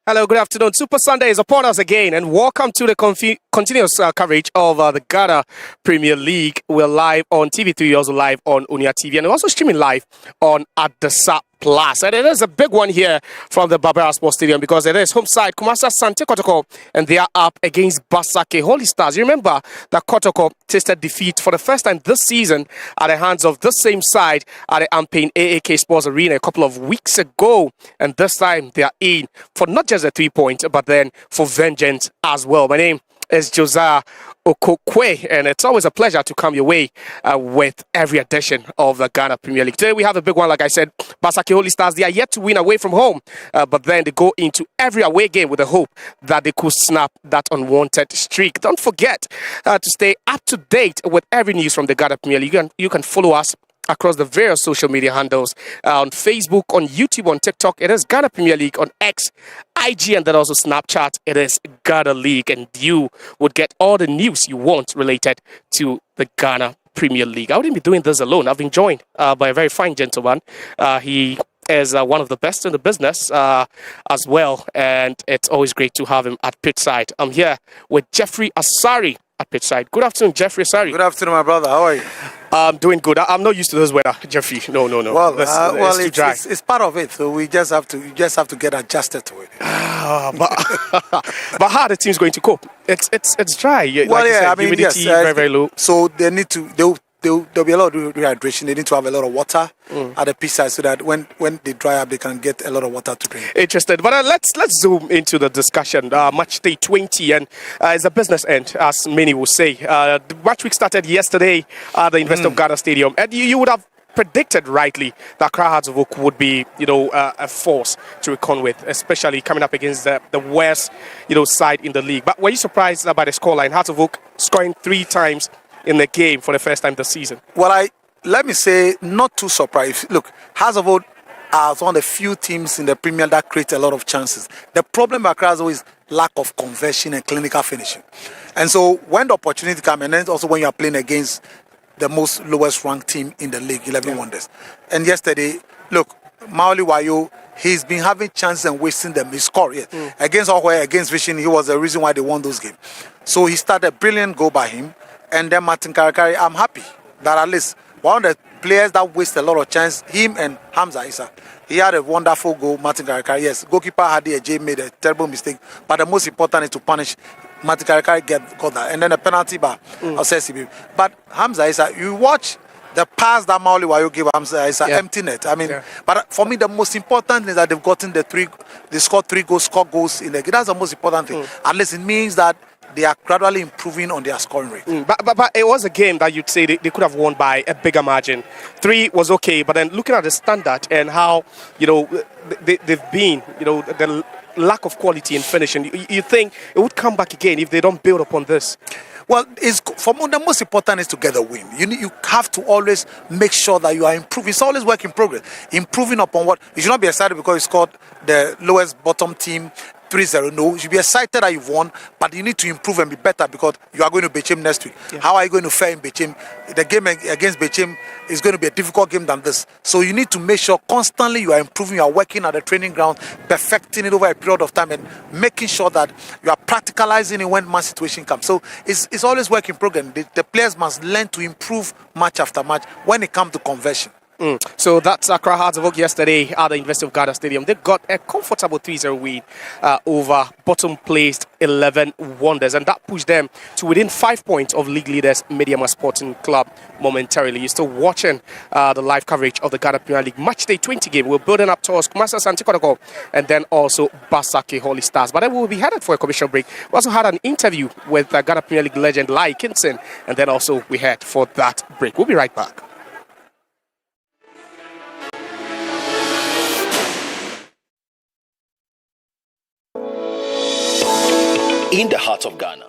Hello, good afternoon. Super Sunday is upon us again, and welcome to the continuous coverage of the Ghana Premier League. We're live on TV3, also live on Unia TV, and we're also streaming live on Adasa Plus. And it is a big one here from the Barbara Sports Stadium because it is home side Asante Kotoko, and they are up against Basake Holy Stars. You remember that Kotoko tasted defeat for the first time this season at the hands of the same side at the Ampane AAK Sports Arena a couple of weeks ago, and this time they are in for not just a 3-point, but then for vengeance as well. My name is Josiah Okokwe, and it's always a pleasure to come your way with every edition of the Ghana Premier League. Today we have a big one, like I said. Basake Holy Stars, they are yet to win away from home, but then they go into every away game with the hope that they could snap that unwanted streak. Don't forget to stay up to date with every news from the Ghana Premier League. You can follow us across the various social media handles on Facebook, on YouTube, on TikTok. It is Ghana Premier League. On X, IG, and then also Snapchat. It is Ghana League, and you would get all the news you want related to the Ghana Premier League. I wouldn't be doing this alone. I've been joined by a very fine gentleman. He is one of the best in the business as well, and it's always great to have him at pitchside. I'm here with Jeffrey Asari at pitchside. Good afternoon, Jeffrey Asari. Good afternoon, my brother. How are you? I'm doing good. I'm not used to this weather, Jeffrey. No. Well, it's too dry. It's part of it. So you just have to get adjusted to it. But how are the team's going to cope? It's dry. Well, like yeah, said, I mean, humidity yes, very low. So they need to. There'll be a lot of rehydration. They need to have a lot of water at the pitch side so that when they dry up, they can get a lot of water to drink. Interested. But let's zoom into the discussion. Match day 20, and it's a business end, as many will say. The match week started yesterday at the University of Ghana Stadium, and you would have predicted rightly that Accra Hearts of Oak would be, a force to reckon with, especially coming up against the worst, side in the league. But were you surprised by the scoreline? Hearts of Oak scoring 3 times in the game for the first time this season? Well, let me say, not too surprised. Look, Hearts of Oak are one of the few teams in the Premier that create a lot of chances. The problem with Accra is lack of conversion and clinical finishing. And so when the opportunity comes, and then also when you are playing against the most lowest ranked team in the league, 11 Wonders. And yesterday, look, Maoli Wayo, he's been having chances and wasting them. He scored against Ohwe, against Vision. He was the reason why they won those games. So he started a brilliant goal by him. And then Martin Karakari, I'm happy that at least one of the players that waste a lot of chance, him and Hamza Issa, he had a wonderful goal. Martin Karakari, yes, goalkeeper Hadi Ajay made a terrible mistake, but the most important is to punish Martin Karakari got that, and then a penalty by Osesi. But Hamza Issa, you watch the pass that Maoli Wayo gave Hamza Issa, empty net. I mean, but for me the most important is that they've gotten they scored 3 goals, scored goals in the game. That's the most important thing. At least it means that they are gradually improving on their scoring rate. But it was a game that you'd say they could have won by a bigger margin. 3 was okay, but then looking at the standard and how, they've been, the lack of quality in finishing, you think it would come back again if they don't build upon this? Well, the most important is to get a win. You have to always make sure that you are improving. It's always work in progress. Improving upon what? You should not be excited because you scored the lowest bottom team 3-0. No, you should be excited that you've won, but you need to improve and be better because you are going to Bechem next week. How are you going to fare in Bechem? The game against Bechem is going to be a difficult game than this. So you need to make sure constantly you are improving, you are working at the training ground, perfecting it over a period of time and making sure that you are practicalizing it when match situation comes. So it's always work in progress. The players must learn to improve match after match when it comes to conversion. So that's Accra Hearts of Oak yesterday at the University of Ghana Stadium. They got a comfortable 3-0 win over bottom-placed 11 Wonders, and that pushed them to within 5 points of league leaders Mediama Sporting Club momentarily. You're still watching the live coverage of the Ghana Premier League Match Day 20 game. We're building up towards Asante Kotoko and then also Basake Holy Stars. But then we'll be headed for a commercial break. We also had an interview with Ghana Premier League legend Laryea Kingston, and then also we head for that break. We'll be right back. In the heart of Ghana,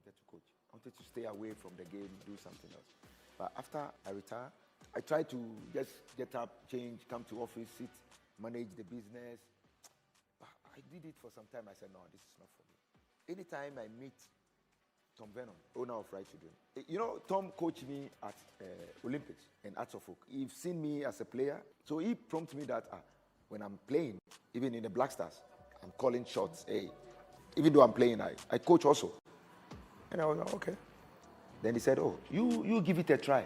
wanted to coach. I wanted to stay away from the game, do something else. But after I retired, I tried to just get up, change, come to office, sit, manage the business. But I did it for some time. I said, no, this is not for me. Anytime I meet Tom Venom, owner of Right to Dream. You know, Tom coached me at Olympics and Arts of Folk. He's seen me as a player. So he prompted me that when I'm playing, even in the Black Stars, I'm calling shots. Hey, even though I'm playing, I coach also. And I was like, okay. Then he said, oh, you give it a try.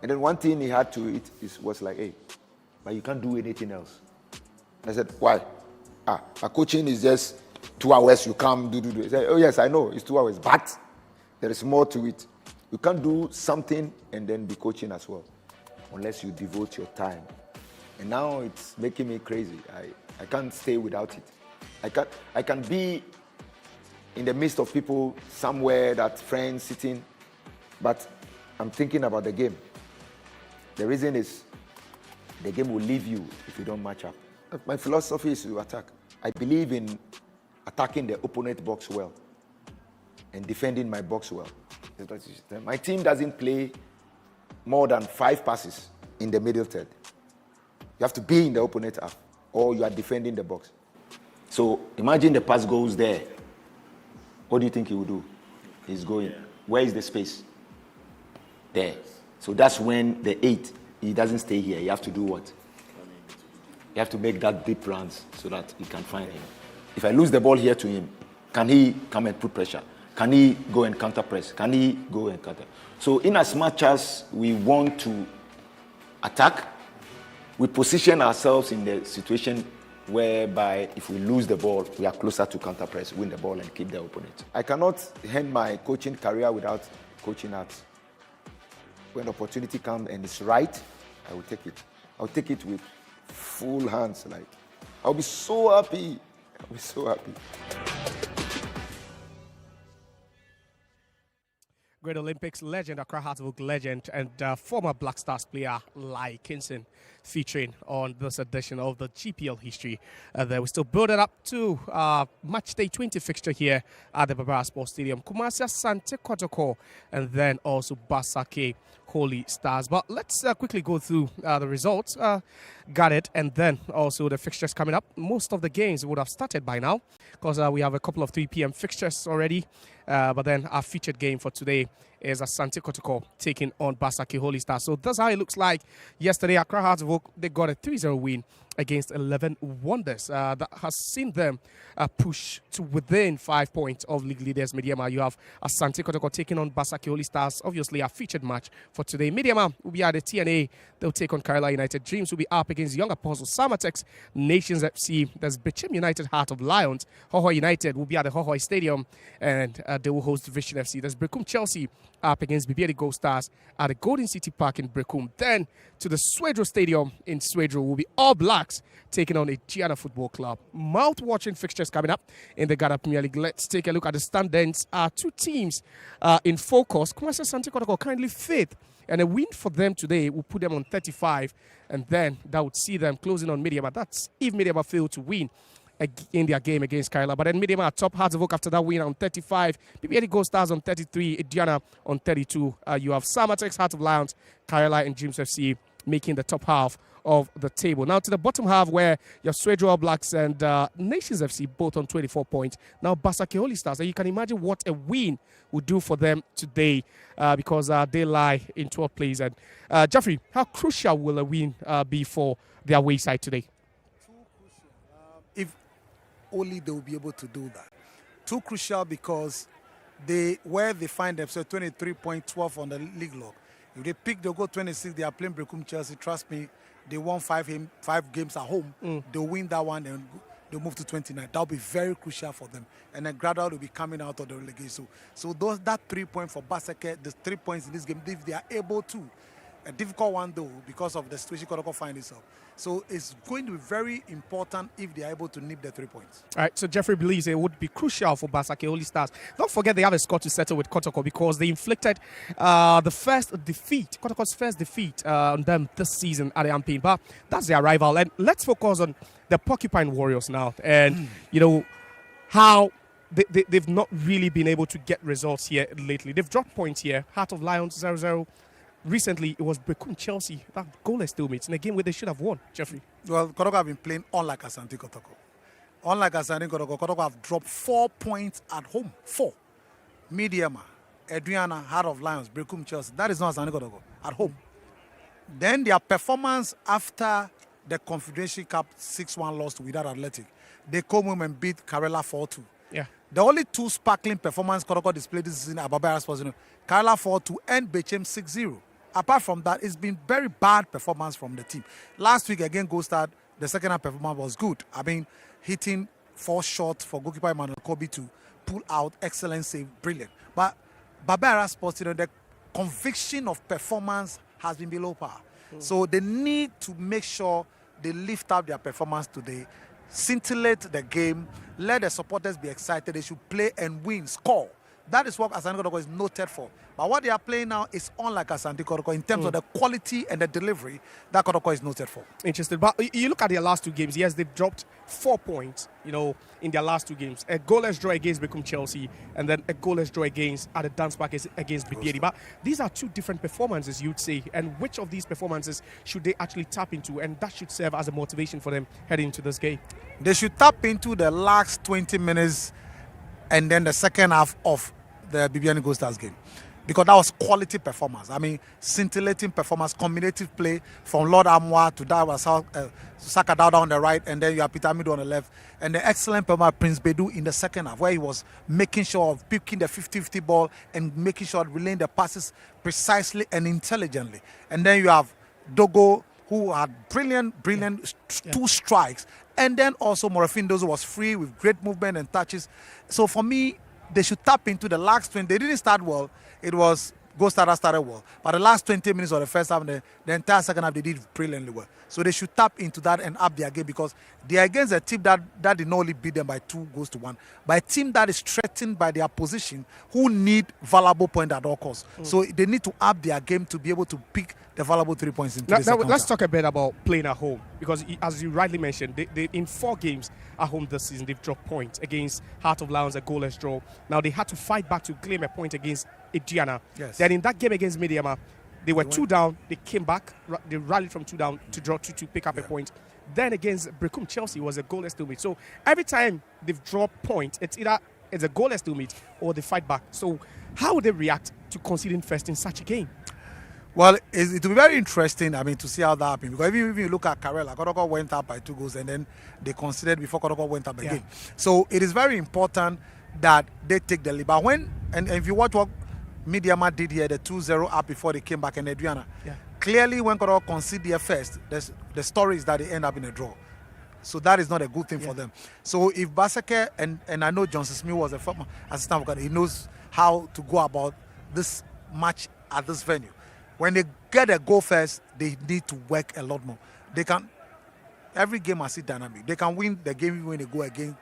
And then one thing he had to it was like, hey, but you can't do anything else. I said, why? A coaching is just 2 hours, you come, do. He said, oh yes, I know, it's 2 hours, but there is more to it. You can't do something and then be coaching as well, unless you devote your time. And now it's making me crazy. I can't stay without it. I can be in the midst of people somewhere, that friends sitting, but I'm thinking about the game. The reason is the game will leave you if you don't match up. My philosophy is to attack. I believe in attacking the opponent box well and defending my box well. My team doesn't play more than 5 passes in the middle third. You have to be in the opponent half or you are defending the box. So imagine the pass goes there. What do you think he will do? He's going. Yeah. Where is the space? There. So that's when the 8, he doesn't stay here. You have to do what? You have to make that deep runs so that he can find him. If I lose the ball here to him, can he come and put pressure? Can he go and counter press? Can he go and counter? So in as much as we want to attack, we position ourselves in the situation whereby if we lose the ball, we are closer to counter press, win the ball and keep the opponent. I cannot end my coaching career without coaching arts. When opportunity comes and it's right, I will take it. I'll take it with full hands. Like, I'll be so happy. I'll be so happy. Great Olympics legend, Accra Heartbrook legend, and former Black Stars player Laryea Kingston featuring on this edition of the GPL history. There we still build it up to match day 20 fixture here at the Barbara Sports Stadium. Kumasi Asante Kotoko and then also Basake Holy Stars. But let's quickly go through the results. Got it, and then also the fixtures coming up. Most of the games would have started by now because we have a couple of 3 p.m. fixtures already. But then our featured game for today is Asante Kotoko taking on Basake Holy Stars. So that's how it looks like. Yesterday, Accra Heartbrook, they got a 3-0 win against 11 Wonders. That has seen them push to within 5 points of league leaders Mediama. You have Asante Kotoko taking on Basake Holy Stars. Obviously, our featured match for today. Mediama will be at the TNA. They'll take on Kerala United. Dreams will be up against Young Apostles, Samatex, Nations FC. There's Bechem United, Heart of Lions. Hohoi United will be at the Hohoi Stadium, and they will host Vision FC. There's Brekum Chelsea up against Bibiadi Gold Stars at the Golden City Park in Brekum. Then to the Swedro Stadium in Swedro will be All Blacks taking on a Giana Football Club. Mouth-watching fixtures coming up in the Ghana Premier League. Let's take a look at the standings. 2 teams in focus. Kumasi Asante Kotoko currently 5th. And a win for them today will put them on 35. And then that would see them closing on Mediama. That's if Mediama fail to win in their game against Kerala. But then Mediama are top Heartbrook after that win on 35. BBL Gold Stars on 33. Idiana on 32. You have Samatex, Heart of Lions, Kerala, and Dreams FC making the top half of the table. Now to the bottom half where your Swedro All Blacks and Nations FC both on 24 points. Now Basake Holy Stars, and you can imagine what a win would do for them today because they lie in 12th place. And Jeffrey, how crucial will a win be for their away side today? Too crucial. If only they will be able to do that. Too crucial because where they find themselves 23.12 on the league log. If they pick, they'll go 26. They are playing Brekum Chelsea. Trust me, they won 5 games at home. They'll win that one and they'll move to 29. That'll be very crucial for them. And then gradually will be coming out of the relegation. So that 3 points for Basake, the 3 points in this game, if they are able to, a difficult one though because of the situation Kotoko find itself. So it's going to be very important if they are able to nip the 3 points. All right, so Jeffrey believes it would be crucial for Basake Holy Stars. Don't forget they have a score to settle with Kotoko because they inflicted the first defeat, Kotoko's first defeat on them this season at the Ampin. But that's their rival. And let's focus on the Porcupine Warriors now. And, you know, how they've not really been able to get results here lately. They've dropped points here. Heart of Lions 0-0. Recently, it was Bekum Chelsea. That goalless stalemates in a game where they should have won, Jeffrey. Well, Kotoko have been playing unlike Asante Kotoko. Unlike Asante Kotoko, Kotoko have dropped 4 points at home. 4. Mediama, Adriana, Heart of Lions, Bekum Chelsea. That is not Asante Kotoko at home. Then their performance after the Confederation Cup 6-1 loss to Wydad Athletic, they come home and beat Karela 4-2. Yeah. The only 2 sparkling performance Kotoko displayed this season at Babara Sports, Karela 4-2 and Bechem 6-0. Apart from that, it's been very bad performance from the team. Last week again, Gold Star, the second half performance was good. I mean, hitting 4 shots for goalkeeper Emmanuel Kobe to pull out, excellent save, brilliant. But Babara Sports, the conviction of performance has been below par. So they need to make sure they lift up their performance today, scintillate the game, let the supporters be excited. They should play and win, score. That is what Asante Kotoko is noted for. But what they are playing now is unlike Asante Kotoko in terms of the quality and the delivery that Kotoko is noted for. Interesting. But you look at their last 2 games. Yes, they've dropped 4 points, in their last 2 games. A goalless draw against Bekum Chelsea and then a goalless draw against at the Dance Park against BPAD. But these are 2 different performances, you'd say. And which of these performances should they actually tap into? And that should serve as a motivation for them heading into this game. They should tap into the last 20 minutes and then the second half of the BBN Gold Stars game, because that was quality performance. I mean, scintillating performance, combinative play from Lord Amwa to Saka Dawda on the right, and then you have Peter Mido on the left, and the excellent performance Prince Bedu in the second half, where he was making sure of picking the 50-50 ball and making sure of relaying the passes precisely and intelligently. And then you have Dogo, who had brilliant 2 strikes. And then also Morafin Dozo was free with great movement and touches. So for me, they should tap into the last 20. They didn't start well. It was Gold Star that started well. But the last 20 minutes of the first half, the entire second half, they did brilliantly well. So they should tap into that and up their game, because they are against a team that did not only beat them by 2-1, but a team that is threatened by their position, who need valuable points at all costs. So they need to up their game to be able to pick the valuable 3 points in today's encounter. Let's talk a bit about playing at home, because as you rightly mentioned, they in 4 games at home this season, they've dropped points against Heart of Lions, a goalless draw. Now they had to fight back to claim a point against Ediana. Yes. Then in that game against Mediama, they were 2 down. They came back. They rallied from 2 down to draw 2 to pick up a point. Then against Bekum Chelsea was a goalless stalemate. So every time they've dropped points, it's either a goalless stalemate or they fight back. So how would they react to conceding first in such a game? Well, it will be very interesting, to see how that happens. Because if you look at Karela, Kotoko went up by 2 goals and then they conceded before Kotoko went up again. So it is very important that they take the lead. But and if you watch what Mediama did here, the 2-0 up before they came back, and Adriana, clearly when Kotoko conceded their first, the story is that they end up in a draw. So that is not a good thing for them. So if Basake, and I know Johnson Smith was a former assistant, he knows how to go about this match at this venue. When they get a goal first, they need to work a lot more. Every game must be dynamic. They can win the game when they go against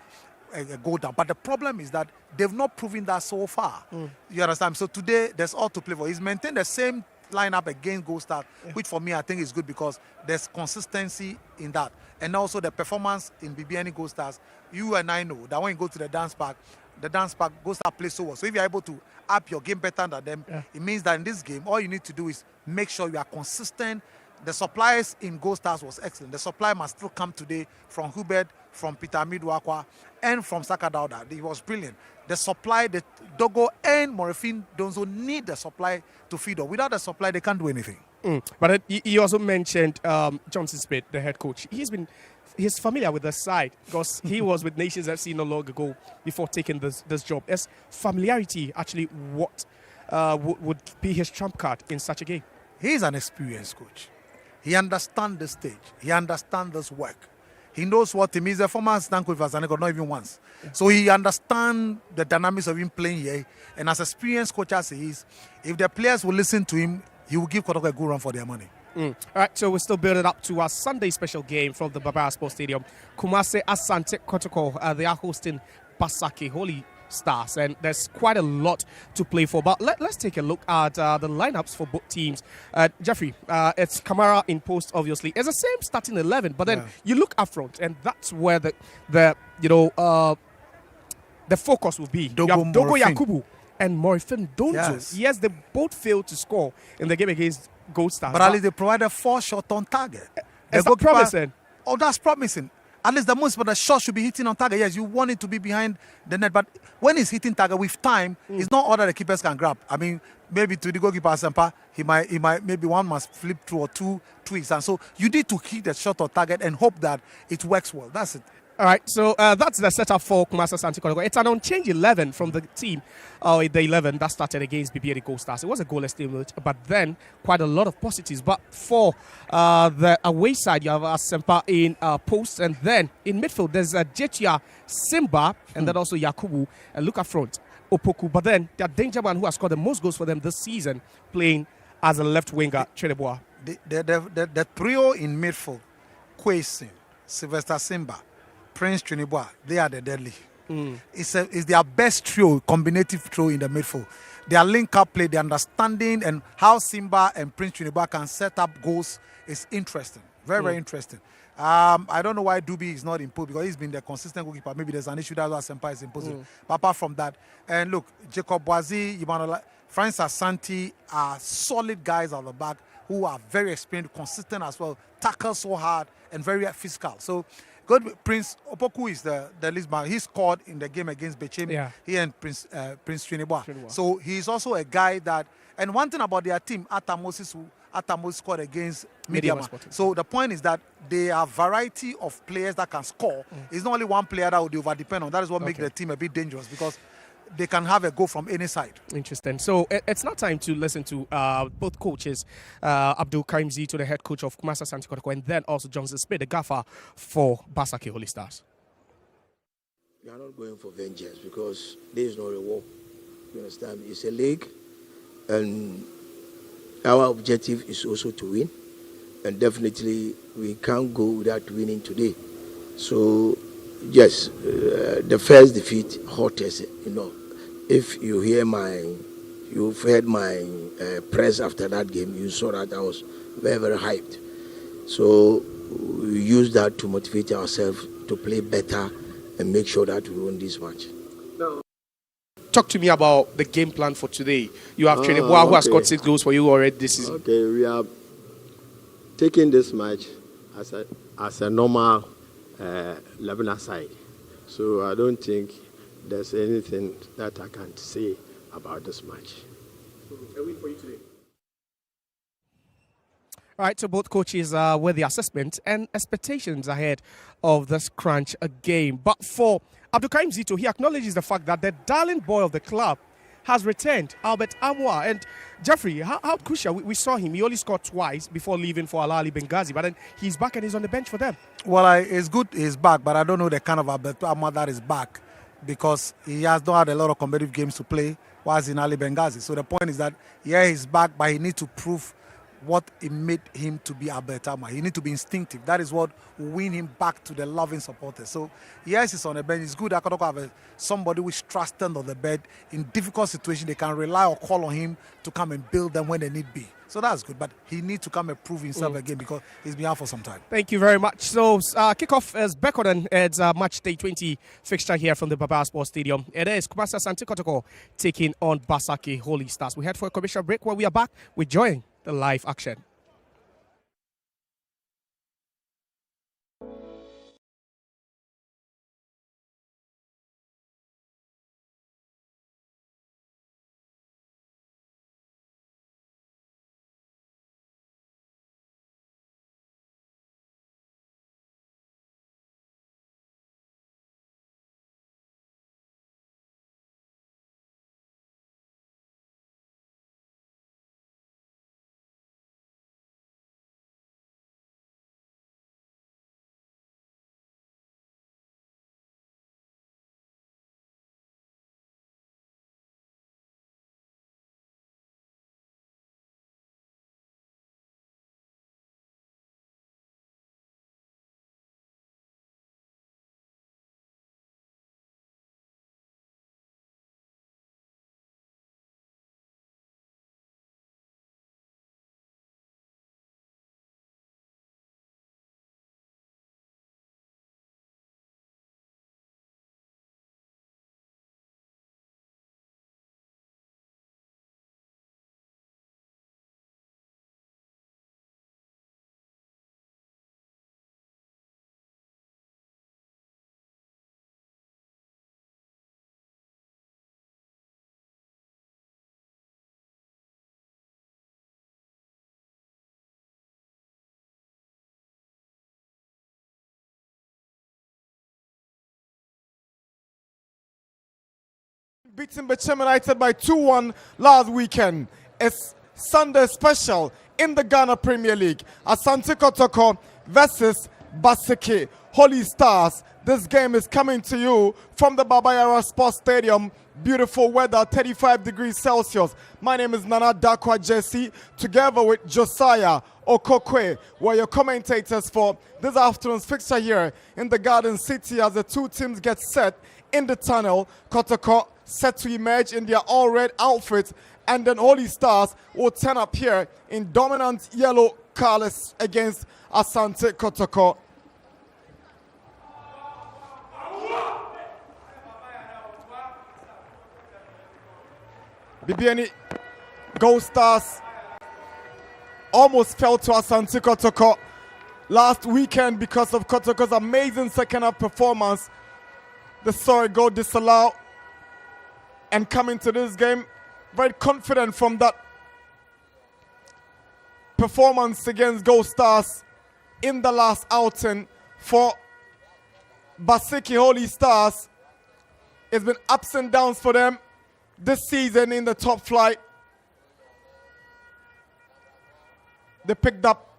a goal down. But the problem is that they've not proven that so far. You understand? So today, there's all to play for. He's maintained the same lineup against Gold Star, which for me, I think is good, because there's consistency in that. And also the performance in BBN Gold Stars, you and I know that when you go to the dance park, Gold Star plays so well. So if you're able to up your game better than them, it means that in this game, all you need to do is make sure you are consistent. The supplies in Gold Stars was excellent. The supply must still come today from Hubert, from Peter Midwakwa, and from Saka Dawda. It was brilliant. The supply, the Dogo and Morafin Donzo need the supply to feed on. Without the supply, they can't do anything. But he also mentioned Johnson Smith, the head coach. He's familiar with the side, because he was with Nations FC not long ago before taking this job. Is familiarity actually what would be his trump card in such a game? He's an experienced coach. He understands the stage. He understands this work. He knows what him is. A former assistant coach for Asante, not even once. So he understands the dynamics of him playing here. And as experienced coach as he is, if the players will listen to him, he will give Kotoko a good run for their money. All right, so we're still building up to our Sunday special game from the Babara Sports Stadium. Kumase Asante Kotoko, they are hosting Basake Holy Stars, and there's quite a lot to play for. But let's take a look at the lineups for both teams. Jeffrey, it's Kamara in post, obviously. It's the same starting 11, but then you look up front, and that's where the the focus will be. Dogo you have Dogo Morofin. Yakubu and Morifin Donzo. Yes, they both failed to score in the game against Gold Stars. But at least they provided 4 shots on target. Is that promising? Oh, that's promising. At least the most, but the shot should be hitting on target. Yes, you want it to be behind the net, but when he's hitting target with time, it's not all that the keepers can grab. I mean, maybe to the goalkeeper Asempa, he might maybe one must flip through or 2 tweaks, and so you need to hit the shot on target and hope that it works well. That's it. All right, so that's the setup for Kumasi Asante Kotoko. It's an unchanged 11 from the team, the 11 that started against BBA the Gold Stars. It was a goalless team, but then quite a lot of positives. But for the away side, you have Asempa in post, and then in midfield, there's Jetia Simba, and then also Yakubu, and look at front, Opoku. But then the danger man who has scored the most goals for them this season, playing as a left winger, Cheneboa. The trio in midfield, Kwesi, Sylvester Simba, Prince Trinidad, they are the deadly. It's their best trio, combinative trio in the midfield. Their link-up play, the understanding, and how Simba and Prince Trinidad can set up goals is interesting. Very, very interesting. I don't know why Dubi is not imposed because he's been the consistent goalkeeper. Maybe there's an issue that's why Senpai is imposing. But apart from that, and look, Jacob Boazi, Francis Asante are solid guys at the back who are very experienced, consistent as well, tackle so hard and very physical. So good. Prince Opoku is the least man. He scored in the game against Bechem. Yeah. He and Prince Trinidad. So he's also a guy that. And one thing about their team, Atamosis scored against Mediama. So the point is that they are a variety of players that can score. It's not only one player that would over depend on. That is what makes the team a bit dangerous because they can have a goal from any side. Interesting. So it's not time to listen to both coaches, Abdul Karim Zito, the head coach of Kumasi Asante Kotoko, and then also Johnson Smith, the gaffer for Basake Holy Stars. We are not going for vengeance because there is no reward. You understand? It's a league, and our objective is also to win. And definitely, we can't go without winning today. So, yes, the first defeat hurt us, If you've heard my press after that game, you saw that I was very, very hyped. So we use that to motivate ourselves to play better and make sure that we win this match. Talk to me about the game plan for today. You have Cheneboa who has scored 6 goals for you already this season. Okay, we are taking this match as a normal 11 aside. So I don't think there's anything that I can say about this match. A win for you today. All right, so both coaches with the assessment and expectations ahead of this crunch game. But for Abdulkarim Zito, he acknowledges the fact that the darling boy of the club has returned, Albert Amwa. And Jeffrey, how crucial? We saw him. He only scored twice before leaving for Al Ahly Benghazi, but then he's back and he's on the bench for them. Well, it's good he's back, but I don't know the kind of Albert Amwa that is back because he has not had a lot of competitive games to play whilst in Ali Benghazi. So the point is that, yeah, he's back, but he needs to prove what it made him to be Albert Amwa. He needs to be instinctive. That is what will win him back to the loving supporters. So, yes, he's on the bench. It's good that Kotoko have somebody who is trusted on the bed. In difficult situations, they can rely or call on him to come and build them when they need be. So that's good. But he needs to come and prove himself again because he's been out for some time. Thank you very much. So, kickoff is back on. It's match day 20 fixture here from the Baba Sports Stadium. It is Kumasi Asante Kotoko taking on Basake Holy Stars. We head for a commercial break. When we are back, we're enjoying the live action. beating Bechem United by 2-1 last weekend. It's Sunday special in the Ghana Premier League. Asante Kotoko versus Basake Holy Stars. This game is coming to you from the Babayara Sports Stadium. Beautiful weather, 35 degrees Celsius. My name is Nana Dakwa Jesse, together with Josiah Okokwe. We're your commentators for this afternoon's fixture here in the Garden City as the two teams get set in the tunnel. Kotoko set to emerge in their all-red outfits, and then Holy Stars will turn up here in dominant yellow colors against Asante Kotoko. Bibiani Gold Stars almost fell to Asante Kotoko last weekend because of Kotoko's amazing second half performance. They saw a goal disallowed and coming to this game very confident from that performance against Gold Stars in the last outing for Basake Holy Stars. It's been ups and downs for them this season in the top flight. They picked up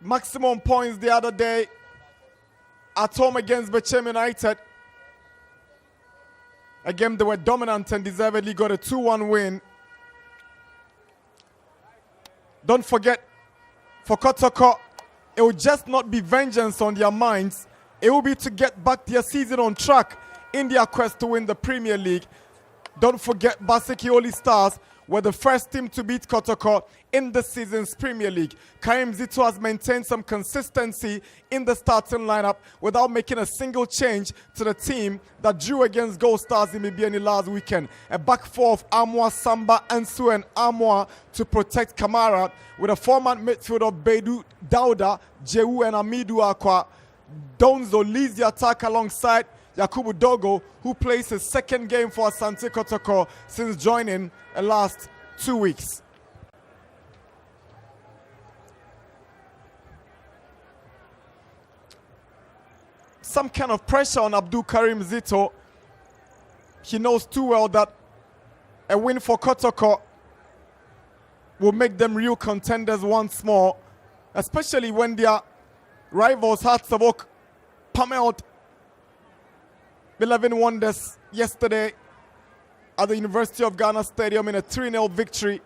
maximum points the other day at home against Bechem United. Again, they were dominant and deservedly got a 2-1 win. Don't forget, for Kotoko, it will just not be vengeance on their minds. It will be to get back their season on track in their quest to win the Premier League. Don't forget, Basake Holy Stars were the first team to beat Kotoko in this season's Premier League. Karim Zito has maintained some consistency in the starting lineup without making a single change to the team that drew against Gold Stars in Mibiani last weekend. A back four of Amwa, Samba, Ansu and Amwa to protect Kamara, with a four-man midfield of Bedu, Dauda, Jehu and Amidu Akwa. Donzo leads the attack alongside Yakubu Dogo, who plays his second game for Asante Kotoko since joining the last 2 weeks. Some kind of pressure on Abdul Karim Zito. He knows too well that a win for Kotoko will make them real contenders once more, especially when their rivals Hearts of Oak pummeled 11 Wonders yesterday at the University of Ghana Stadium in a 3-0 victory.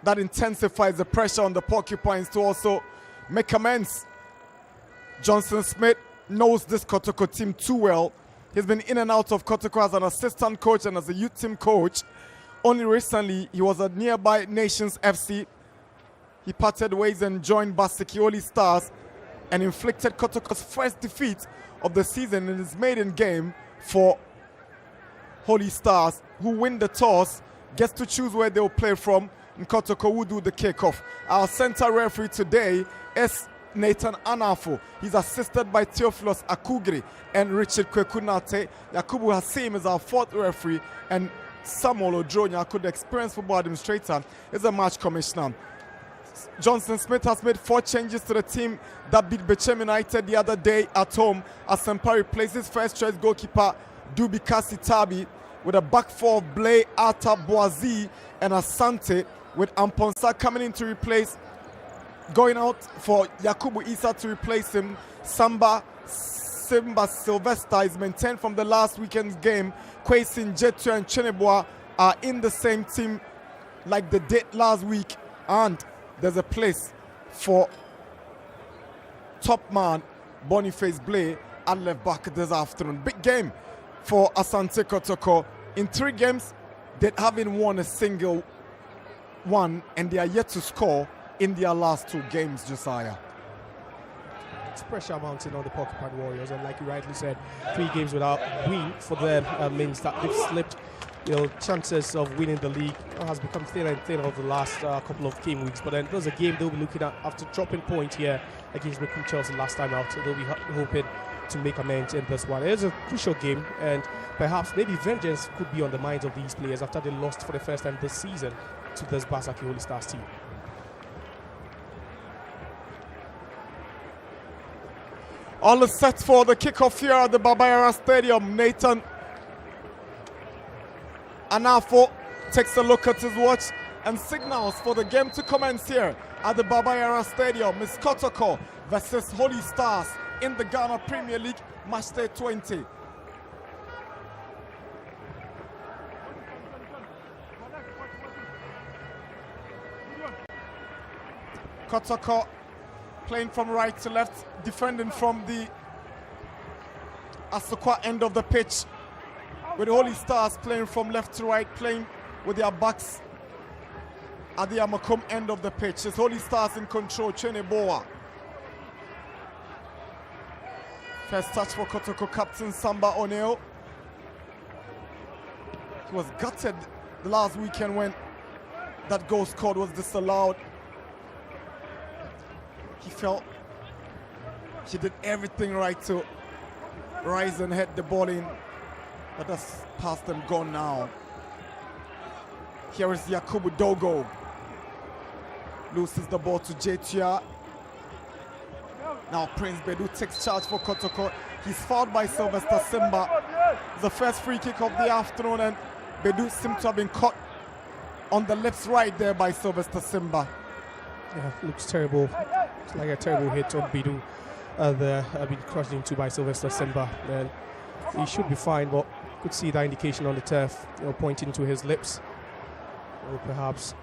That intensifies the pressure on the Porcupines to also make amends. Johnson Smith knows this Kotoko team too well. He's been in and out of Kotoko as an assistant coach and as a youth team coach. Only recently, he was at nearby Nations FC. He parted ways and joined Basake Holy Stars and inflicted Kotoko's first defeat of the season in his maiden game for Holy Stars, who win the toss, gets to choose where they'll play from, and Kotoko will do the kickoff. Our center referee today is Nathan Anafo. He's assisted by Theophilus Akugri and Richard Kwekunate. Yakubu Hassim is our fourth referee, and Samuel Odro, the experienced football administrator, is a match commissioner. Johnson Smith has made 4 changes to the team that beat Bechem United the other day at home, as Sempari replaces first choice goalkeeper Dubi Kasitabi with a back four of Blay, Ata, Boazi and Asante, with Amponsa coming in to replace, going out for Yakubu Isa to replace him. Simba Sylvester is maintained from the last weekend's game. Kwesin, Jetu and Cheneboa are in the same team like they did last week, and there's a place for top man Boniface Blay at left back this afternoon. Big game for Asante Kotoko. In 3 games, they haven't won a single one, and they are yet to score in their last 2 games, Josiah. It's pressure mounting on the Porcupine Warriors, and like you rightly said, 3 games without win for them means that they've slipped. Chances of winning the league has become thinner and thinner over the last couple of game weeks. But then there's a game they'll be looking at after dropping point here against Recruit Chelsea last time out. They'll be hoping to make amends in this one. It is a crucial game, and perhaps maybe vengeance could be on the minds of these players after they lost for the first time this season to this Basake Holy Stars team. All is set for the kickoff here at the Babayara Stadium. Nathan Anafo takes a look at his watch and signals for the game to commence here at the Babayara Stadium. Miss Kotoko versus Holy Stars in the Ghana Premier League Match Day 20. Kotoko playing from right to left, defending from the Asokwa end of the pitch, with the Holy Stars playing from left to right, playing with their backs at the Amakum end of the pitch. It's Holy Stars in control, Chene Boa. First touch for Kotoko captain Samba Oneo. He was gutted the last weekend when that goal scored was disallowed. He felt he did everything right to rise and head the ball in, but that's past and gone now. Here is Yakubu Dogo. Loses the ball to Jetia. Now Prince Bedu takes charge for Kotoko. He's fouled by Sylvester Simba. The first free kick of the afternoon, and Bedu seemed to have been caught on the lips right there by Sylvester Simba. Yeah, looks terrible. It's like a terrible hit on Bedu. There, been crushed into by Sylvester Simba. And he should be fine, but could see that indication on the turf, pointing to his lips. Or perhaps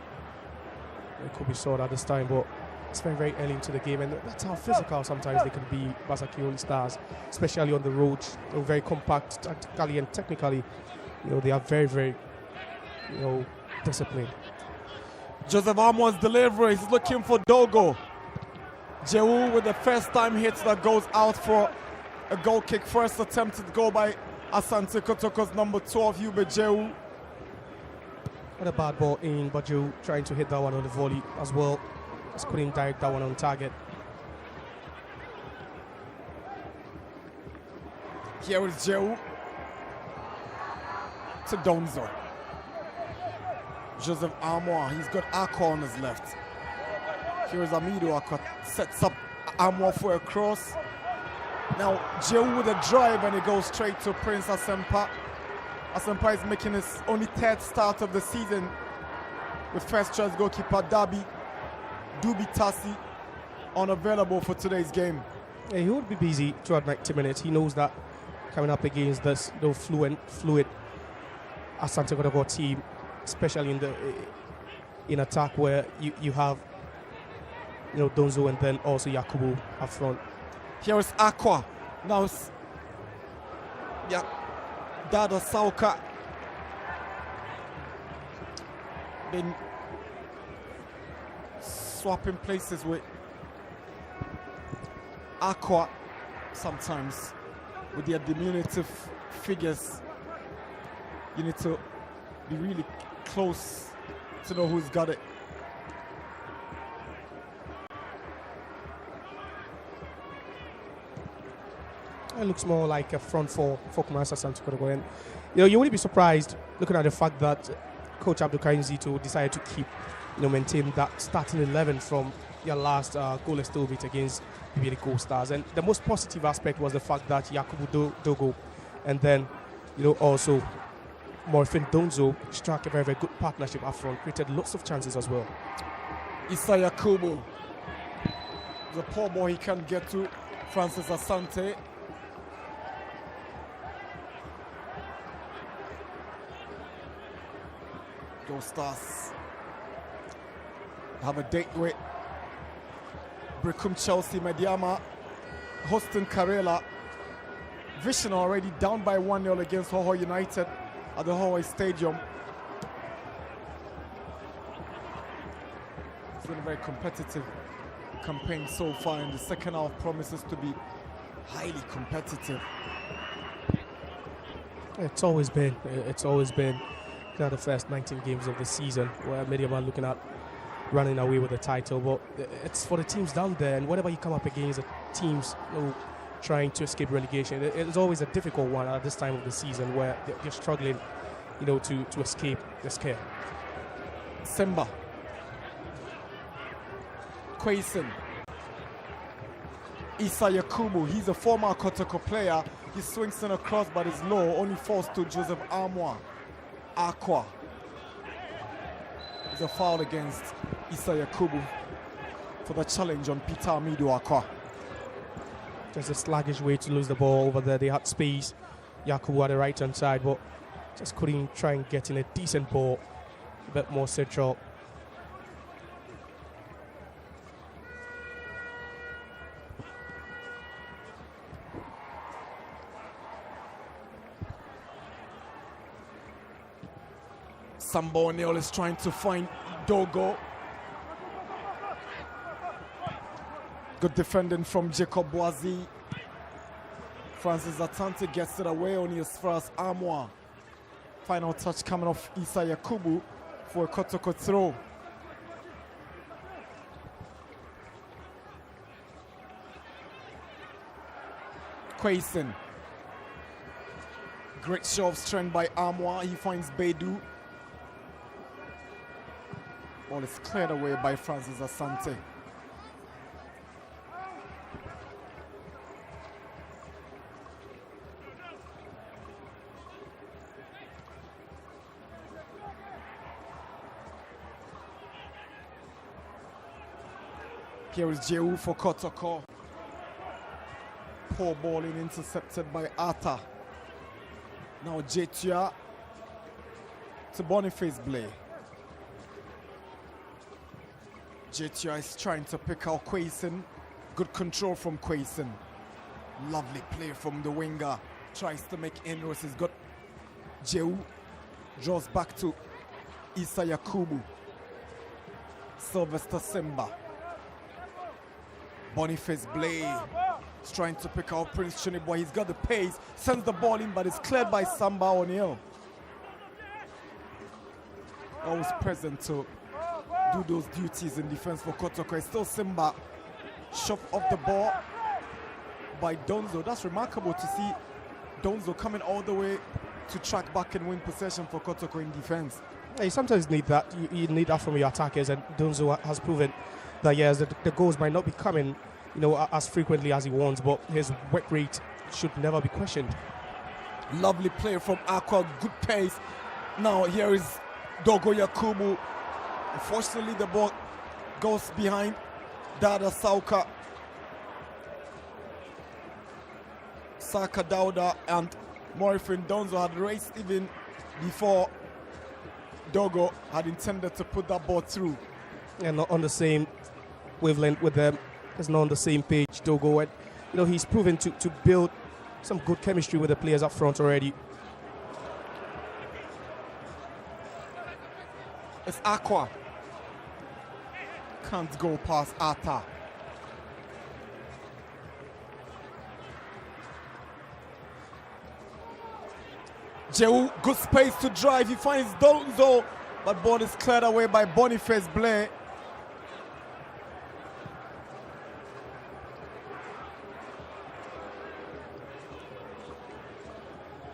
it could be sorted at this time, but it's very, very early into the game, and that's how physical sometimes they can be, Basake Holy Stars, especially on the road. They're very compact tactically and technically. They are very, very, disciplined. Joseph Amo's delivery. He's looking for Dogo. Jewu with the first time hit that goes out for a goal kick. First attempted goal by Asante Kotoko's number 12, Hubert Jewu. What a bad ball in, but Jewu trying to hit that one on the volley as well. Just couldn't direct that one on target. Here is Jewu to Donzo. Joseph Armour, he's got Akwa on his left. Here is Amido Akwa, sets up Armour for a cross. Now Jewu with a drive, and it goes straight to Prince Asempa. Asempa is making his only third start of the season with first choice goalkeeper Dubi Tasi unavailable for today's game. Yeah, he would be busy throughout 90 minutes. He knows that coming up against this fluid Asante Kotoko team, especially in attack where you have Donzo and then also Yakubu up front. Here is Akwa. Now Dada Sauka. Been swapping places with Akwa sometimes with their diminutive figures. You need to be really close to know who's got it. It looks more like a front four for Kumasa Asante Kotoko. And you wouldn't be surprised looking at the fact that Coach Abdul Karim Zito decided to keep, maintain that starting 11 from your last goalless bit against the Gold Stars. And the most positive aspect was the fact that Yakubu Dogo and then, also Morfin Donzo struck a very, very good partnership up front, created lots of chances as well. Issa Yakubu, the poor boy he can't get to. Francis Asante. Gold Stars have a date with Brecum Chelsea Mediama hosting Karela. Vision already down by 1-0 against Hoho United at the Hoho Stadium. It's been a very competitive campaign so far, and the second half promises to be highly competitive. It's always been the first 19 games of the season where Mediama looking at running away with the title, but it's for the teams down there, and whenever you come up against the teams trying to escape relegation, it's always a difficult one at this time of the season where they're struggling to escape the scare. Simba Kwesen. Issa Yakubu, he's a former Kotoko player. He swings in across but is low, only falls to Joseph Armour. Aqua. It's a foul against Issa Yakubu for the challenge on Peter Amidu Aqua. Just a sluggish way to lose the ball over there. They had space. Yakubu at the right hand side, but just couldn't try and get in a decent ball. A bit more central. Samba O'Neill is trying to find Dogo. Good defending from Jacob Boazi. Francis Asante gets it away on his first Amwa. Final touch coming off Issa Yakubu for a Kotoko throw. Quaison. Great show of strength by Amwa. He finds Bedu. Ball is cleared away by Francis Asante. Here is Jehu for Kotoko. Poor ball in intercepted by Ata. Now Jetia to Boniface Blay. Jetia is trying to pick out Quaison. Good control from Quaison. Lovely play from the winger. Tries to make inroads. He's got Jehu. Draws back to Issa Yakubu. Sylvester Simba. Boniface Blay is trying to pick out Prince Chuniboy. He's got the pace. Sends the ball in, but it's cleared by Samba O'Neill. Always present to do those duties in defense for Kotoko. It's still Simba. Shove off the ball by Donzo. That's remarkable to see Donzo coming all the way to track back and win possession for Kotoko in defense. Yeah, you sometimes need that. You need that from your attackers, and Donzo has proven that yes, the goals might not be coming, as frequently as he wants, but his work rate should never be questioned. Lovely play from Aqua. Good pace. Now here is Dogo Yakubu. Unfortunately, the ball goes behind Dada Sauka. Saka Dauda and Morifin Donzo had raced even before Dogo had intended to put that ball through. And not on the same wavelength with them. He's not on the same page, Dogo. And, he's proven to build some good chemistry with the players up front already. It's Aqua. Can't go past Ata. Jehu, good space to drive. He finds Donzo, but ball is cleared away by Boniface Blay.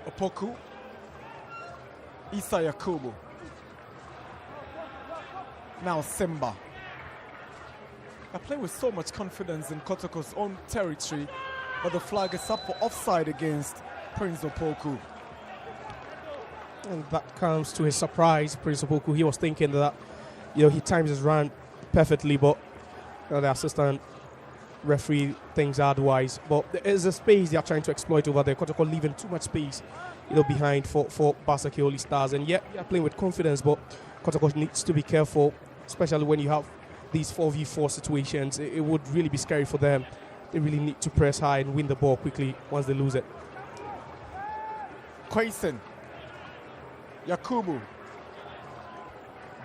Opoku. Issa Yakubu. Now Simba. I play with so much confidence in Kotoko's own territory, but the flag is up for offside against Prince Opoku. And that comes to his surprise, Prince Opoku. He was thinking that, he times his run perfectly, but the assistant referee thinks otherwise. But there is a space they are trying to exploit over there. Kotoko leaving too much space, behind for Basake Holy Stars. And yeah, they are playing with confidence, but Kotoko needs to be careful, especially when you have these 4v4 situations. It would really be scary for them. They really need to press high and win the ball quickly once they lose it. Quaison. Yakubu.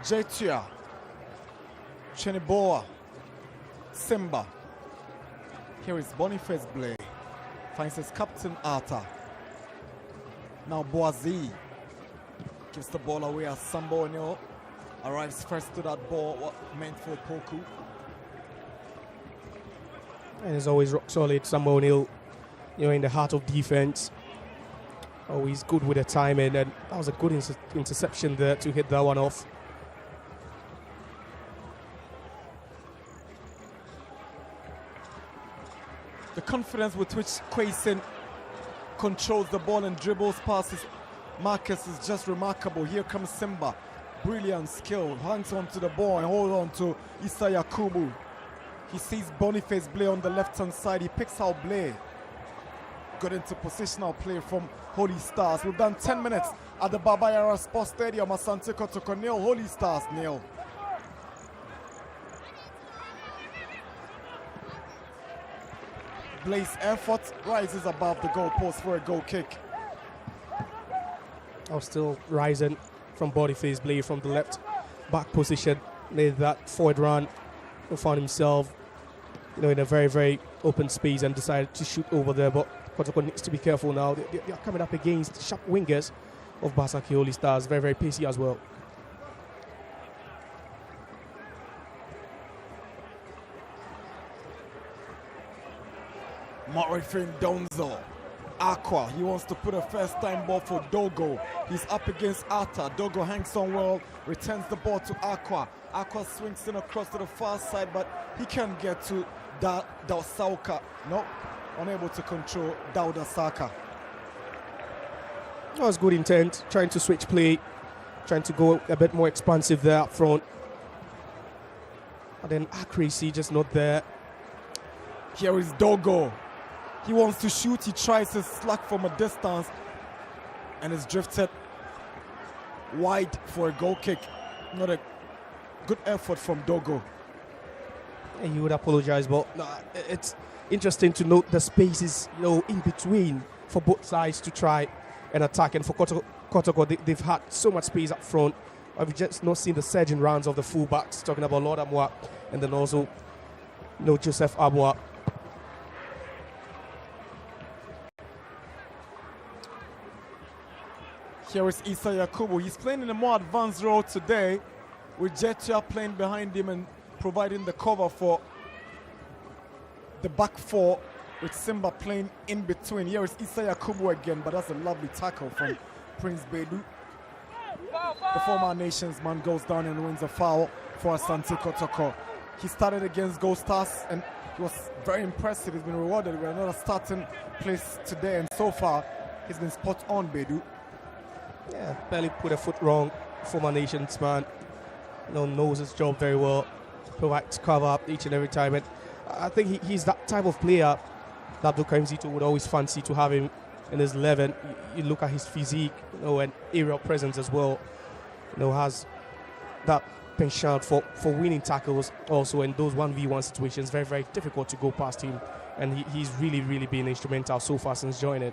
Jetia. Cheniboa. Simba. Here is Boniface Blay. Finds his captain Ata. Now Boazi gives the ball away as Samba O'Neill arrives first to that ball, what meant for Poku. And it's always rock solid. Samba O'Neill, in the heart of defense. Always good with the timing, and that was a good interception there to hit that one off. The confidence with which Quaison controls the ball and dribbles past his Marcus is just remarkable. Here comes Simba. Brilliant skill. Hangs on to the ball and hold on to Issa Yakubu. He sees Boniface Blay on the left-hand side. He picks out Blay. Got into positional play from Holy Stars. We've done 10 minutes at the Baba Yara Sports Stadium. Asante Kotoko nil, Holy Stars nil. Blay's effort rises above the goalpost for a goal kick. Still rising from Boniface Blay from the left back position. Made that forward run and found himself, in a very, very open space and decided to shoot over there. But Kotoko needs to be careful now. They are coming up against sharp wingers of Basake Holy Stars. Very, very pacey as well. Morifin Donzo. Aqua, he wants to put a first-time ball for Dogo. He's up against Ata. Dogo hangs on well, returns the ball to Aqua. Aqua swings in across to the far side, but he can't get to Dausauka. No, unable to control Dauda Saka. That was good intent, trying to switch play, trying to go a bit more expansive there up front. And then accuracy just not there. Here is Dogo. He wants to shoot, he tries to slack from a distance and is drifted wide for a goal kick. Not a good effort from Dogo. And you would apologize, but it's interesting to note the spaces, in between for both sides to try and attack. And for Kotoko, they've had so much space up front. I've just not seen the surging rounds of the fullbacks, talking about Lord Amwa and then also Joseph Amwa. Here is Issa Yakubu. He's playing in a more advanced role today, with Jetia playing behind him and providing the cover for the back four, with Simba playing in between. Here is Issa Yakubu again, but that's a lovely tackle from Prince Bedu. The former nations man goes down and wins a foul for Asante Kotoko. He started against Gold Stars and he was very impressive. He's been rewarded with another starting place today, and so far he's been spot on, Bedu. Yeah, barely put a foot wrong. Former nations man, knows his job very well. Provides cover up each and every time, and I think he's that type of player that Abdul Karim Zito would always fancy to have him in his 11. You look at his physique, and aerial presence as well. Has that penchant for winning tackles also in those 1v1 situations. Very, very difficult to go past him, and he's really, really been instrumental so far since joining.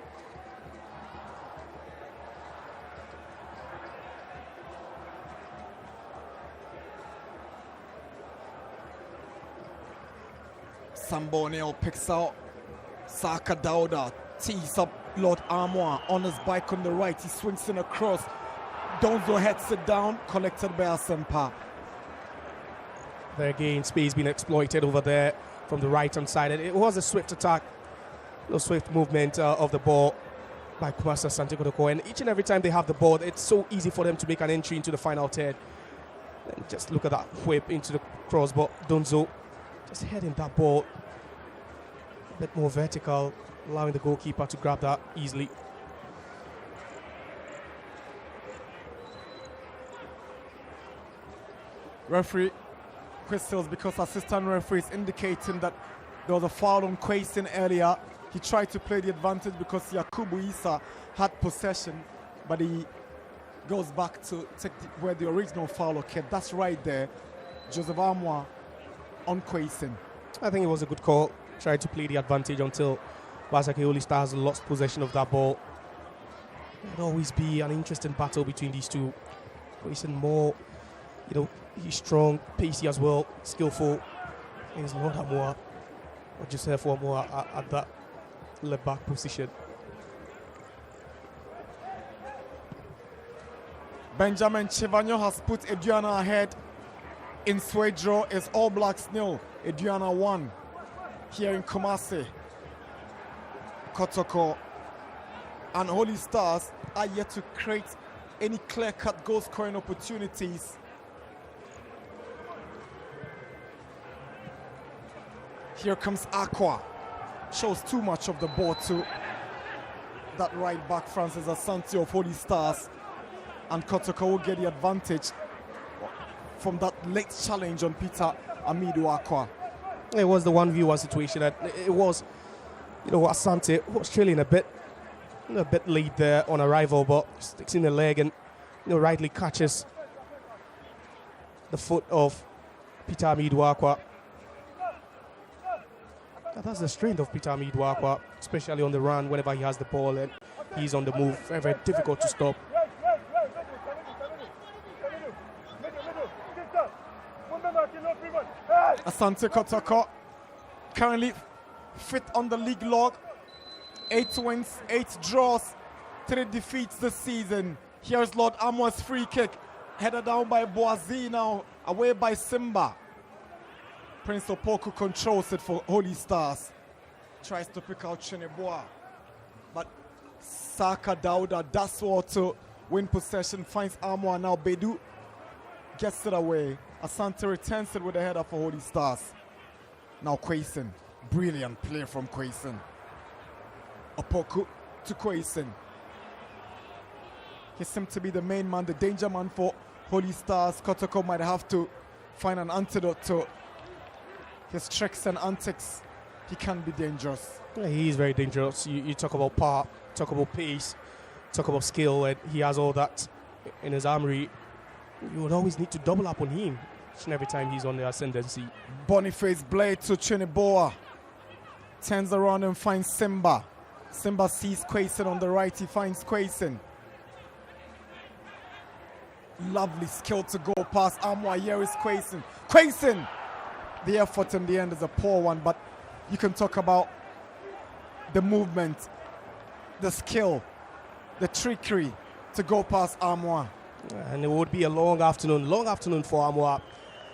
Samboneo picks out Saka Dauda, tees up Lord Armour on his bike on the right. He swings in across. Donzo heads it down, collected by Asempa. There again, space being exploited over there from the right-hand side. And it was a swift attack, swift movement of the ball by Kumasa Asante Kotoko. And each and every time they have the ball, it's so easy for them to make an entry into the final third. And just look at that whip into the crossbar. Donzo just heading that ball a bit more vertical, allowing the goalkeeper to grab that easily. Referee whistles because assistant referee is indicating that there was a foul on Kwesen earlier. He tried to play the advantage because Yakubu Issa had possession, but he goes back to take where the original foul occurred. That's right there. Joseph Amwa on Kwesen. I think it was a good call. Tried to play the advantage until Basake Holy Stars lost possession of that ball. There'll always be an interesting battle between these two. Kwesen more, he's strong, pacey as well, skillful. He's not Amwa or Joseph Amwa at that left back position. Benjamin Chivanyo has put Eduana ahead. In Swedro is All Blacks 0, Eduana 1. Here in Kumasi, Kotoko and Holy Stars are yet to create any clear-cut goal-scoring opportunities. Here comes Aqua. Shows too much of the ball to that right back, Francis Asante of Holy Stars, and Kotoko will get the advantage from that late challenge on Peter Amidu-Akwa. It was the 1v1 situation, and it was, Asante was trailing a bit late there on arrival, but sticks in the leg and, rightly catches the foot of Peter Amidu-Akwa. That's the strength of Peter Amidu-Akwa, especially on the run whenever he has the ball and he's on the move. Very, very difficult to stop. Asante Kotoko currently fifth on the league log. 8 wins, 8 draws, 3 defeats this season. Here's Lord Amwa's free kick. Headed down by Boazi now, away by Simba. Prince Opoku controls it for Holy Stars. Tries to pick out Cheneboa. But Saka Dauda does well to win possession. Finds Amwa now. Bedu gets it away. Asante returns it with a header for Holy Stars. Now Kwesen. Brilliant play from Kwesen. Opoku to Kwesen. He seems to be the main man, the danger man for Holy Stars. Kotoko might have to find an antidote to his tricks and antics. He can be dangerous. Yeah, he is very dangerous. You talk about power, talk about pace, talk about skill, and he has all that in his armory. You would always need to double up on him each and every time he's on the ascendancy. Boniface Blade to Chineboa. Turns around and finds Simba. Simba sees Kwesen on the right. He finds Kwesen. Lovely skill to go past Amwa. Here is Kwesen. Kwesen! The effort in the end is a poor one, but you can talk about the movement, the skill, the trickery to go past Amwa. And it would be a long afternoon for Amwa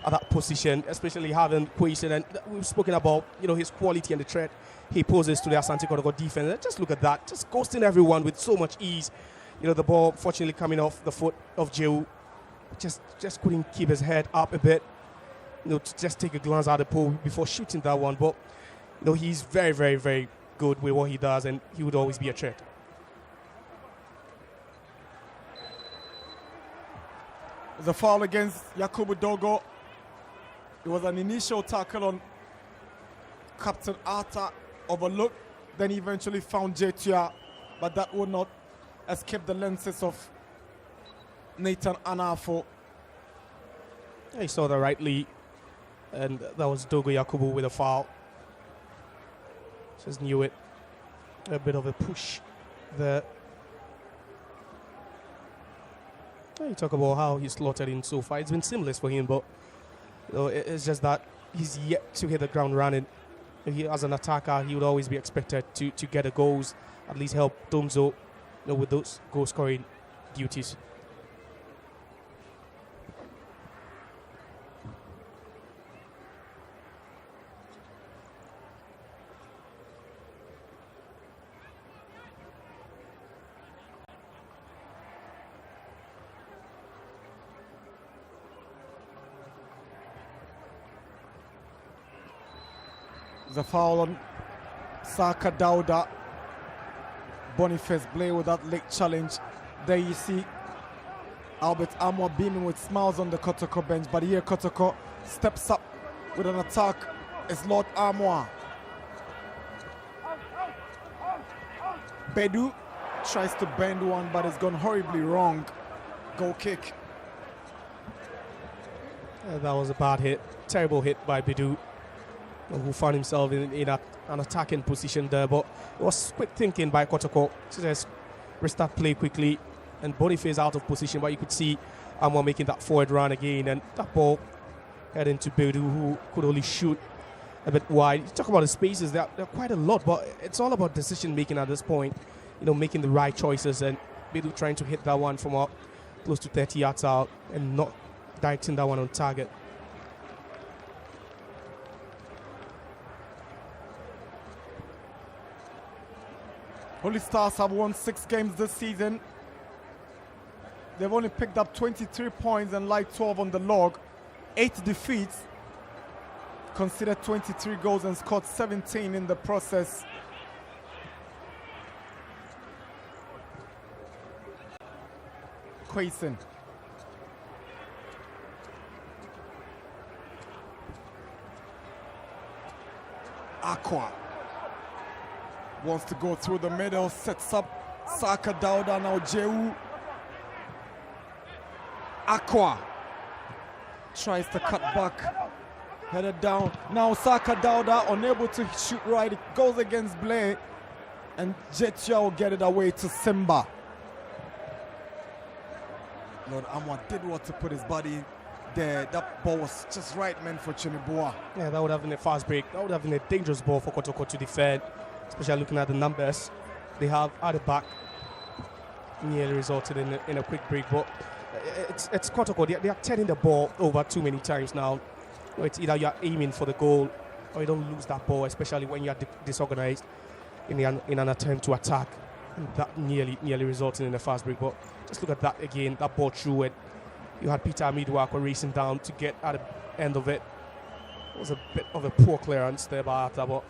at that position, especially having Kwesen. And we've spoken about, his quality and the threat he poses to the Asante Kotoko defense. And just look at that, just ghosting everyone with so much ease. The ball fortunately coming off the foot of Jehu. Just couldn't keep his head up a bit, to just take a glance at the pool before shooting that one. But, he's very, very, very good with what he does, and he would always be a threat. There's a foul against Yakubu Dogo. It was an initial tackle on Captain Arta, overlooked. Then he eventually found Jetia, but that would not escape the lenses of Nathan Anafo. He saw that rightly, and that was Dogo Yakubu with a foul. Just knew it. A bit of a push there. You talk about how he's slotted in so far. It's been seamless for him, but it's just that he's yet to hit the ground running. He, as an attacker, he would always be expected to get the goals, at least help Domzo with those goal-scoring duties. The foul on Saka Dauda. Boniface Blay with that late challenge. There you see Albert Amwa beaming with smiles on the Kotoko bench, but here Kotoko steps up with an attack. It's Lord Amwa. Bedu tries to bend one, but it's gone horribly wrong. Goal kick. That was a bad hit, terrible hit by Bedu, who found himself in an attacking position there, but it was quick thinking by Kotoko to just restart play quickly, and Boniface out of position, but you could see Amwa making that forward run again, and that ball heading to Bedu, who could only shoot a bit wide. You talk about the spaces, there are quite a lot, but it's all about decision making at this point, making the right choices, and Bedu trying to hit that one from up close to 30 yards out and not directing that one on target. Holy Stars have won 6 games this season. They've only picked up 23 points and light 12 on the log. 8 defeats, conceded 23 goals and scored 17 in the process. Quason. Aqua wants to go through the middle, sets up Saka Dauda, now Jehu. Aqua tries to cut back, headed down. Now Saka Dauda unable to shoot right, it goes against Blay, and Jetia will get it away to Simba. Lord Amwa did want to put his body there. That ball was just right meant for Chinibua. Yeah, that would have been a fast break. That would have been a dangerous ball for Kotoko to defend, especially looking at the numbers they have at the back. Nearly resulted in a quick break, but it's Kotoko. They are turning the ball over too many times now. It's either you are aiming for the goal or you don't lose that ball, especially when you are disorganized in an attempt to attack. And that nearly resulting in a fast break. But just look at that again. That ball through it. You had Peter Midwako racing down to get at the end of it. It was a bit of a poor clearance there by Arthur, but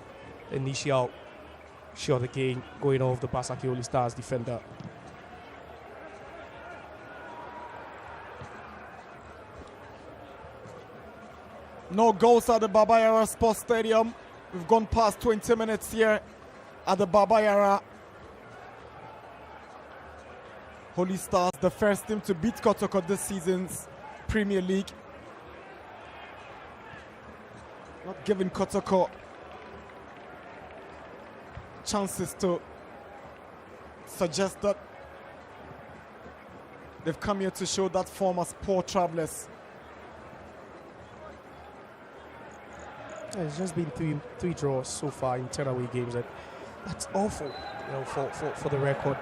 initial shot again going off the Basake All Stars defender. No goals at the Babayara Sports Stadium. We've gone past 20 minutes here at the Babayara. Holy Stars, the first team to beat Kotoko this season's Premier League. Not giving Kotoko chances to suggest that they've come here to show that form as poor travellers. It's just been three draws so far in 10 away games, and that's awful, for the record.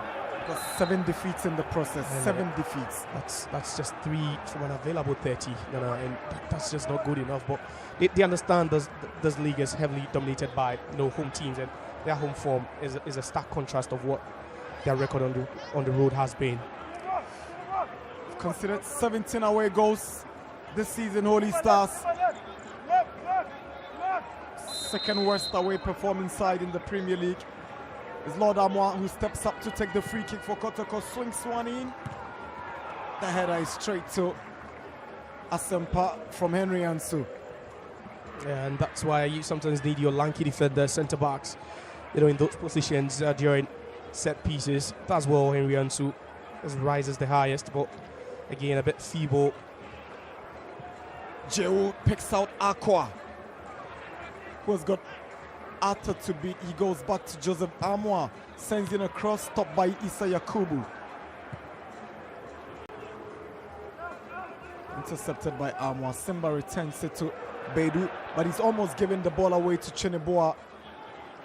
Got 7 defeats in the process. 7 defeats. That's just 3 from an available 30, and that's just not good enough. But they understand this league is heavily dominated by home teams, and their home form is a stark contrast of what their record on the road has been. Considered 17 away goals this season, Holy Stars. Second worst away performing side in the Premier League is Lord Amwa, who steps up to take the free kick for Kotoko. Swings one in. The header is straight to Asempa from Henry Ansu. Yeah, and that's why you sometimes need your lanky defender, centre backs, in those positions during set pieces. That's where Henry Ansu rises the highest, but again a bit feeble. Jehu picks out Aqua, who has got Arthur to beat. He goes back to Joseph Amwa, sends in a cross, stopped by Issa Yakubu. Intercepted by Amwa. Simba returns it to Beidou, but he's almost giving the ball away to Chineboa.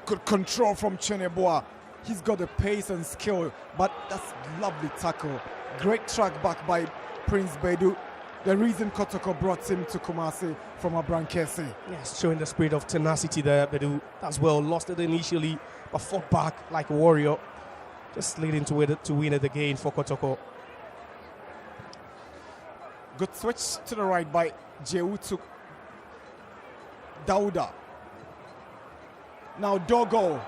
Good control from Chineboa. He's got the pace and skill, but that's lovely tackle. Great track back by Prince Beidou. The reason Kotoko brought him to Kumasi from Abrankesi. Yes, showing the spirit of tenacity there, Beidou as well. Lost it initially, but fought back like a warrior. Just leading to win it again for Kotoko. Good switch to the right by Jehu to Dauda. Now Dogo.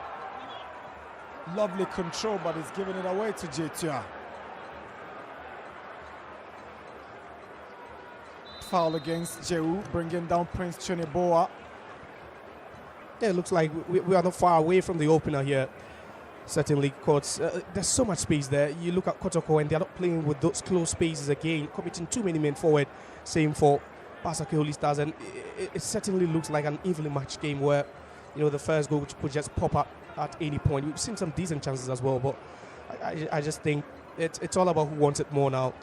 Lovely control, but he's giving it away to Jetia. Foul against Jehu, bringing down Prince Chineboa. Yeah, it looks like we are not far away from the opener here. Certainly, courts. There's so much space there. You look at Kotoko and they're not playing with those close spaces again, committing too many men forward. Same for Basake Holy Stars, and it certainly looks like an evenly matched game where, the first goal could just pop up at any point. We've seen some decent chances as well, but I just think it's all about who wants it more now.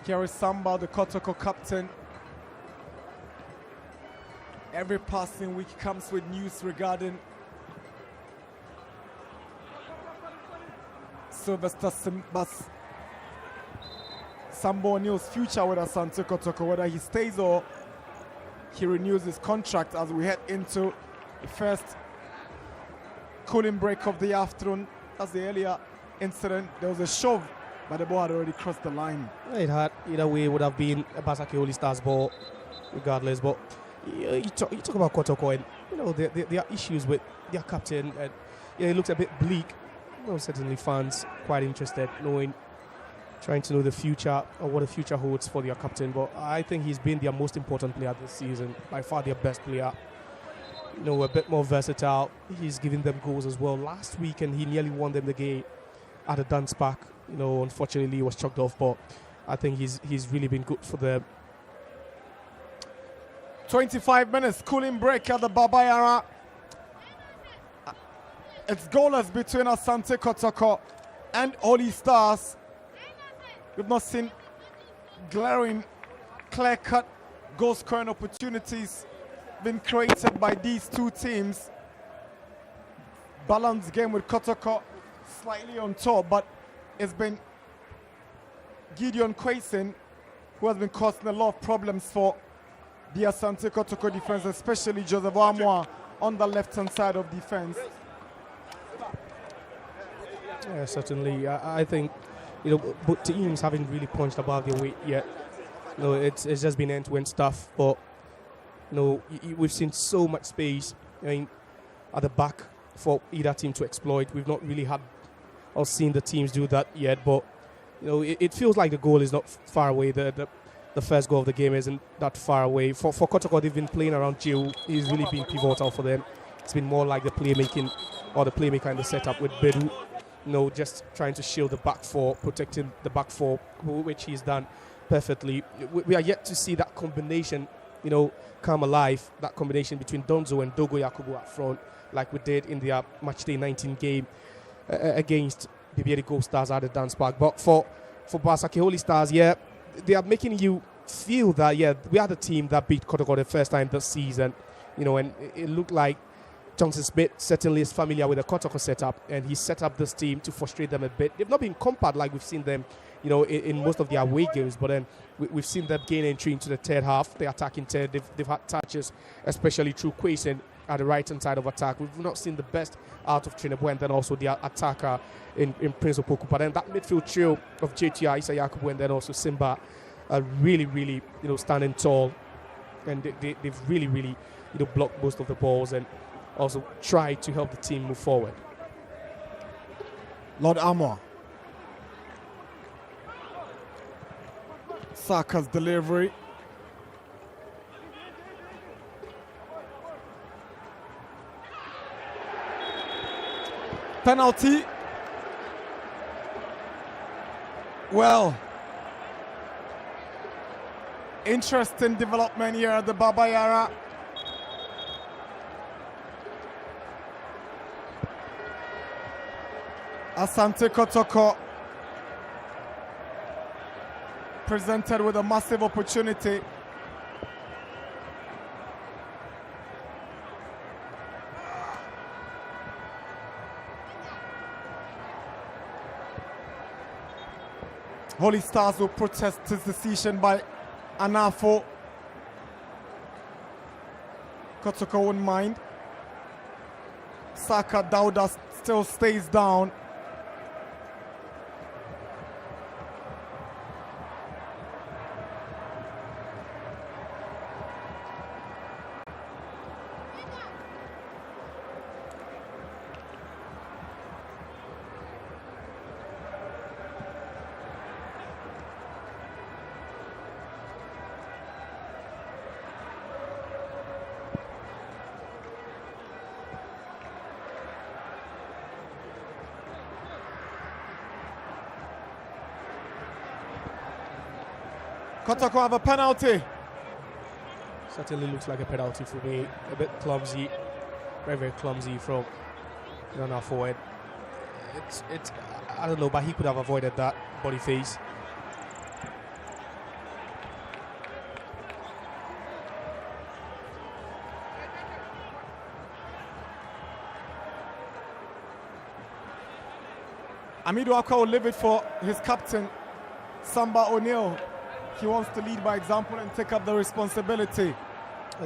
Here is Samba, the Kotoko captain. Every passing week comes with news regarding Sylvester Sambo O'Neill's future with Asante Kotoko, whether he stays or he renews his contract as we head into the first cooling break of the afternoon. As the earlier incident, there was a shove, but the ball had already crossed the line. It had, either way, it would have been a Basake Holy Stars ball, regardless. But you talk about Kotoko, and there are issues with their captain, and it looks a bit bleak. Certainly fans quite interested, trying to know the future or what the future holds for their captain. But I think he's been their most important player this season, by far their best player. A bit more versatile. He's giving them goals as well. Last week, and he nearly won them the game at a dance park. Unfortunately, he was chucked off, but I think he's really been good for them. 25 minutes cooling break at the Baba Yara. It's goalless between Asante Kotoko and Holy Stars. We've not seen glaring, clear-cut goal-scoring opportunities been created by these two teams. Balanced game with Kotoko slightly on top, but it's been Gideon Kwesen who has been causing a lot of problems for the Asante Kotoko defense, especially Joseph Amwa on the left-hand side of defense. Yeah, certainly. I think both teams haven't really punched above their weight yet. It's just been end-to-end stuff, but we've seen so much space at the back for either team to exploit. We've not really had or seen the teams do that yet, but it feels like the goal is not far away. The first goal of the game isn't that far away. For Kotoko, they've been playing around Jiu. He's really been pivotal for them. It's been more like the playmaking or the playmaker in the setup with Bedu. Just trying to shield the back four, protecting the back four, which he's done perfectly. We are yet to see that combination come alive, that combination between Donzo and Dogo Yakubu up front, like we did in their matchday 19 game against Bibieri Gold Stars at the dance park. But for Basake Holy Stars, they are making you feel that, we are the team that beat Kotoko the first time this season, and it looked like Johnson Smith certainly is familiar with the Kotoko setup, and he set up this team to frustrate them a bit. They've not been compact like we've seen them in most of their away games, but then we've seen them gain entry into the third half, the attacking third. They've had touches, especially through Kwesen at the right-hand side of attack. We've not seen the best out of Trinebo, and then also the attacker in Prince Opoku. But then that midfield trio of JTI, Isa Yakubu, and then also Simba are really, really, standing tall, and they've really, really, blocked most of the balls and also try to help the team move forward. Lord Amwa. Saka's delivery. Penalty. Well, interesting development here at the Baba Yara. Asante Kotoko presented with a massive opportunity. Holy Stars will protest this decision by Anafo. Kotoko wouldn't mind. Saka Dauda still stays down. Kotoko have a penalty. Certainly looks like a penalty for me. A bit clumsy, very, very clumsy from our forward. It's I don't know, but he could have avoided that body face. Amidu Akwa will leave it for his captain, Samba O'Neill, he wants to lead by example and take up the responsibility.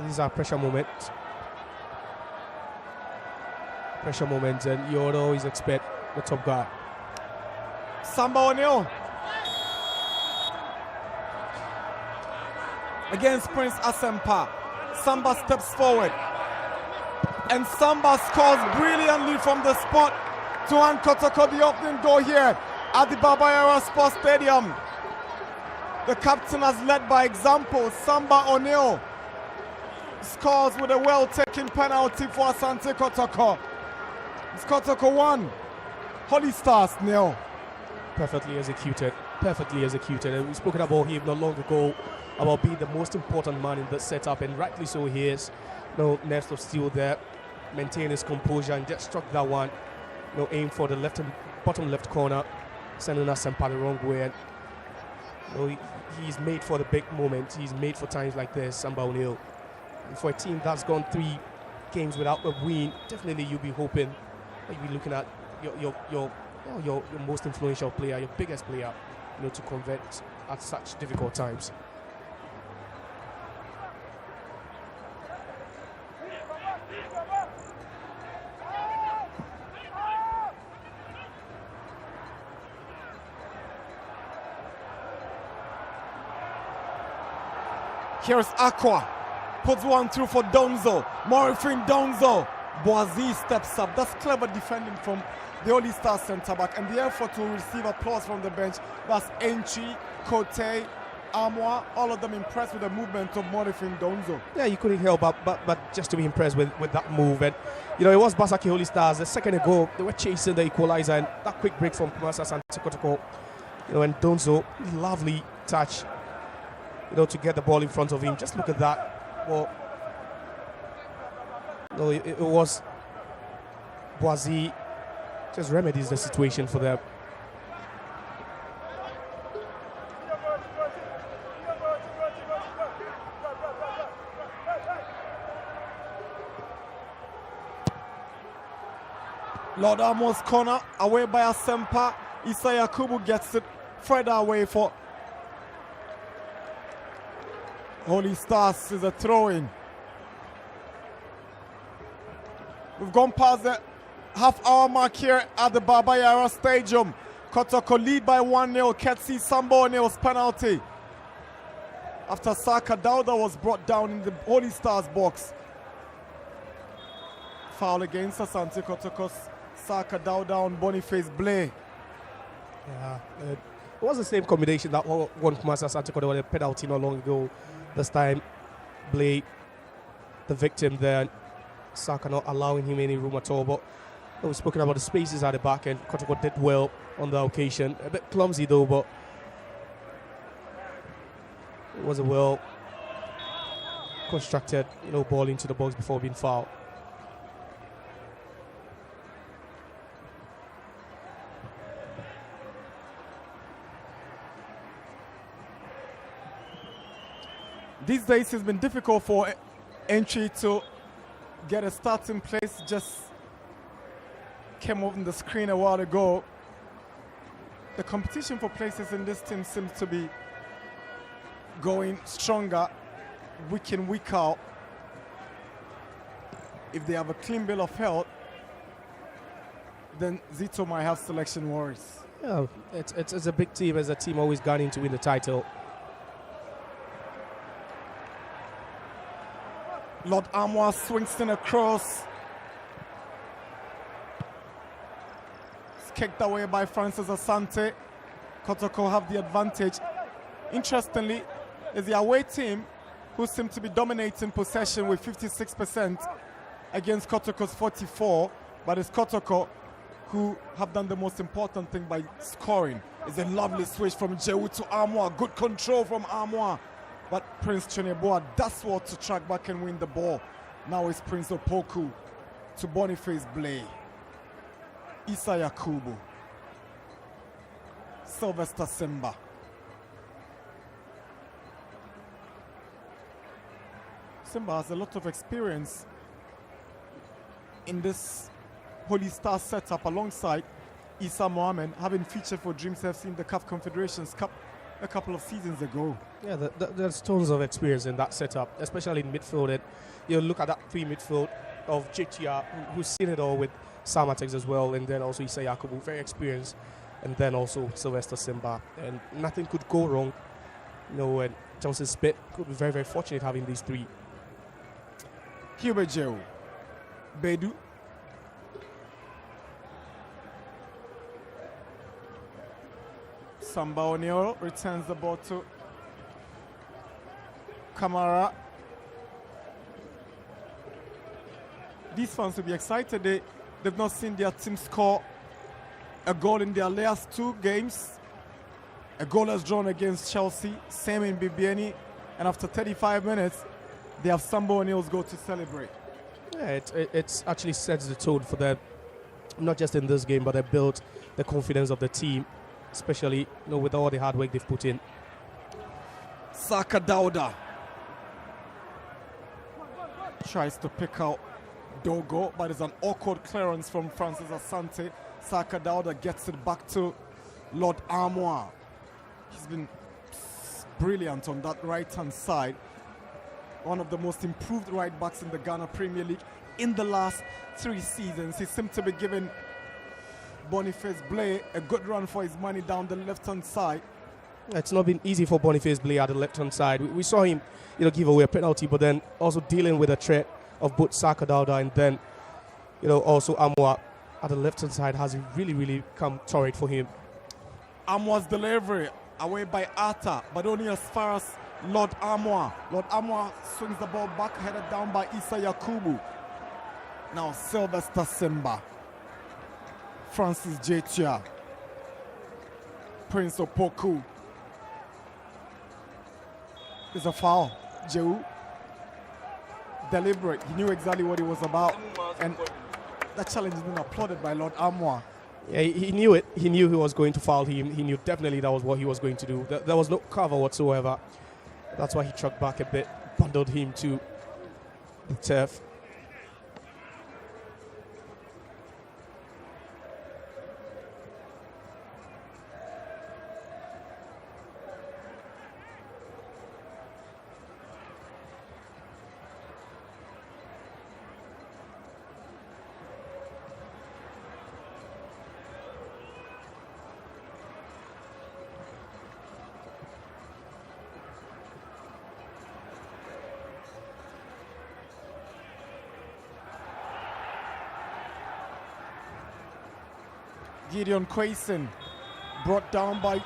These are pressure moments. Pressure moments, and you would always expect the top guy. Samba O'Neill against Prince Asempa. Samba steps forward, and Samba scores brilliantly from the spot to Kotoko, the opening goal here at the Baba Yara Sports Stadium. The captain has led by example. Samba O'Neill scores with a well-taken penalty for Asante Kotoko. It's Kotoko 1, Holy Stars 0. Perfectly executed. Perfectly executed. And we've spoken about him not long ago, about being the most important man in the setup, and rightly so he is. No nest of steel there. Maintain his composure and just struck that one. No aim for the bottom left corner, sending us the wrong way. And he's made for the big moment. He's made for times like this, Samba O'Neill. And for a team that's gone 3 games without a win, definitely you'll be hoping that you'll be looking at your most influential player, your biggest player, to convert at such difficult times. Here's Aqua, puts one through for Donzo. Morifin Donzo. Boazi steps up. That's clever defending from the Holy Star centre back, and the effort to receive applause from the bench. That's Enchi, Kote, Amwa, all of them impressed with the movement of Morifin Donzo. Yeah, you couldn't help but just to be impressed with that move. And it was Basake Holy Stars. A second ago, they were chasing the equalizer, and that quick break from Asante Kotoko. And Donzo, lovely touch. To get the ball in front of him. Just look at that. Well, it was Boazi just remedies the situation for them. Lord Amos corner, away by Asempa. Issa Yakubu gets it further away for Holy Stars. Is a throw-in. We've gone past the half-hour mark here at the Baba Yara Stadium. Kotoko lead by 1-0. Ketsi Samba O'Neill's penalty after Saka Dauda was brought down in the Holy Stars box. Foul against Asante Kotoko's Saka Dauda on Boniface Blay. Yeah, it was the same combination that won from Asante Kotoko, a penalty not long ago. This time, Blay, the victim there. Saka not allowing him any room at all. But we've spoken about the spaces at the back, and Kotoko did well on the occasion. A bit clumsy though, but it was a well constructed, ball into the box before being fouled. These days it's been difficult for Entry to get a start in place. Just came up on the screen a while ago. The competition for places in this team seems to be going stronger week in, week out. If they have a clean bill of health, then Zito might have selection worries. Yeah, it's a big team, as a team always gunning to win the title. Lord Amwa swings in across. It's kicked away by Francis Asante. Kotoko have the advantage. Interestingly, it's the away team who seem to be dominating possession with 56% against Kotoko's 44%, but it's Kotoko who have done the most important thing by scoring. It's a lovely switch from Jewu to Amwa. Good control from Amwa. But Prince Cheneboa does well to track back and win the ball. Now it's Prince Opoku to Boniface Blay. Issa Yakubu. Sylvester Simba. Simba has a lot of experience in this Holy Star setup alongside Issa Mohammed, having featured for Dreams FC in the CAF Confederations Cup a couple of seasons ago. Yeah, there's tons of experience in that setup, especially in midfield. And you look at that three midfield of JTR, who's seen it all with Samatex as well, and then also Issa Yakubu, very experienced, and then also Sylvester Simba. And nothing could go wrong. And Johnson Spit could be very, very fortunate having these three. Hubert Joe, Bedu, Samba Onioro returns the ball to Kamara. These fans will be excited. They've not seen their team score a goal in their last 2 games. A goal has drawn against Chelsea, same in BBNE, and after 35 minutes, they have Samba O'Neill's goal to celebrate. Yeah, it actually sets the tone for them, not just in this game, but they built the confidence of the team, especially with all the hard work they've put in. Saka Dauda tries to pick out Dogo, but it's an awkward clearance from Francis Asante. Saka Dauda gets it back to Lord Armour. He's been brilliant on that right-hand side. One of the most improved right backs in the Ghana Premier League in the last 3 seasons. He seemed to be giving Boniface Blay a good run for his money down the left-hand side. It's not been easy for Boniface Blay at the left-hand side. We saw him, give away a penalty, but then also dealing with a threat of both Saka Dauda and then, also Amwa at the left-hand side has really, really come torrid for him. Amwa's delivery away by Atta, but only as far as Lord Armour. Lord Armour swings the ball back, headed down by Issa Yakubu. Now Sylvester Simba, Francis Jetia, Prince Opoku. It's a foul. Jehu, deliberate. He knew exactly what he was about, and that challenge has been applauded by Lord Armour. Yeah, he knew it. He knew he was going to foul him. He knew definitely that was what he was going to do. There was no cover whatsoever. That's why he trucked back a bit, bundled him to the turf. Gideon Quayson brought down by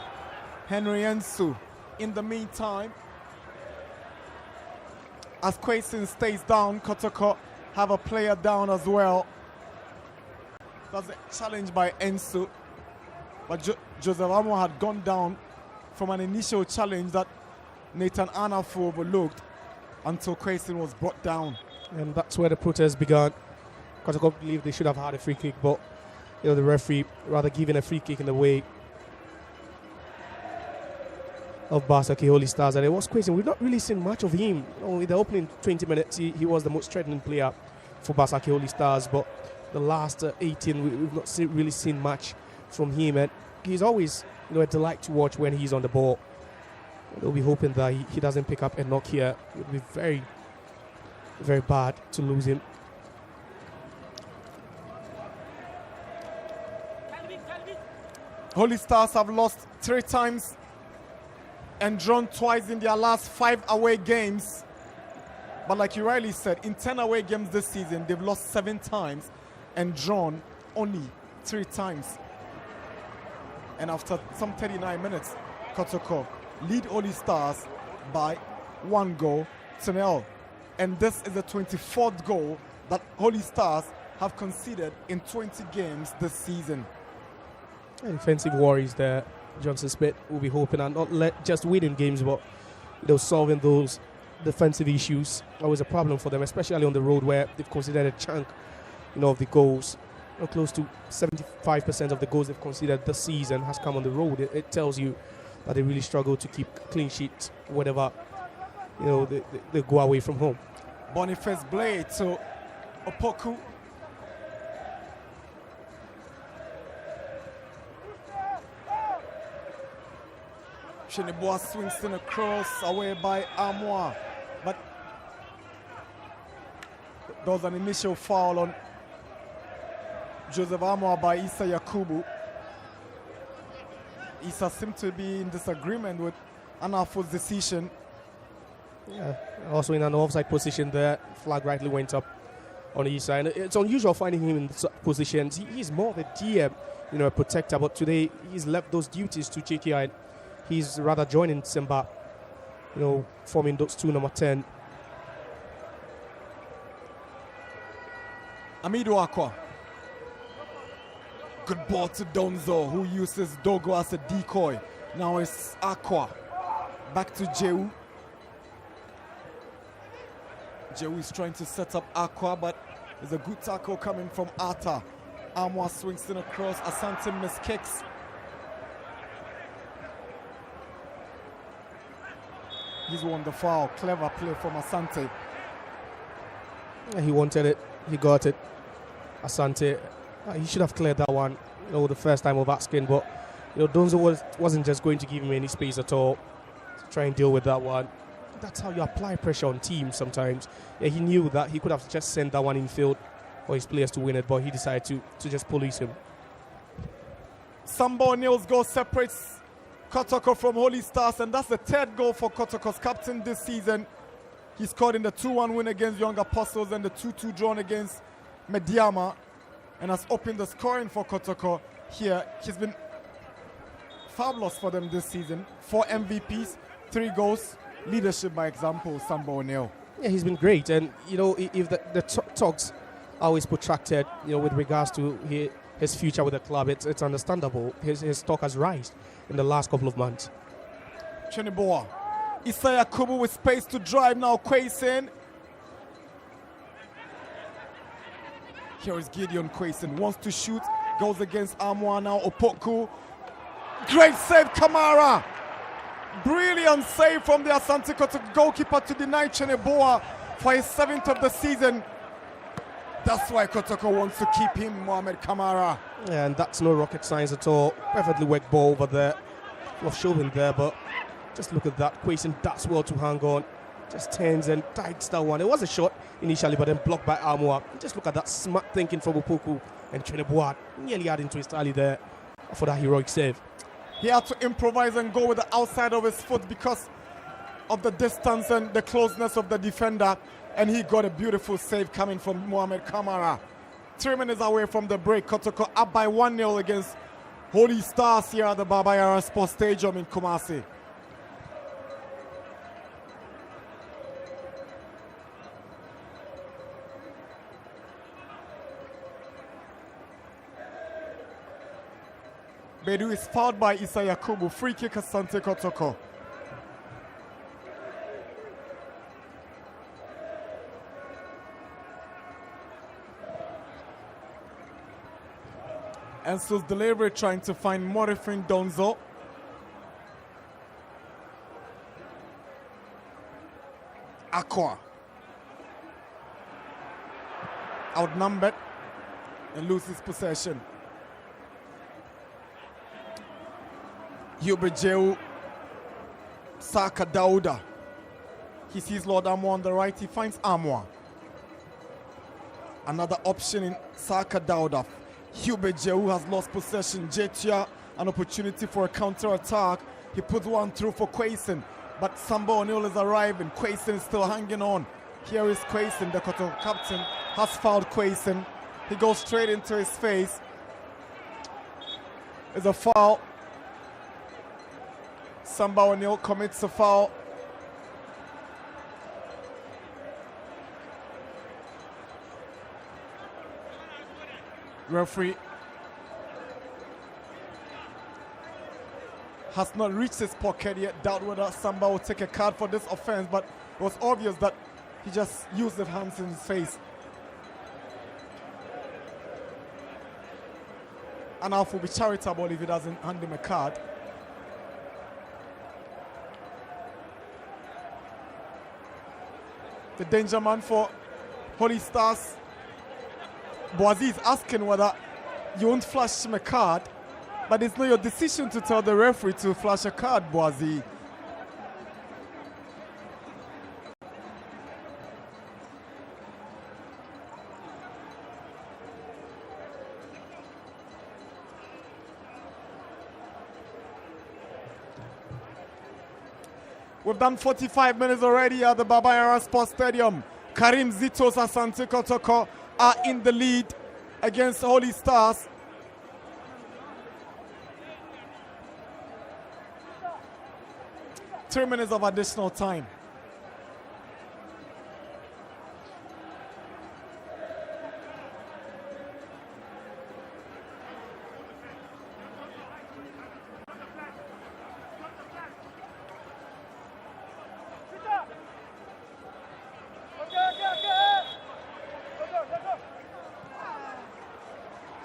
Henry Ensu. In the meantime, as Quayson stays down, Kotoko have a player down as well. That's a challenge by Ensu. But Joseph Amo had gone down from an initial challenge that Nathan Anafu overlooked until Quayson was brought down. And that's where the protest began. Kotoko believed they should have had a free kick, but the referee rather giving a free kick in the way of Basake Holy Stars. And it was Quayson. We've not really seen much of him. In the opening 20 minutes, he was the most threatening player for Basake Holy Stars. But the last 18, we've not really seen much from him. And he's always a delight to watch when he's on the ball. We'll be hoping that he doesn't pick up a knock here. It would be very, very bad to lose him. Holy Stars have lost 3 times and drawn twice in their last 5 away games. But like you rightly said, in 10 away games this season, they've lost 7 times and drawn only 3 times. And after some 39 minutes, Kotoko lead Holy Stars by 1-0. And this is the 24th goal that Holy Stars have conceded in 20 games this season. Defensive worries there. Johnson Smith will be hoping and not just winning games, but solving those defensive issues. Always a problem for them, especially on the road where they've considered a chunk of the goals. Close to 75% of the goals they've considered this season has come on the road. It tells you that they really struggle to keep clean sheets whenever they go away from home. Boniface Blay to Opoku. Chineboa swings in a cross away by Amoa. But there was an initial foul on Joseph Amoa by Issa Yakubu. Issa seemed to be in disagreement with Anafo's decision. Yeah, also in an offside position there. Flag rightly went up on Issa. And it's unusual finding him in such positions. He's more of a DM, a protector. But today he's left those duties to JKI. And he's rather joining Simba, forming those two number 10. Amido Aqua. Good ball to Donzo, who uses Dogo as a decoy. Now it's Aqua. Back to Jehu. Jehu is trying to set up Aqua, but there's a good tackle coming from Ata. Amoa swings in across. Asante miskicks. He's won the foul. Clever play from Asante. He wanted it. He got it. Asante, he should have cleared that one, the first time of asking, but Donzo wasn't just going to give him any space at all to try and deal with that one. That's how you apply pressure on teams sometimes. Yeah, he knew that he could have just sent that one in field for his players to win it, but he decided to just police him. Sambo O'Neill's goal separates Kotoko from Holy Stars, and that's the third goal for Kotoko's captain this season. He scored in the 2-1 win against Young Apostles and the 2-2 drawn against Mediama, and has opened the scoring for Kotoko here. He's been fabulous for them this season. 4 MVPs, 3 goals, leadership by example, Sambo O'Neill. Yeah, he's been great, and if the talks are always protracted, with regards to his future with the club, it's understandable. His stock has risen in the last couple of months. Chineboa. Issa Yakubu with space to drive now. Quayson. Here is Gideon Quayson. Wants to shoot. Goes against Amoa now. Opoku. Great save, Kamara. Brilliant save from the Asante Kotoko goalkeeper to deny Chineboa for his 7th of the season. That's why Kotoko wants to keep him, Mohamed Kamara. Yeah, and that's no rocket science at all. Perfectly worked ball over there. Of Chauvin there, but just look at that. Quayson does well to hang on. Just turns and tights that one. It was a shot initially, but then blocked by Amoa. Just look at that smart thinking from Opoku and Chineboa. Nearly adding to his tally there for that heroic save. He had to improvise and go with the outside of his foot because of the distance and the closeness of the defender. And he got a beautiful save coming from Mohamed Kamara. 3 minutes away from the break. Kotoko up by 1-0 against Holy Stars here at the Baba Yara Sports Stadium in Kumasi. Bedu is fouled by Issa Yakubu. Free kick Asante Kotoko. Enso's delivery trying to find Morifin Donzo. Aqua. Outnumbered and loses possession. Hubert Jehu, Saka Dauda. He sees Lord Amoa on the right. He finds Amoa. Another option in Saka Dauda. Hubert Jehu has lost possession. Jetia, an opportunity for a counter-attack. He puts one through for Quayson, but Sambo O'Neill is arriving. Quayson is still hanging on. Here is Quayson. The Kotoko captain has fouled Quayson. He goes straight into his face. It's a foul. Samba O'Neill commits a foul. Referee has not reached his pocket yet. Doubt whether Samba will take a card for this offense, but it was obvious that he just used his hands in his face. And Alf will be charitable if he doesn't hand him a card. The danger man for Holy Stars. Boazi is asking whether you won't flash him a card. But it's not your decision to tell the referee to flash a card, Boazi. We've done 45 minutes already at the Baba Yara Sports Stadium. Karim Zito's Asante Kotoko are in the lead against Holy Stars. Three minutes of additional time.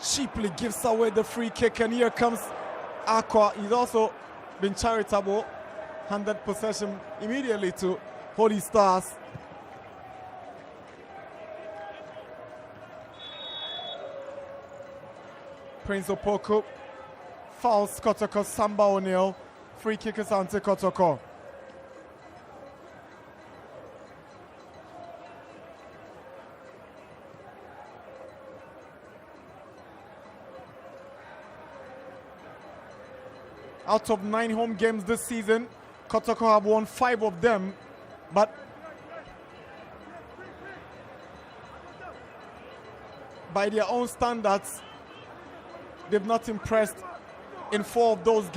Cheaply gives away the free kick, and here comes Aqua. He's also been charitable, handed possession immediately to Holy Stars. Prince Opoku fouls Kotoko. Samba O'Neill. Free kick is Asante Kotoko. Out of 9 home games this season, Kotoko have won 5 of them, but by their own standards, they've not impressed in 4 of those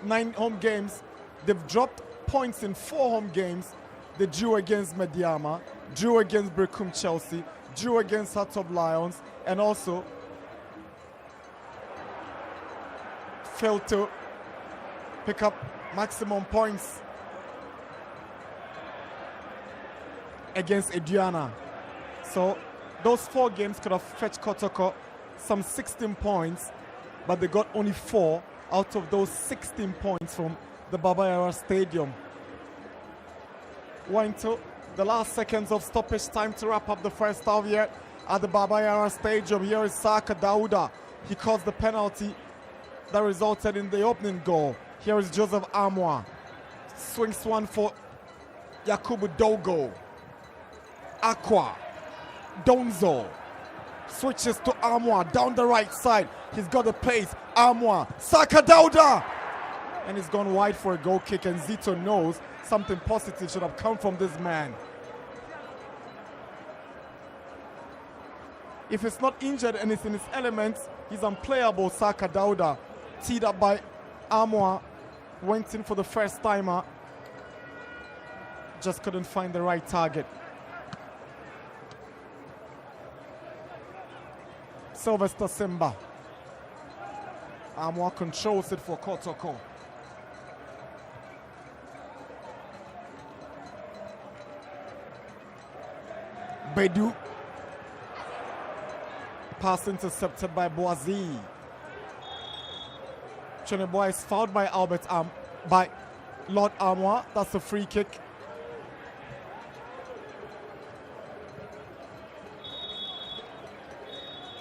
9 home games. They've dropped points in 4 home games. They drew against Mediama, drew against Brecum Chelsea, drew against Hearts of Lions, and also failed to pick up maximum points against Aduana. So those 4 games could have fetched Kotoko some 16 points, but they got only 4 out of those 16 points from the Baba Yara Stadium. We're into the last seconds of stoppage time to wrap up the first half here at the Baba Yara Stadium. Here is Saka Dauda. He caused the penalty that resulted in the opening goal. Here is Joseph Amwa. Swings one for Yakubu Dogo. Aqua. Donzo. Switches to Amwa down the right side. He's got the pace. Amwa. Saka Dauda. And he's gone wide for a goal kick, and Zito knows something positive should have come from this man. If it's not injured and it's in his elements, he's unplayable. Saka Dauda. Teed up by Amwa. Went in for the first timer. Just couldn't find the right target. Sylvester Simba. Amwa controls it for Kotoko. Bedu. Pass intercepted by Boazi. Cheneboy is fouled by by Lord Amwa. That's a free kick.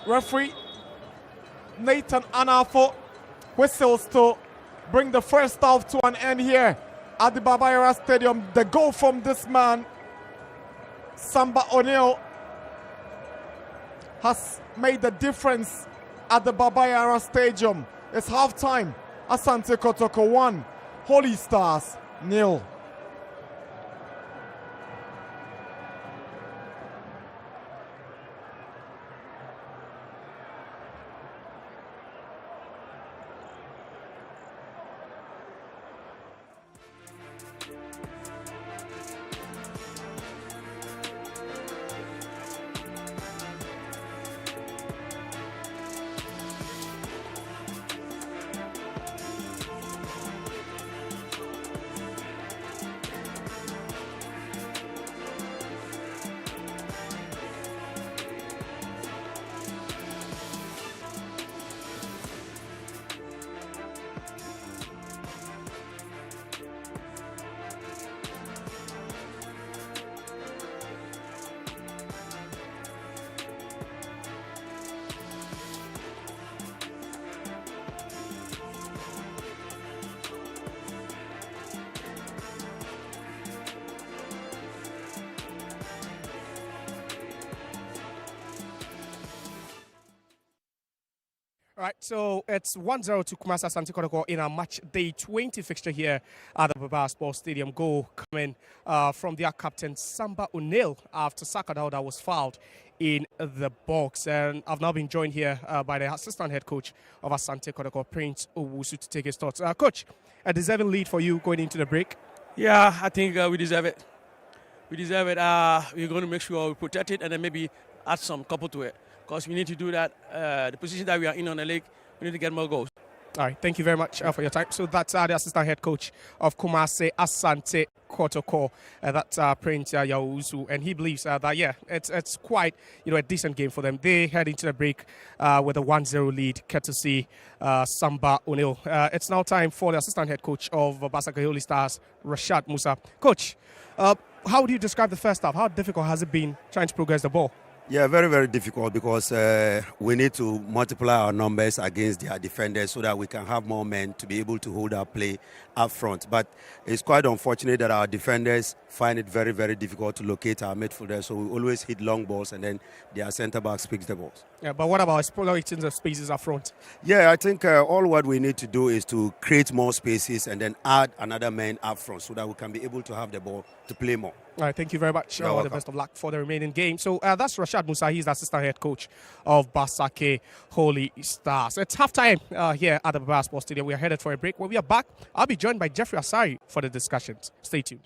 Referee Nathan Anafo whistles to bring the first half to an end here at the Baba Yara Stadium. The goal from this man, Samba O'Neill, has made the difference at the Baba Yara Stadium. It's half-time. Asante Kotoko 1, Holy Stars 0. so it's 1-0 to Kumasi Asante Kotoko in our match day 20 fixture here at the Baba Sports Stadium. Goal coming from their captain Samba O'Neill after Sakadao that was fouled in the box. And I've now been joined here by the assistant head coach of Asante Kotoko, Prince Owusu, to take his thoughts. Coach, a deserving lead for you going into the break? Yeah, I think we deserve it. We deserve it. We're going to make sure we protect it and then maybe add some couple to it, because we need to do that. The position that we are in on the league, we need to get more goals. All right, thank you very much for your time. So that's the assistant head coach of Kumasi Asante Kotoko, that's Prince Yauzu, and he believes that it's quite a decent game for them. They head into the break with a 1-0 lead, courtesy Samba O'Neill. It's now time for the assistant head coach of Basake Holy Stars, Rashad Musa. Coach, how would you describe the first half? How difficult has it been trying to progress the ball? Yeah, very, very difficult, because we need to multiply our numbers against their defenders so that we can have more men to be able to hold our play up front. But it's quite unfortunate that our defenders find it very, very difficult to locate our midfielders. So we always hit long balls and then their centre-backs picks the balls. Yeah, but what about exploiting the spaces up front? Yeah, I think all what we need to do is to create more spaces and then add another man up front so that we can be able to have the ball to play more. All right, thank you very much. You're All the welcome. best of luck for the remaining game. So that's Rashad Musa. He's the assistant head coach of Basake Holy Stars. It's halftime here at the Baba Sports Stadium. We are headed for a break. When we are back, I'll be joined by Jeffrey Asari for the discussions. Stay tuned.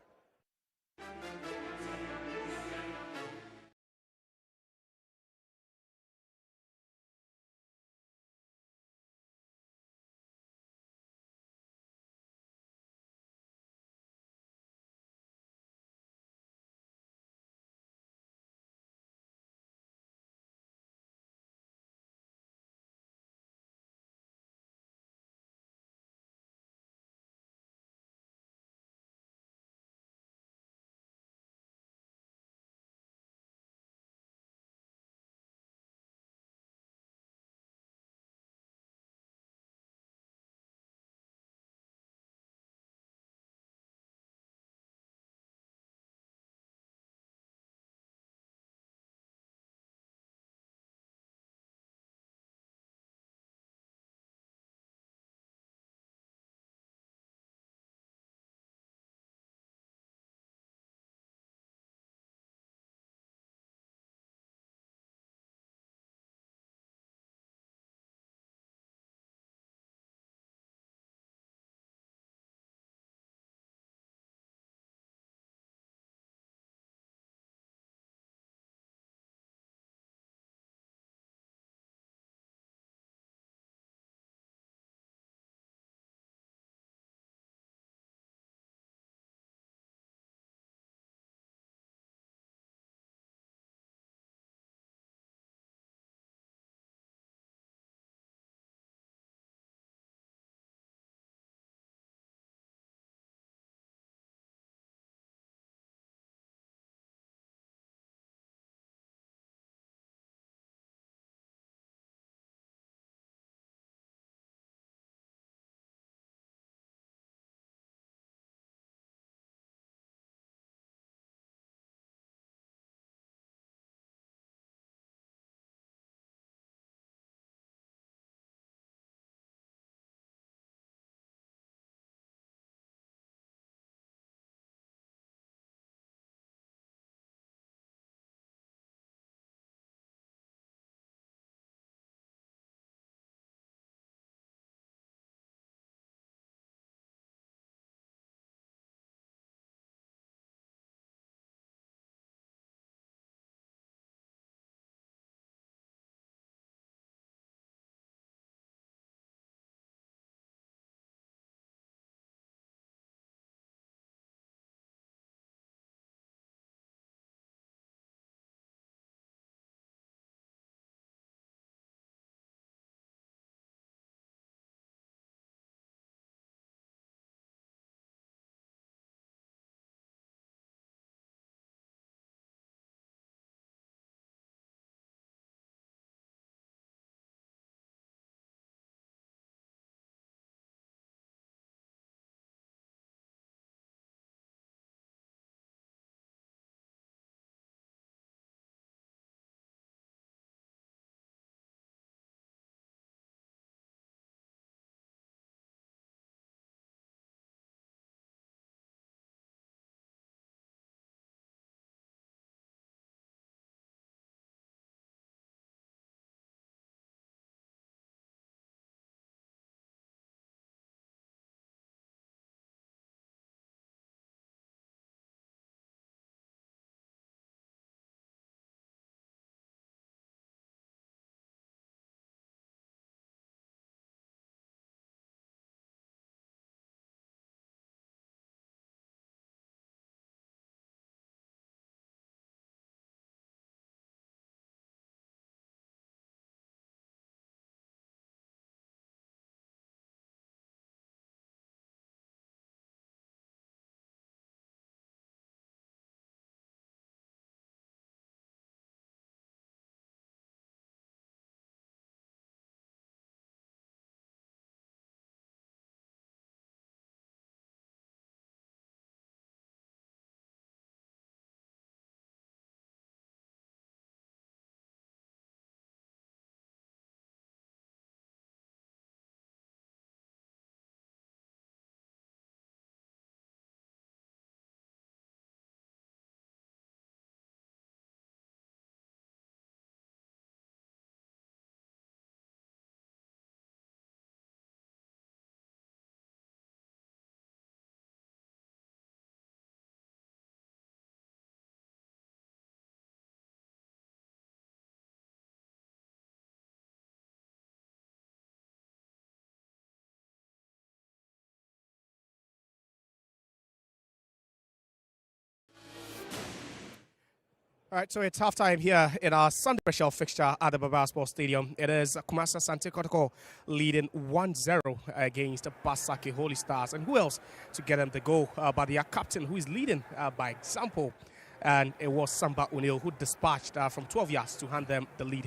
All right, so it's halftime here in our Sunday special fixture at the Baba Sports Stadium. It is Kumasi Asante Kotoko leading 1-0 against Basake Holy Stars. And who else to get them the goal but their captain, who is leading by example. And it was Samba O'Neill who dispatched from 12 yards to hand them the lead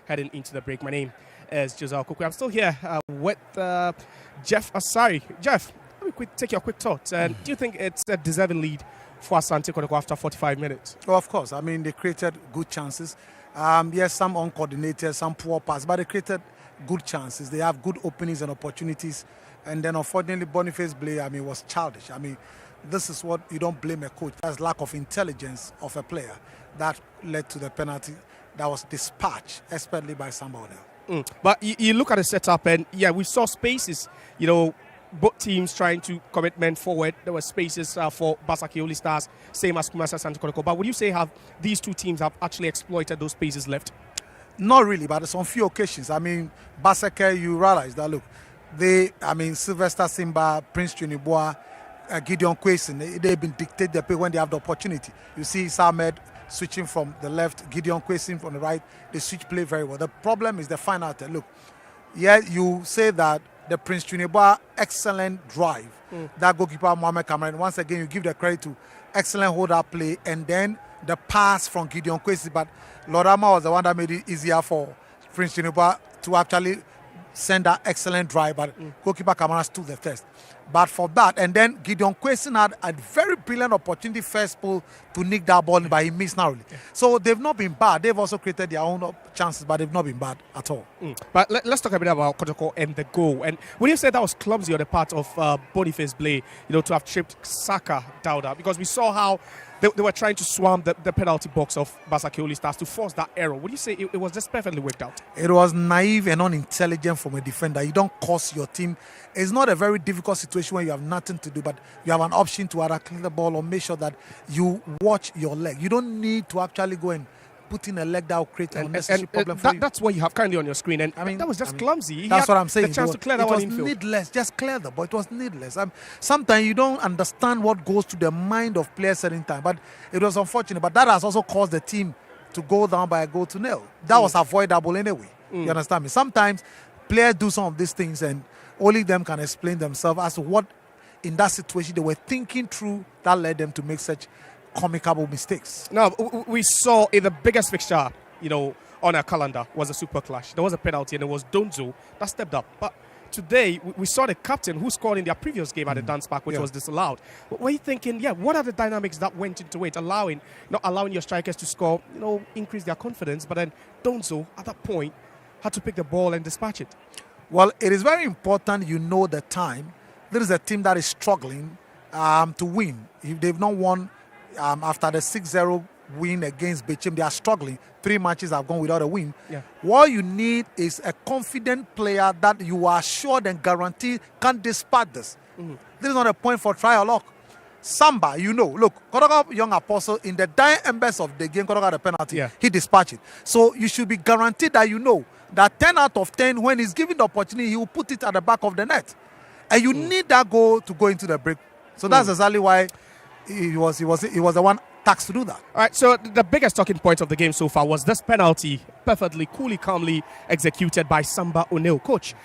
heading into the break. My name is Joseph Kukwe. I'm still here with Jeff Asari. Jeff, let me take your quick thoughts. Do you think it's a deserving lead for Asante Kotoko after 45 minutes? Oh, of course. I mean, they created good chances. Yes, some uncoordinated, some poor pass, but they created good chances. They have good openings and opportunities. And then, unfortunately, Boniface Blay, was childish. This is what you don't blame a coach. That's lack of intelligence of a player that led to the penalty that was dispatched, especially by Samba O'Neill. But you look at the setup, and yeah, we saw spaces, both teams trying to commit men forward. There were spaces for Basake Holy Stars, same as Kumasi Asante Kotoko. But would you say these two teams have actually exploited those spaces left? Not really, but on few occasions. Basake, you realize that, look, Sylvester Simba, Prince Chuniboa, Gideon Kwesi, they've been dictated the play when they have the opportunity. You see Samed switching from the left, Gideon Kwesi from the right. They switch play very well. The problem is the final attack. Look, yeah, you say that the Prince Chuniboa excellent drive. That goalkeeper Mohamed Cameron. Once again, you give the credit to excellent hold-up play, and then the pass from Gideon Kwesi. But Lorama was the one that made it easier for Prince Chuniboa to actually send that excellent drive. But goalkeeper Cameron stood the test. But for that, and then Gideon Kwesi had a very brilliant opportunity first pull to nick that ball, but he missed narrowly. So they've not been bad. They've also created their own chances, but they've not been bad at all. But let's talk a bit about Kotoko and the goal. And when you say that was clumsy on the part of Boniface Blay, to have tripped Saka Dauda, because we saw how they were trying to swarm the penalty box of Basake Holy Stars to force that error. Would you say it was just perfectly worked out? It was naive and unintelligent from a defender. You don't cost your team. It's not a very difficult situation when you have nothing to do, but you have an option to either clear the ball or make sure that you watch your leg. You don't need to actually go and put in a leg that will create an unnecessary problem for you. That's what you have currently on your screen. And that was just clumsy. That's what I'm saying. The chance to clear that one infield. It was needless. Just clear the ball. It was needless. Sometimes you don't understand what goes to the mind of players at any time. But it was unfortunate. But that has also caused the team to go down by a goal to nil. That was avoidable anyway. You understand me? Sometimes players do some of these things and only them can explain themselves as to what in that situation they were thinking through that led them to make such comical mistakes. Now, we saw in the biggest fixture, on our calendar was a super clash. There was a penalty and it was Donzo that stepped up. But today, we saw the captain who scored in their previous game at the Dance Park, which was disallowed. But were you thinking, what are the dynamics that went into it, not allowing your strikers to score, increase their confidence, but then Donzo, at that point, had to pick the ball and dispatch it? Well, it is very important the time. There is a team that is struggling to win. If they've not won after the 6-0 win against Bechem, they are struggling. 3 matches have gone without a win. What you need is a confident player that you are sure and guaranteed can dispatch this. This is not a point for trial luck. Samba, look, Kotoko Young Apostle, in the dying embers of the game, Kotoko had a penalty. He dispatched it. So you should be guaranteed that that 10 out of 10, when he's given the opportunity, he will put it at the back of the net. And you need that goal to go into the break. So that's exactly why he was the one tasked to do that. All right, so the biggest talking point of the game so far was this penalty, perfectly, coolly, calmly executed by Samba O'Neill. Coach,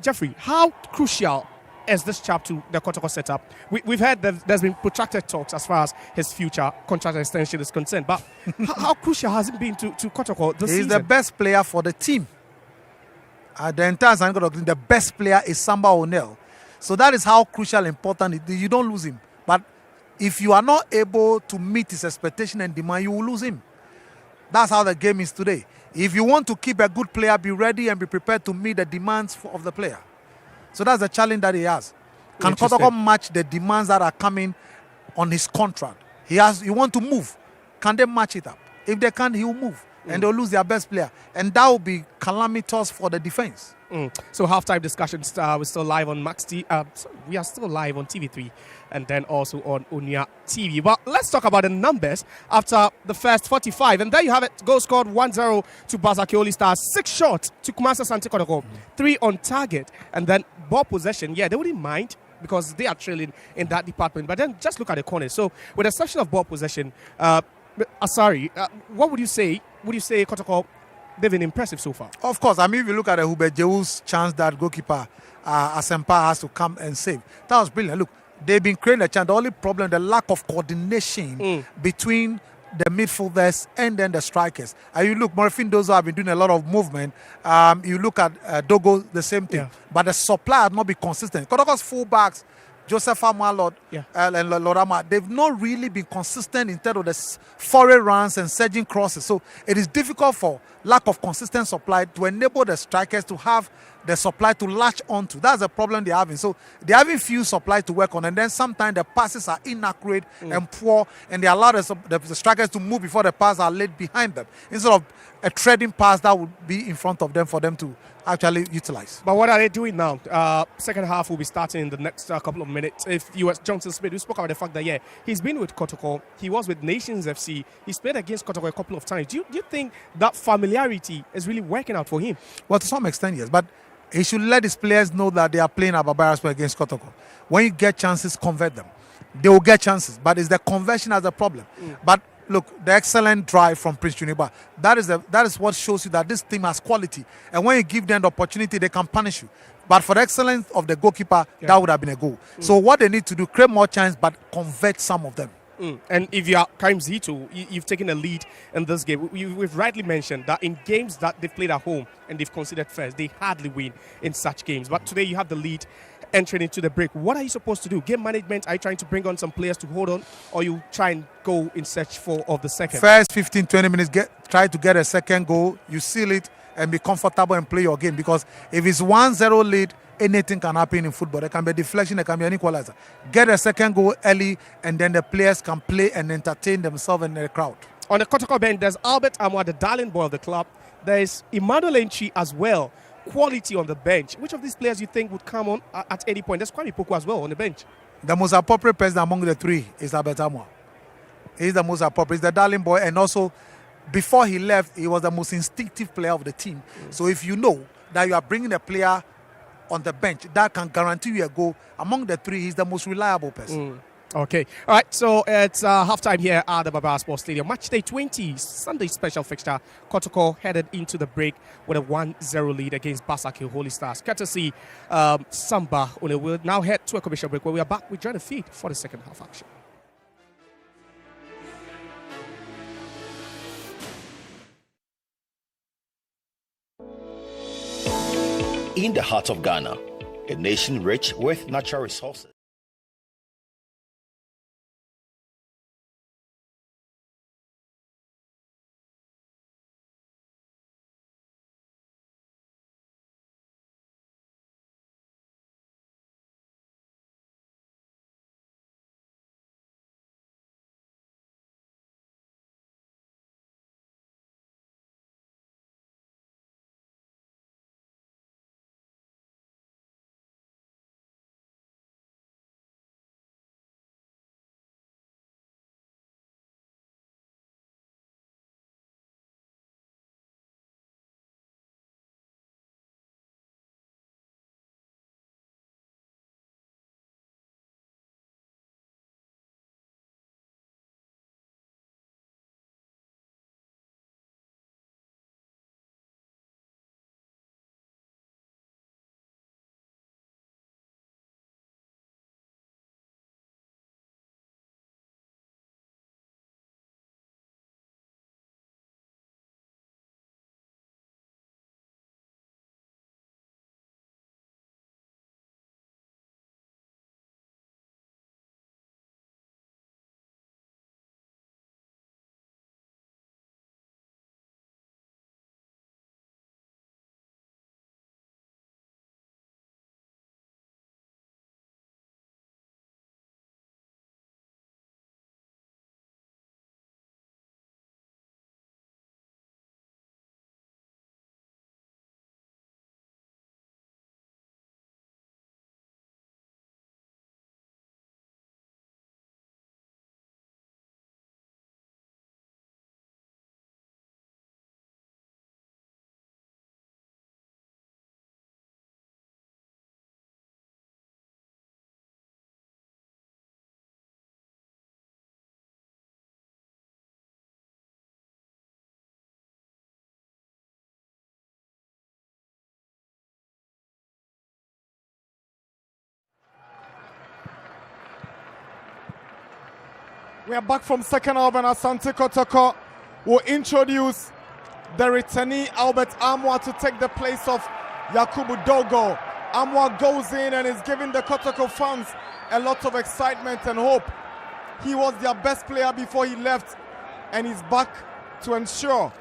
Jeffrey, how crucial is this chap to the Kotoko setup? We've heard that there's been protracted talks as far as his future contract extension is concerned, but how crucial has it been to Kotoko this season? He's the best player for the team. The entire Kotoko, the best player is Samba O'Neill. So that is how crucial and important it is. You don't lose him. But if you are not able to meet his expectation and demand, you will lose him. That's how the game is today. If you want to keep a good player, be ready and be prepared to meet the demands of the player. So that's the challenge that he has. Can Kotoko match the demands that are coming on his contract? He want to move. Can they match it up? If they can, he will move. And they'll lose their best player. And that will be calamitous for the defense. So halftime discussions, we're still live on we are still live on TV3 and then also on Unia TV. But let's talk about the numbers after the first 45. And there you have it. Goal scored 1-0 to Basake Holy Stars. 6 shots to Kumasi Asante Kotoko. 3 on target. And then ball possession. Yeah, they wouldn't mind because they are trailing in that department. But then just look at the corners. So with the exception of ball possession, But, sorry, what would you say? Would you say Kotoko, they've been impressive so far? Of course, I mean, if you look at the Hubert Jew's chance that goalkeeper Asempa has to come and save, that was brilliant. Look, they've been creating a chance. The only problem, the lack of coordination between the midfielders and then the strikers. And you look, Morfin Dozo have been doing a lot of movement. You look at Dogo, the same thing. Yeah. But the supply has not been consistent. Kotoko's fullbacks, Joseph Amalot and Lorama, they've not really been consistent in terms of the foreign runs and surging crosses. So it is difficult for lack of consistent supply to enable the strikers to have the supply to latch onto. That's the problem they're having. So they're having few supply to work on, and then sometimes the passes are inaccurate and poor, and they allow the strikers to move before the passes are laid behind them, instead of a treading pass that would be in front of them for them to actually utilize. But what are they doing now? Second half will be starting in the next couple of minutes. If you was Johnson Smith, we spoke about the fact that he's been with Kotoko, he was with Nations FC, he's played against Kotoko a couple of times. Do you think that familiarity is really working out for him? Well, to some extent, yes, but he should let his players know that they are playing at Barbara against Kotoko. When you get chances, convert them. They will get chances, but it's the conversion as a problem. But look, the excellent drive from Prince Juniba, that is what shows you that this team has quality. And when you give them the opportunity, they can punish you. But for the excellence of the goalkeeper, that would have been a goal. So what they need to do, create more chances, but convert some of them. And if you are Karim Zito, you've taken a lead in this game. We've rightly mentioned that in games that they've played at home and they've considered first, they hardly win in such games. But today you have the lead entering into the break. What are you supposed to do? Game management, are you trying to bring on some players to hold on, or you try and go in search of the second? First 15, 20 minutes, try to get a second goal, you seal it, and be comfortable and play your game. Because if it's 1-0 lead, anything can happen in football. There can be a deflection, there can be an equalizer. Get a second goal early, and then the players can play and entertain themselves in the crowd. On the Kotoko bench, there's Albert Amwa, the darling boy of the club. There's Emmanuel Enchi as well. Quality on the bench. Which of these players you think would come on at any point? There's Kwame Poku as well on the bench. The most appropriate person among the three is Albert Amwa. He's the most appropriate. He's the darling boy, and also before he left, he was the most instinctive player of the team. So if you know that you are bringing a player on the bench that can guarantee you a goal, among the three, he's the most reliable person. Okay. All right. So it's halftime here at the Baba Sports Stadium. Match day 20, Sunday special fixture. Kotoko headed into the break with a 1-0 lead against Basake Holy Stars. Courtesy Samba. We'll now head to a commercial break where we are back with Johnny Feed for the second half action. In the heart of Ghana, a nation rich with natural resources. We are back from second half, and Asante Kotoko will introduce the returnee Albert Amwa to take the place of Yakubu Dogo. Amwa goes in and is giving the Kotoko fans a lot of excitement and hope. He was their best player before he left, and he's back to ensure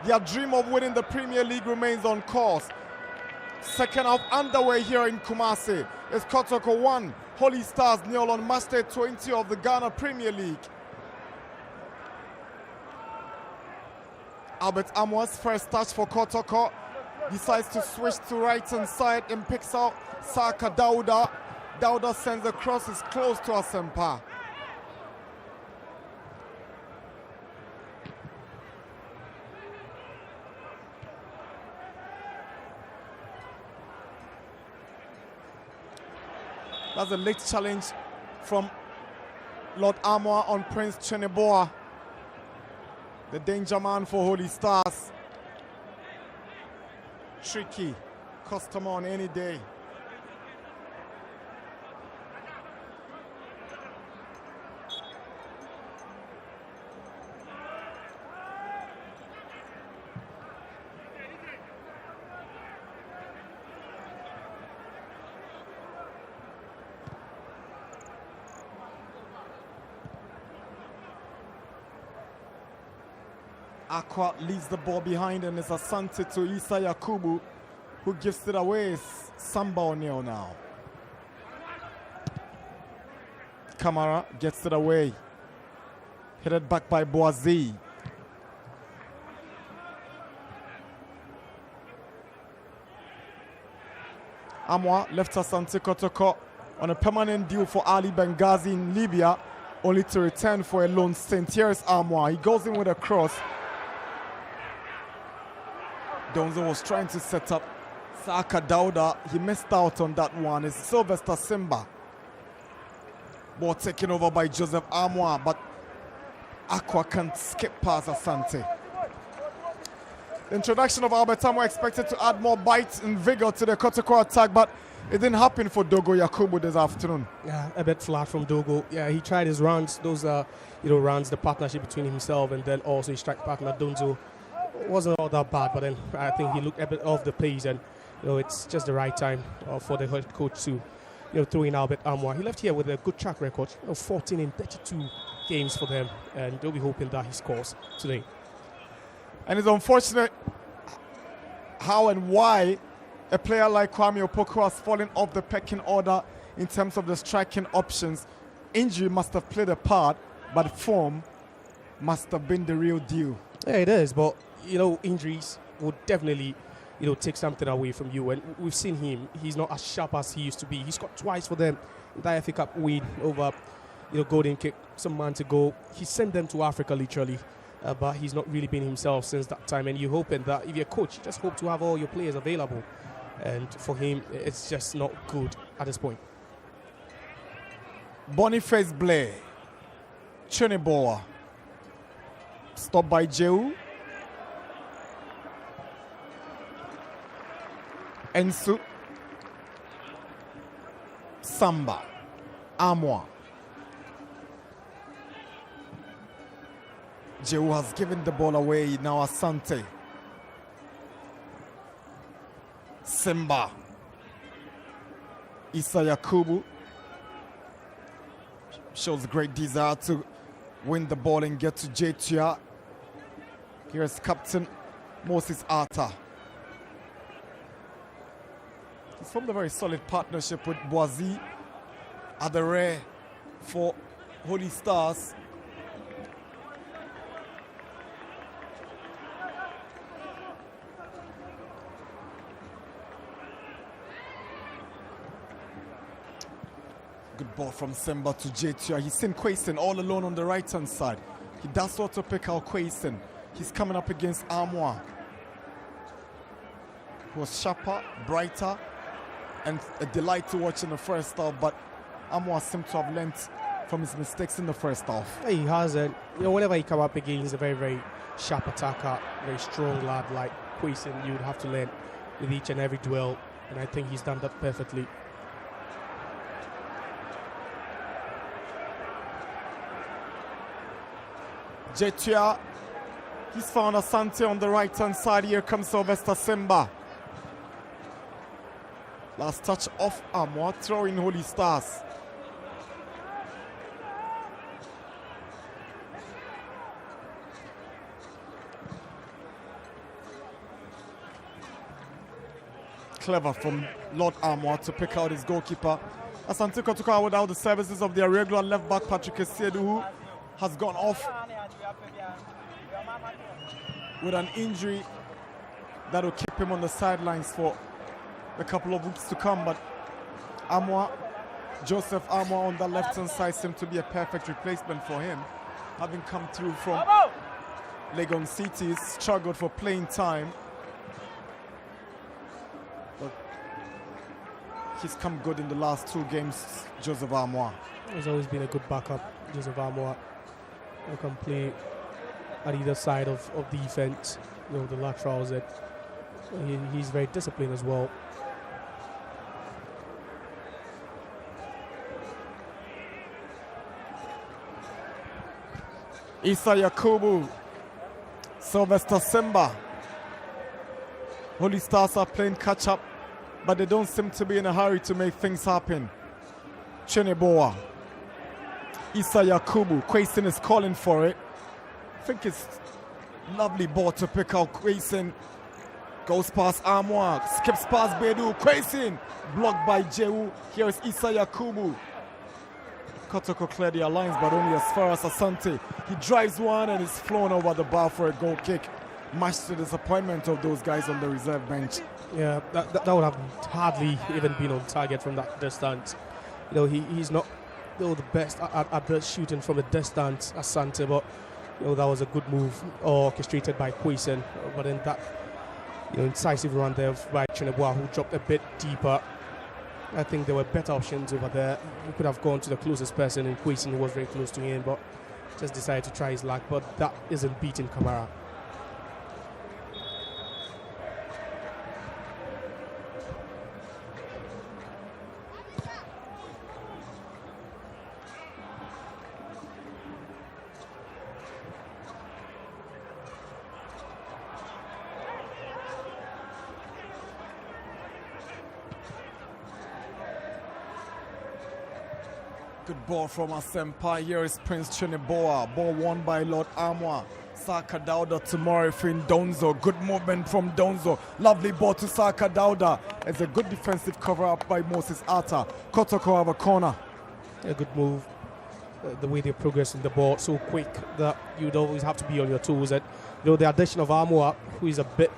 their dream of winning the Premier League remains on course. Second half underway here in Kumasi. It's Kotoko 1, Holy Stars 0 on match day 20 of the Ghana Premier League. Albert Amwa's first touch for Kotoko. Decides to switch to right hand side and picks out Saka Dauda. Dauda sends the cross, is close to Asempa. That's a late challenge from Lord Amwa on Prince Cheneboa, the danger man for Holy Stars. Tricky, customer on any day. Aqua leaves the ball behind, and it's Asante to Isa Yakubu, who gives it away. It's Samba O'Neill now. Kamara gets it away. Headed back by Boazi. Amwa left Asante Kotoko on a permanent deal for Ali Benghazi in Libya, only to return for a loan stint. Here's Amwa. He goes in with a cross. Donzo was trying to set up Saka Dauda. He missed out on that one. It's Sylvester Simba. Ball taken over by Joseph Amwa, but Aqua can't skip past Asante. The introduction of Albert Amwa expected to add more bite and vigor to the Kotoko attack, but it didn't happen for Dogo Yakubu this afternoon. Yeah, a bit flat from Dogo. Yeah, he tried his runs. Those runs, the partnership between himself and then also his strike partner Donzo. Wasn't all that bad, but then I think he looked a bit off the pace, and it's just the right time for the head coach to throw in Albert Amwa. He left here with a good track record, 14 in 32 games for them, and they'll be hoping that he scores today. And it's unfortunate how and why a player like Kwame Opoku has fallen off the pecking order in terms of the striking options. Injury must have played a part, but form must have been the real deal. Yeah, it is, but injuries will definitely take something away from you, and we've seen him. He's not as sharp as he used to be. He scored twice for them in the FA Cup win over Golden Kick some months ago. He sent them to Africa literally, but he's not really been himself since that time, and you're hoping that if you're a coach, you just hope to have all your players available, and for him it's just not good at this point. Boniface Blair, Cheneboa, stopped by Jeu. Ensu, Samba, Amwa. Jeu has given the ball away, now Asante. Simba. Isa Yakubu shows great desire to win the ball and get to Jetia. Here's Captain Moses Arta. He's formed a very solid partnership with Boazi at the rear for Holy Stars. Good ball from Simba to Jetia. He's seen Quayson all alone on the right-hand side. He does sort of pick out Quayson. He's coming up against Amwa, who was sharper, brighter, and a delight to watch in the first half, but Amwa seemed to have learnt from his mistakes in the first half. Yeah, he has, and whenever he come up against, he's a very, very sharp attacker, very strong lad like Quayson. You would have to learn with each and every duel, and I think he's done that perfectly. Jetia. He's found Asante on the right-hand side. Here comes Sylvester Simba. Last touch off Amwa, throw in Holy Stars. Clever from Lord Amwa to pick out his goalkeeper. Asante Kotoko without the services of their regular left back Patrick Esiedu, who has gone off with an injury that will keep him on the sidelines for a couple of weeks to come. But Amwa, Joseph Amwa on the left-hand side seemed to be a perfect replacement for him, having come through from Legon City. He's struggled for playing time, but he's come good in the last 2 games, Joseph Amwa. He's always been a good backup, Joseph Amwa. Who can play at either side of defense, the laterals. He's very disciplined as well. Issa Yakubu, Sylvester Simba. Holy Stars are playing catch up, but they don't seem to be in a hurry to make things happen. Cheneboa, Issa Yakubu, Quaison is calling for it. I think it's lovely ball to pick out. Quaison goes past Amwa, skips past Bedu. Quaison blocked by Jehu. Here is Issa Yakubu. Kotoko cleared the lines, but only as far as Asante. He drives one and is flown over the bar for a goal kick. Much to the disappointment of those guys on the reserve bench. Yeah, that would have hardly even been on target from that distance. He's not the best at shooting from a distance, Asante, but that was a good move orchestrated by Quaison. But then that incisive run there by Cheneboa, who dropped a bit deeper. I think there were better options over there. He could have gone to the closest person, and Quaison was very close to him, but just decided to try his luck. But that isn't beating Kamara. Good ball from Asempa. Here is Prince Cheneboa. Ball won by Lord Amwa. Saka Dauda to Morifin Donzo. Good movement from Donzo. Lovely ball to Saka Dauda. It's a good defensive cover up by Moses Atta. Kotoko have a corner. A good move. The way they progress in the ball so quick that you'd always have to be on your toes. And the addition of Amwa, who is a bit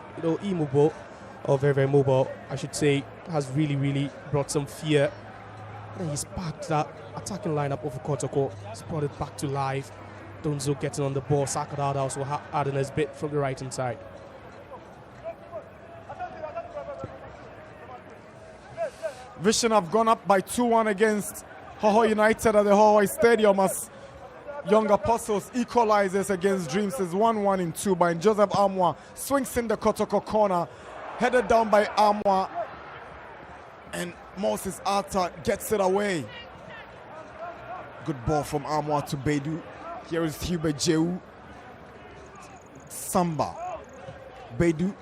immobile, or very, very mobile, I should say, has really, really brought some fear. And he's backed that attacking lineup over Kotoko. He's brought it back to life. Donzo getting on the ball. Sakadada also adding his bit from the right hand side. Vision have gone up by 2-1 against Hoho United at the Hoho Stadium as Young Apostles equalizes against Dreams. Is 1-1 in 2 by Joseph Amwa. Swings in the Kotoko corner. Headed down by Amwa. And Moses Atta gets it away. Good ball from Amwa to Bedu. Here is Hubert Jehu. Samba. Bedu.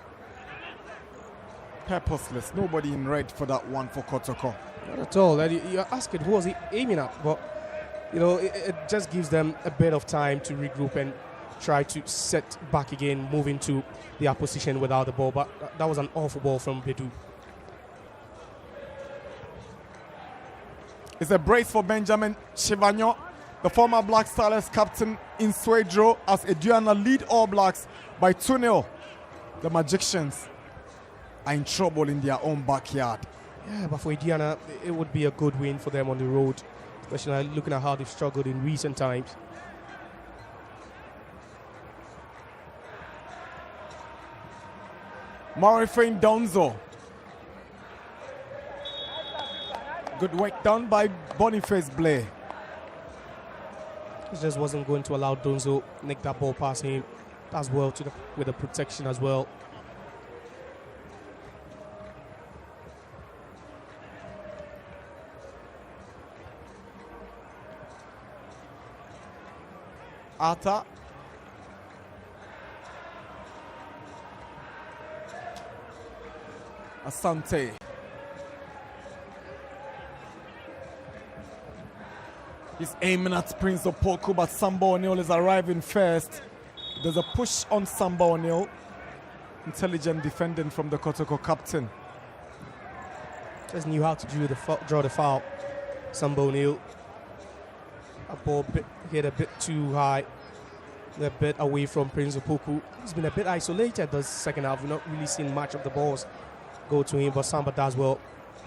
Purposeless. Nobody in red for that one for Kotoko. Not at all. And you're asking who was he aiming at, but it just gives them a bit of time to regroup and try to set back again, move into the opposition without the ball. But that was an awful ball from Bedu. It's a brace for Benjamin Chivagnon, the former Black Stars captain in Swedro, as Eduana lead All Blacks by 2-0. The Magicians are in trouble in their own backyard. Yeah, but for Eduana, it would be a good win for them on the road, especially looking at how they've struggled in recent times. Morifin Donzo. Good work done by Boniface Blay. He just wasn't going to allow Donzo nick that ball past him as well with the protection as well. Atta Asante. He's aiming at Prince Opoku, but Samba O'Neill is arriving first. There's a push on Samba O'Neill. Intelligent defending from the Kotoko captain. Just knew how to draw the foul. Samba O'Neill. A ball hit a bit too high. A bit away from Prince Opoku. He's been a bit isolated this second half. We've not really seen much of the balls go to him, but Samba does well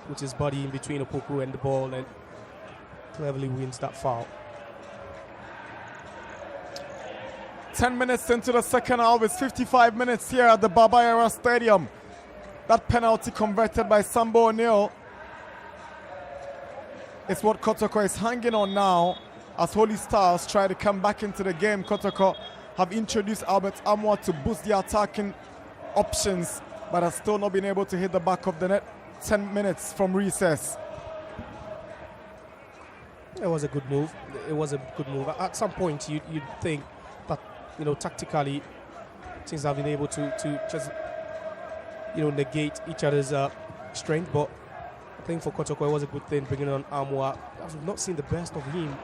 with his body in between Opoku and the ball and cleverly wins that foul. 10 minutes into the second half. It's 55 minutes here at the Babayara Stadium. That penalty converted by Samba O'Neill is what Kotoko is hanging on now as Holy Stars try to come back into the game. Kotoko have introduced Albert Amwa to boost the attacking options, but has still not been able to hit the back of the net. 10 minutes from recess. It was a good move. It was a good move. At some point, you'd think that, tactically, teams have been able to just, negate each other's strength. But I think for Kotoko, it was a good thing bringing on Amwa. I've not seen the best of him,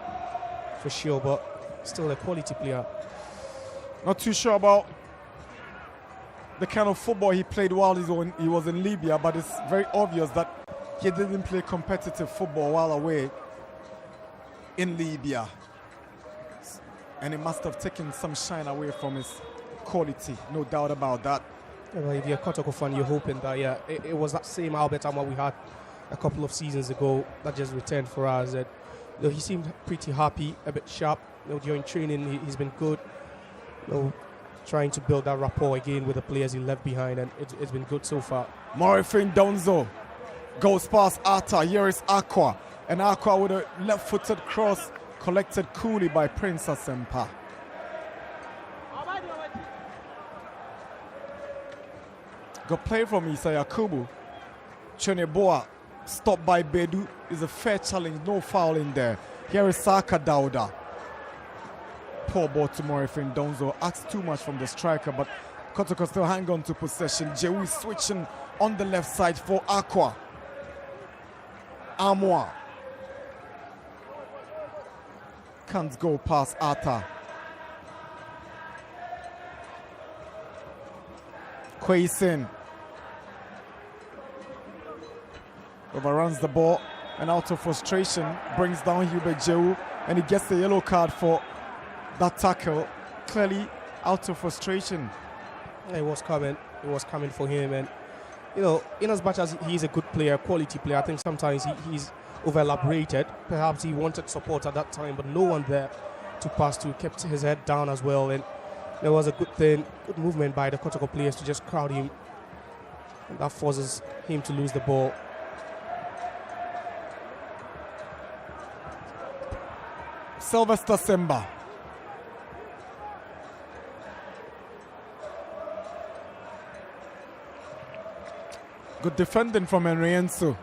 for sure, but still a quality player. Not too sure about the kind of football he played while he was in Libya, but it's very obvious that he didn't play competitive football while away in Libya, and it must have taken some shine away from his quality, no doubt about that. If you're a Kotoko fan, you're hoping that it was that same Albert Amwa we had a couple of seasons ago that just returned for us. And, he seemed pretty happy, a bit sharp. During training, he's been good. Trying to build that rapport again with the players he left behind, and it's been good so far. Morifin Donzo goes past Atta. Here is Aqua. And Aqua with a left-footed cross collected coolly by Prince Asempa. Good play from Isa Yakubu. Cheneboa stopped by Bedu. Is a fair challenge, no foul in there. Here is Saka Dauda. Poor ball to Morifin Donzo. Asks too much from the striker, but Kotoko still hang on to possession. Jewi switching on the left side for Aqua. Amwa can't go past Atta. Kweisin overruns the ball and out of frustration brings down Hubert Jehu, and he gets the yellow card for that tackle. Clearly out of frustration. It was coming for him, and in as much as he's a good player, quality player, I think sometimes he's over-elaborated. Perhaps he wanted support at that time, but no one there to pass to. Kept his head down as well, and there was a good movement by the Kotoko players to just crowd him. And that forces him to lose the ball. Sylvester Simba. Good defending from Enrienzo.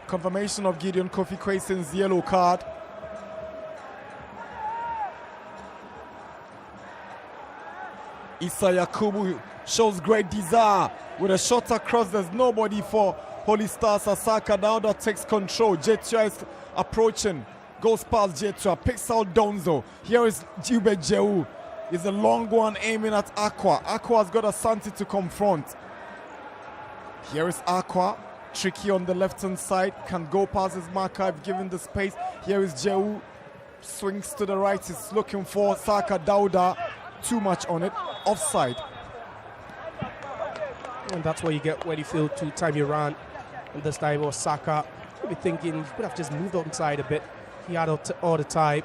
Confirmation of Gideon Kofi Kweisin's yellow card. Isa Yakubu shows great desire with a shot across. There's nobody for Holy Stars. Asaka Dauda takes control. Jetua is approaching. Goes past Jetua. Picks out Donzo. Here is Hubert Jehu. It's a long one aiming at Aqua. Aqua's got Asante to confront. Here is Aqua. Tricky on the left-hand side. Can go past his marker if given the space. Here is Jehu. Swings to the right. He's looking for Saka Dauda. Too much on it. Offside. And that's what you get when you feel to time you run. And this time it was Saka. You'll be thinking he could have just moved outside a bit. He had all the time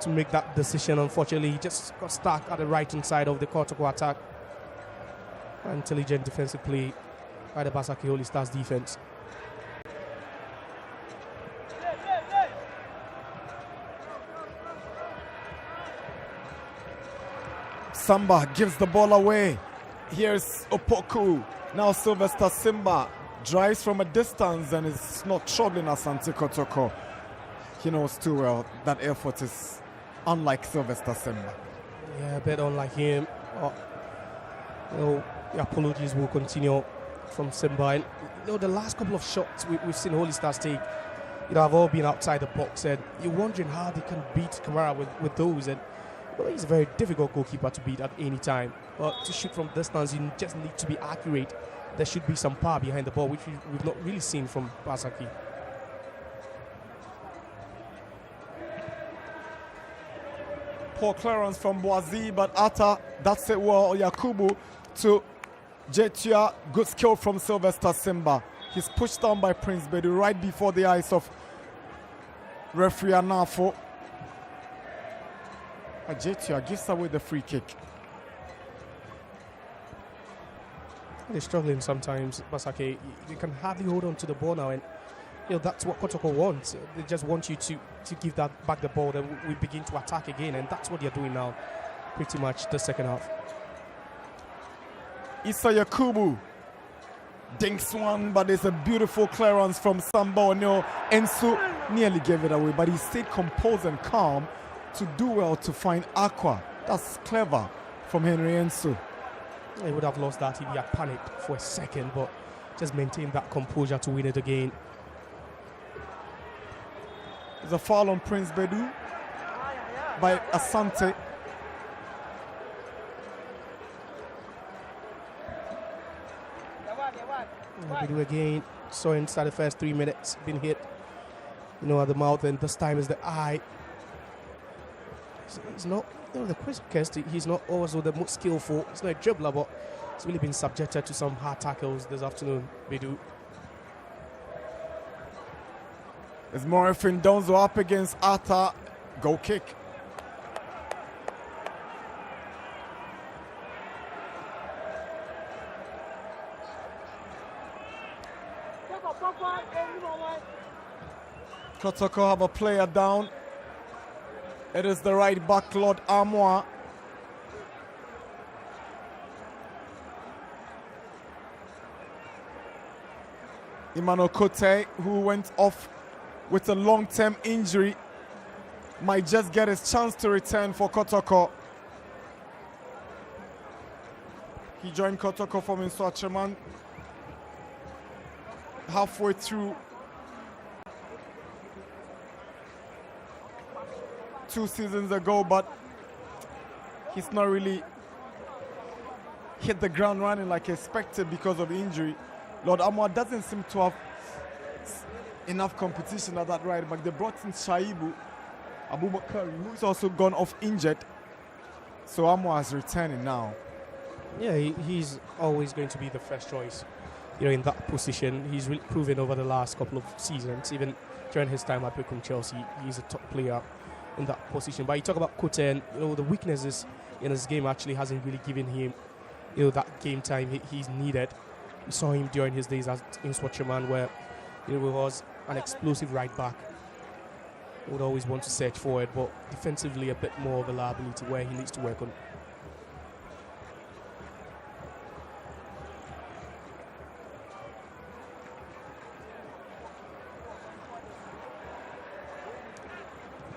to make that decision. Unfortunately, he just got stuck at the right-hand side of the Kotoko attack. Intelligent defensive play by the Basake Holy Stars defense. Samba gives the ball away. Here's Opoku. Now Sylvester Simba drives from a distance and is not troubling Asante Kotoko. He knows too well that effort is unlike Sylvester Simba. Yeah, a bit unlike him. The apologies will continue from Simba. And the last couple of shots we've seen Holy Stars take, have all been outside the box, and you're wondering how they can beat Kamara with those. And he's a very difficult goalkeeper to beat at any time. But to shoot from distance, you just need to be accurate. There should be some power behind the ball, which we've not really seen from Basake. Poor clearance from Boazi, but Atta, that's it well. Yakubu to Jetia. Good skill from Sylvester Simba. He's pushed down by Prince Bedu right before the eyes of referee Anafo. Jetia gives away the free kick. They're struggling sometimes, Basake. You can hardly hold on to the ball now, and that's what Kotoko wants. They just want you to give that back the ball, then we begin to attack again, and that's what they're doing now, pretty much the second half. Issa Yakubu dinks one, but there's a beautiful clearance from Samba Onyo. Ensu nearly gave it away, but he stayed composed and calm to do well to find Aqua. That's clever from Henry Ensu. He would have lost that if he had panicked for a second, but just maintained that composure to win it again. There's a foul on Prince Bedu by Asante. Bedu again, saw inside the first 3 minutes, been hit, at the mouth, and this time is the eye. He's not, the quickest, he's not also the most skillful. He's not a dribbler, but he's really been subjected to some hard tackles this afternoon, Bedu. It's Morifin Donzo up against Atta. Goal kick. Kotoko have a player down. It is the right back, Lord Amoa. Emmanuel Kote, who went off with a long-term injury, might just get his chance to return for Kotoko. He joined Kotoko from Inswacheman halfway through 2 seasons ago, but he's not really hit the ground running like expected because of injury. Lord Amoa doesn't seem to have enough competition at that right back. They brought in Shaibu Abubakari, who's also gone off injured. So Amoa is returning now. Yeah, he's always going to be the first choice, in that position. He's really proven over the last couple of seasons, even during his time at Wickham Chelsea, he's a top player in that position. But you talk about Kote, and the weaknesses in his game actually hasn't really given him that game time he's needed. We saw him during his days in Swatcherman, where he was an explosive right back. He would always want to search forward, but defensively a bit more of a liability where he needs to work on.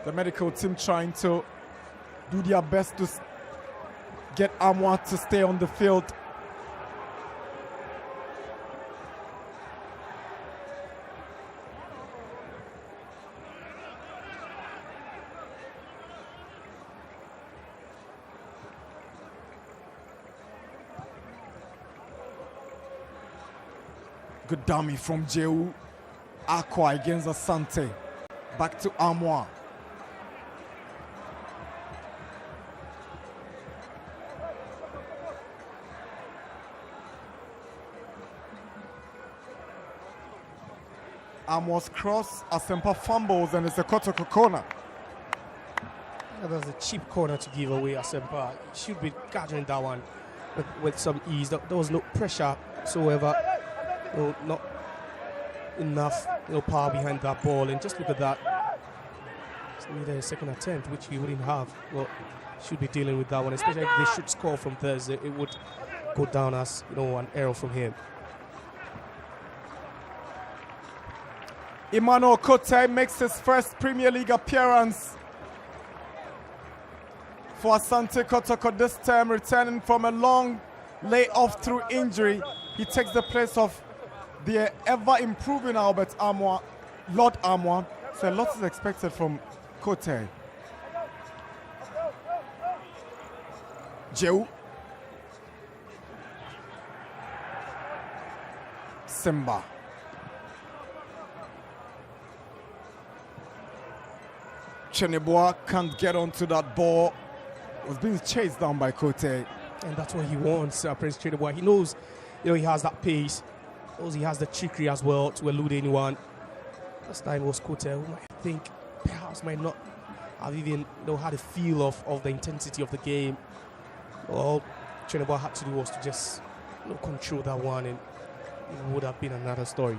The medical team trying to do their best to get Amoa to stay on the field. Good dummy from Jeu. Aqua against Asante. Back to Amoa. Amoa's cross, Asempa fumbles, and it's a Kotoko corner. Yeah, that's a cheap corner to give away. Asempa should be gathering that one with some ease. There was no pressure whatsoever. Not enough power behind that ball, and just look at that. It's needed a second attempt, which he wouldn't have. Well, should be dealing with that one, especially if they should score from Thursday. It would go down as an error from him. Emmanuel Kote makes his first Premier League appearance for Asante Kotoko, this time returning from a long layoff through injury. He takes the place of the ever-improving Albert Armour, Lord Armour. So a lot is expected from Kote. Jew. Simba. Cheneboa can't get onto that ball. Was being chased down by Kote. And that's what he wants, Prince Cheneboa. He knows, he has that pace. Knows he has the trickery as well to elude anyone. This time was Kote, who I think perhaps might not have even had a feel of the intensity of the game. All Cheneboa had to do was to just control that one, and it would have been another story.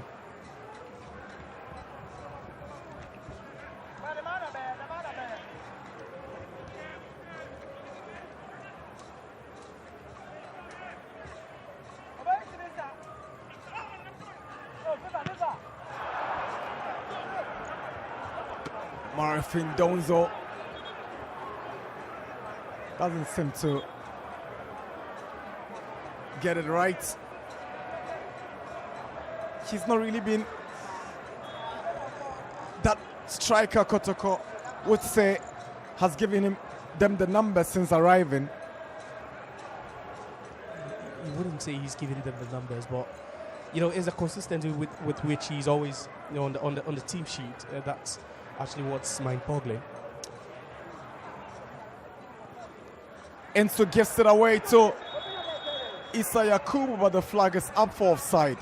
Marfin Donzo doesn't seem to get it right. He's not really been that striker Kotoko would say has given them the numbers since arriving. You wouldn't say he's giving them the numbers, but it's a consistency with which he's always on the team sheet. That's actually what's mind-boggling. Enzo gives it away to Issa Yakubu, but the flag is up for offside.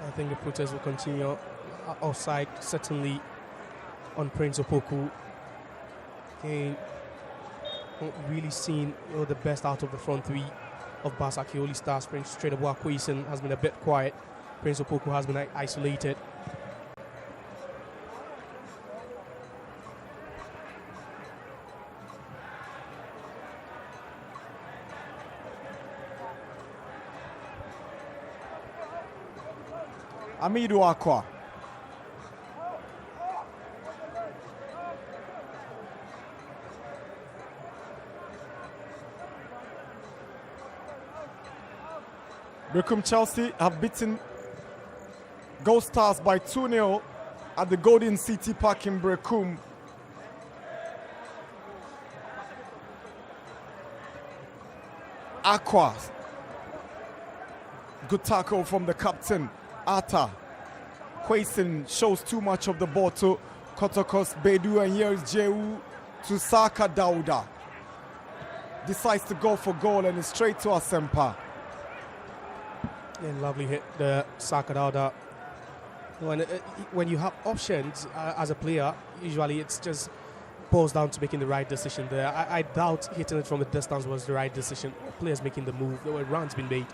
I think the protest will continue. Offside, certainly, on Prince Opoku. Okay, not really seen the best out of the front three of Basake. Only stars Prince Cheneboa Kwesen has been a bit quiet. Prince Opoku has been isolated. Amidu Aqua. Berekum Chelsea have beaten Gold Stars by 2-0 at the Golden City Park in Berekum. Aqua. Good tackle from the captain, Ata. Kwesen shows too much of the ball to Kotoko's Bedu, and here is Jehu to Saka Dauda. Decides to go for goal and is straight to Asempa. Yeah, lovely hit, the Saka Dauda. When you have options as a player, usually it's just boils down to making the right decision there. I doubt hitting it from a distance was the right decision. Players making the move, there were runs being made.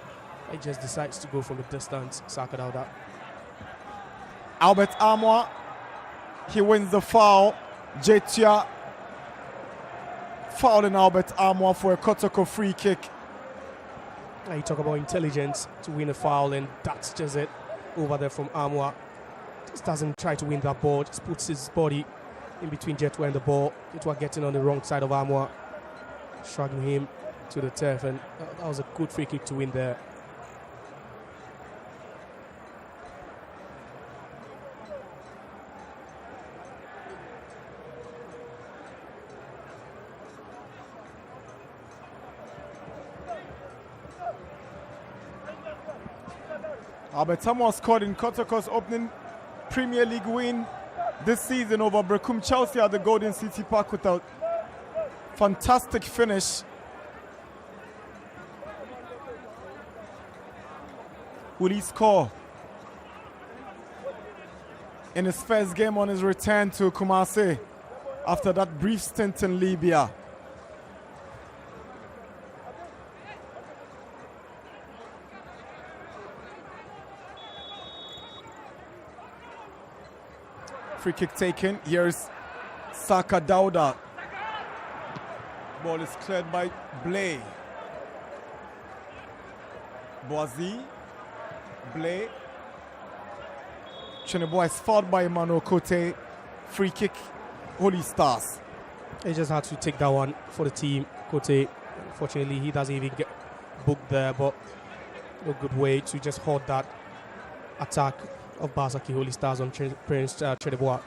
He just decides to go from the distance, Saka Dauda. Albert Armour, he wins the foul. Jetia fouling Albert Armour for a Kotoko free kick. You talk about intelligence to win a foul, and that's just it over there from Armour. Just doesn't try to win that ball, just puts his body in between Jetwa and the ball. Jetwa getting on the wrong side of Armour, shrugging him to the turf, and that was a good free kick to win there. Albert Armour scored in Kotoko's opening Premier League win this season over Berekum Chelsea at the Golden City Park with a fantastic finish. Will he score in his first game on his return to Kumasi after that brief stint in Libya? Free kick taken. Here's Saka Dauda. Ball is cleared by Blay. Boazi. Blay. Cheneboa is fouled by Emmanuel Kote. Free kick, Holy Stars. He just had to take that one for the team. Kote, unfortunately, he doesn't even booked there, but a good way to just hold that attack of Basake Holy Stars on Prince Chedebois.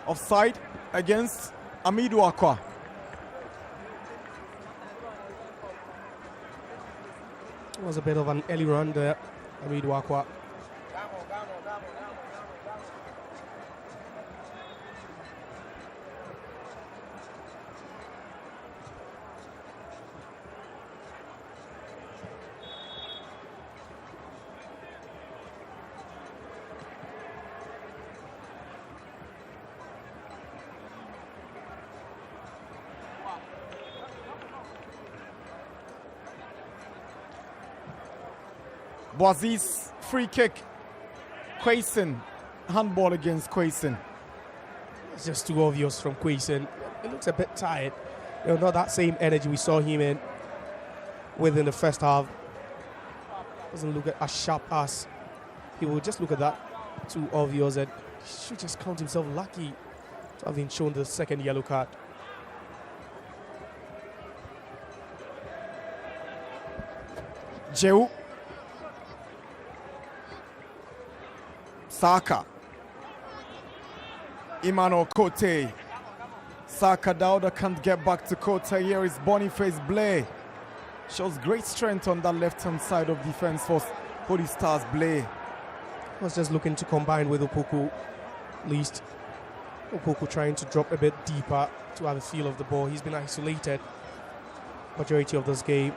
Offside against Amidou Akwa. It was a bit of an early run there, Amidou Akwa. Boazis free kick. Quayson, handball against Quayson. It's just too obvious from Quayson. It looks a bit tired. Not that same energy we saw him in within the first half. Doesn't look as sharp as he will just look at that. Too obvious, and he should just count himself lucky to have been shown the second yellow card. Jeu. Saka. Emmanuel Kote. Saka Dauda can't get back to Kote. Here is Boniface Blay. Shows great strength on that left-hand side of defense for Holy Stars. Blay Was just looking to combine with Opoku. At least Opoku trying to drop a bit deeper to have a feel of the ball. He's been isolated majority of this game.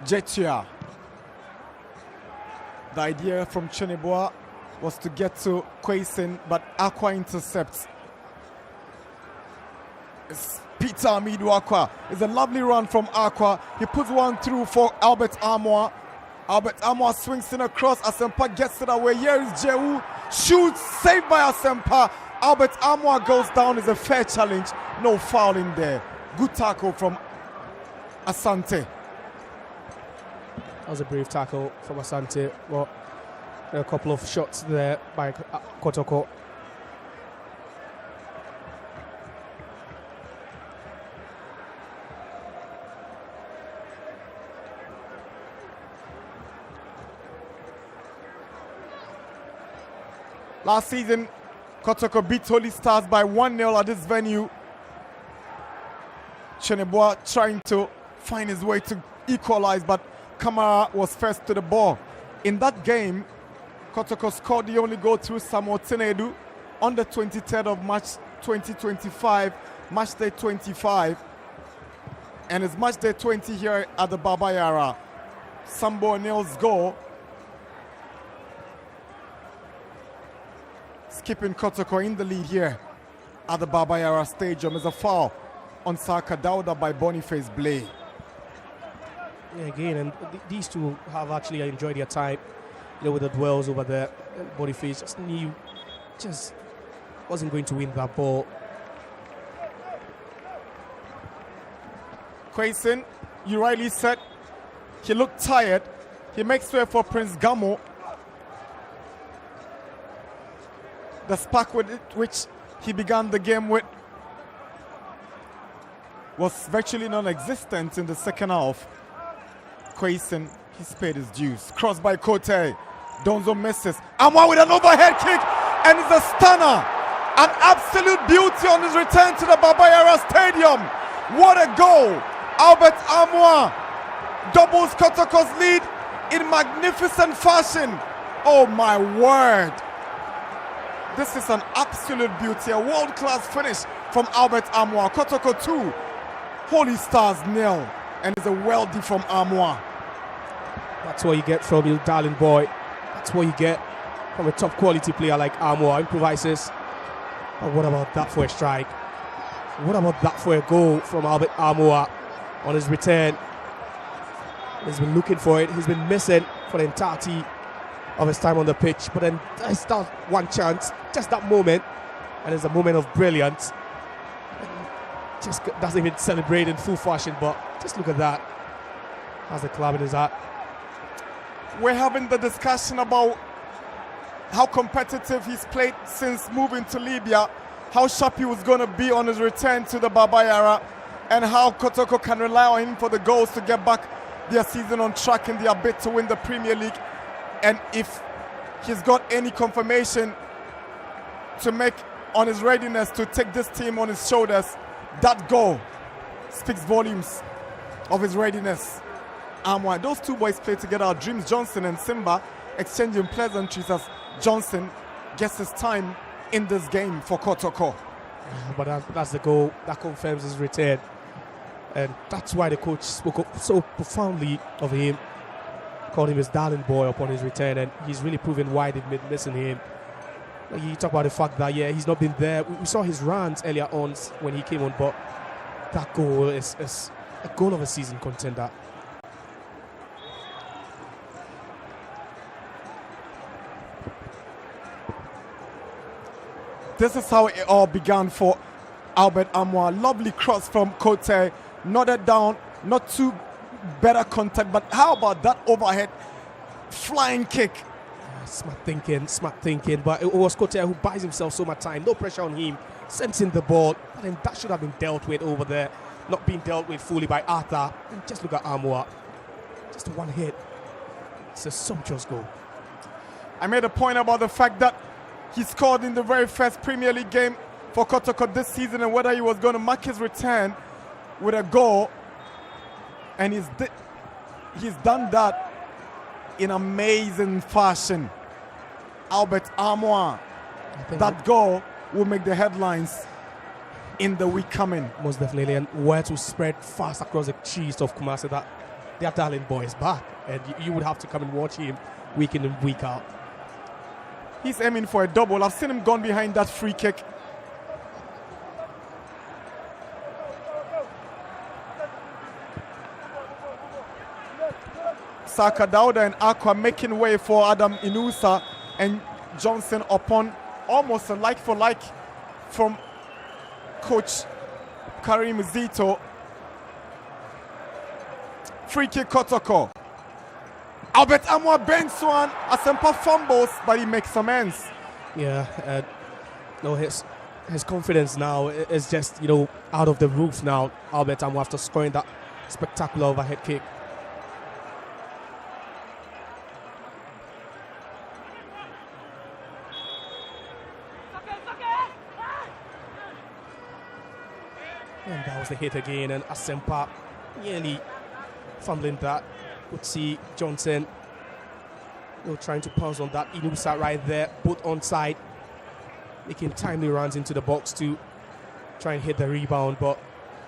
Jetia. The idea from Chedebois was to get to Quayson, but Aqua intercepts. It's Peter Amidou Akwa. It's a lovely run from Aqua. He puts one through for Albert Amoah. Albert Amoah swings in across. Asempa gets it away. Here is Jeu. Shoots. Saved by Asempa. Albert Amoah goes down. It's a fair challenge. No foul in there. Good tackle from Asante. That was a brave tackle from Asante, but a couple of shots there by Kotoko. Last season, Kotoko beat Holy Stars by 1-0 at this venue. Chedebois trying to find his way to equalize, but Kamara was first to the ball. In that game, Kotoko scored the only goal through Samuel Tinedu on the 23rd of March 2025, match day 25. And it's match day 20 here at the Baba Yara. Sambo O'Neill's goal. Skipping Kotoko in the lead here at the Baba Yara Stadium is a foul on Saka Dauda by Boniface Blay. Yeah, again, and these two have actually enjoyed their time, with the duels over there. Boniface just knew, just wasn't going to win that ball. Quayson, you rightly said, he looked tired. He makes way for Prince Gamo. The spark with which he began the game with was virtually non-existent in the second half. Quayson, he's paid his dues. Crossed by Kote. Donzo misses. Amoah with an overhead kick, and it's a stunner. An absolute beauty on his return to the Baba Yara Stadium. What a goal! Albert Amoah doubles Kotoko's lead in magnificent fashion. Oh my word! This is an absolute beauty, a world-class finish from Albert Amoah. Kotoko 2, Holy Stars 0, and it's a wealthy from Amoah. That's what you get from your darling boy. That's what you get from a top quality player like Amoah. Improvises. But what about that for a strike? What about that for a goal from Albert Amoah on his return? He's been looking for it. He's been missing for the entirety of his time on the pitch. But then there's that one chance, just that moment, and it's a moment of brilliance. Just doesn't even celebrate in full fashion, but just look at that. Has the club in his heart. We're having the discussion about how competitive he's played since moving to Libya, how sharp he was going to be on his return to the Babayara, and how Kotoko can rely on him for the goals to get back their season on track in their bid to win the Premier League. And if he's got any confirmation to make on his readiness to take this team on his shoulders, that goal speaks volumes of his readiness. Those two boys play together. Dreams Johnson and Simba exchanging pleasantries as Johnson gets his time in this game for Kotoko. But that's the goal that confirms his return. And that's why the coach spoke up so profoundly of him, called him his darling boy upon his return, and he's really proven why they've been missing him. You talk about the fact that, yeah, he's not been there. We saw his runs earlier on when he came on, but that goal is a goal of a season contender. This is how it all began for Albert Amoah. Lovely cross from Kote, nodded down, not too better contact, but how about that overhead flying kick? Smart thinking, but it was Kote who buys himself so much time. No pressure on him, sends in the ball, but then that should have been dealt with over there, not being dealt with fully by Arthur. And just look at Amoah, just one hit. It's a sumptuous goal. I made a point about the fact that he scored in the very first Premier League game for Kotoko this season, and whether he was going to mark his return with a goal. And he's done that in amazing fashion. Albert Amoah, that goal will make the headlines in the week coming. Most definitely, and where to spread fast across the cheese of Kumasi, that their darling boy is back, and you would have to come and watch him week in and week out. He's aiming for a double. I've seen him gone behind that free kick. Saka Dauda and Aqua making way for Adam Inusa, and Johnson upon almost a like for like from coach Karim Zito. Free kick Kotoko. Albert Amoah bends one, Asempa fumbles, but he makes amends. Yeah, no, his confidence now is just, out of the roof now. Albert Amoah, after scoring that spectacular overhead kick. And that was the hit again, and Asempa nearly fumbling that. Could see Johnson trying to pounce on that. Inusa right there, both onside, making timely runs into the box to try and hit the rebound, but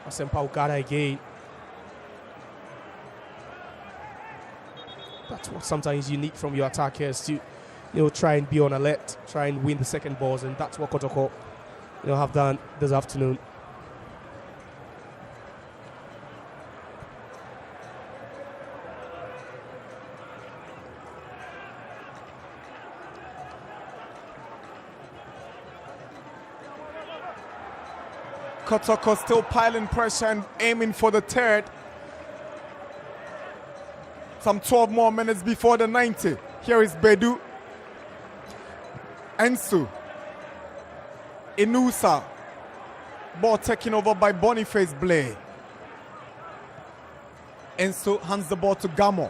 Asempa got it again. That's what sometimes you need from your attackers, to try and be on alert, try and win the second balls, and that's what Kotoko have done this afternoon. Kotoko still piling pressure and aiming for the third. Some 12 more minutes before the 90. Here is Bedu. Ensu. Inusa. Ball taken over by Boniface Blay. Ensu hands the ball to Gamo.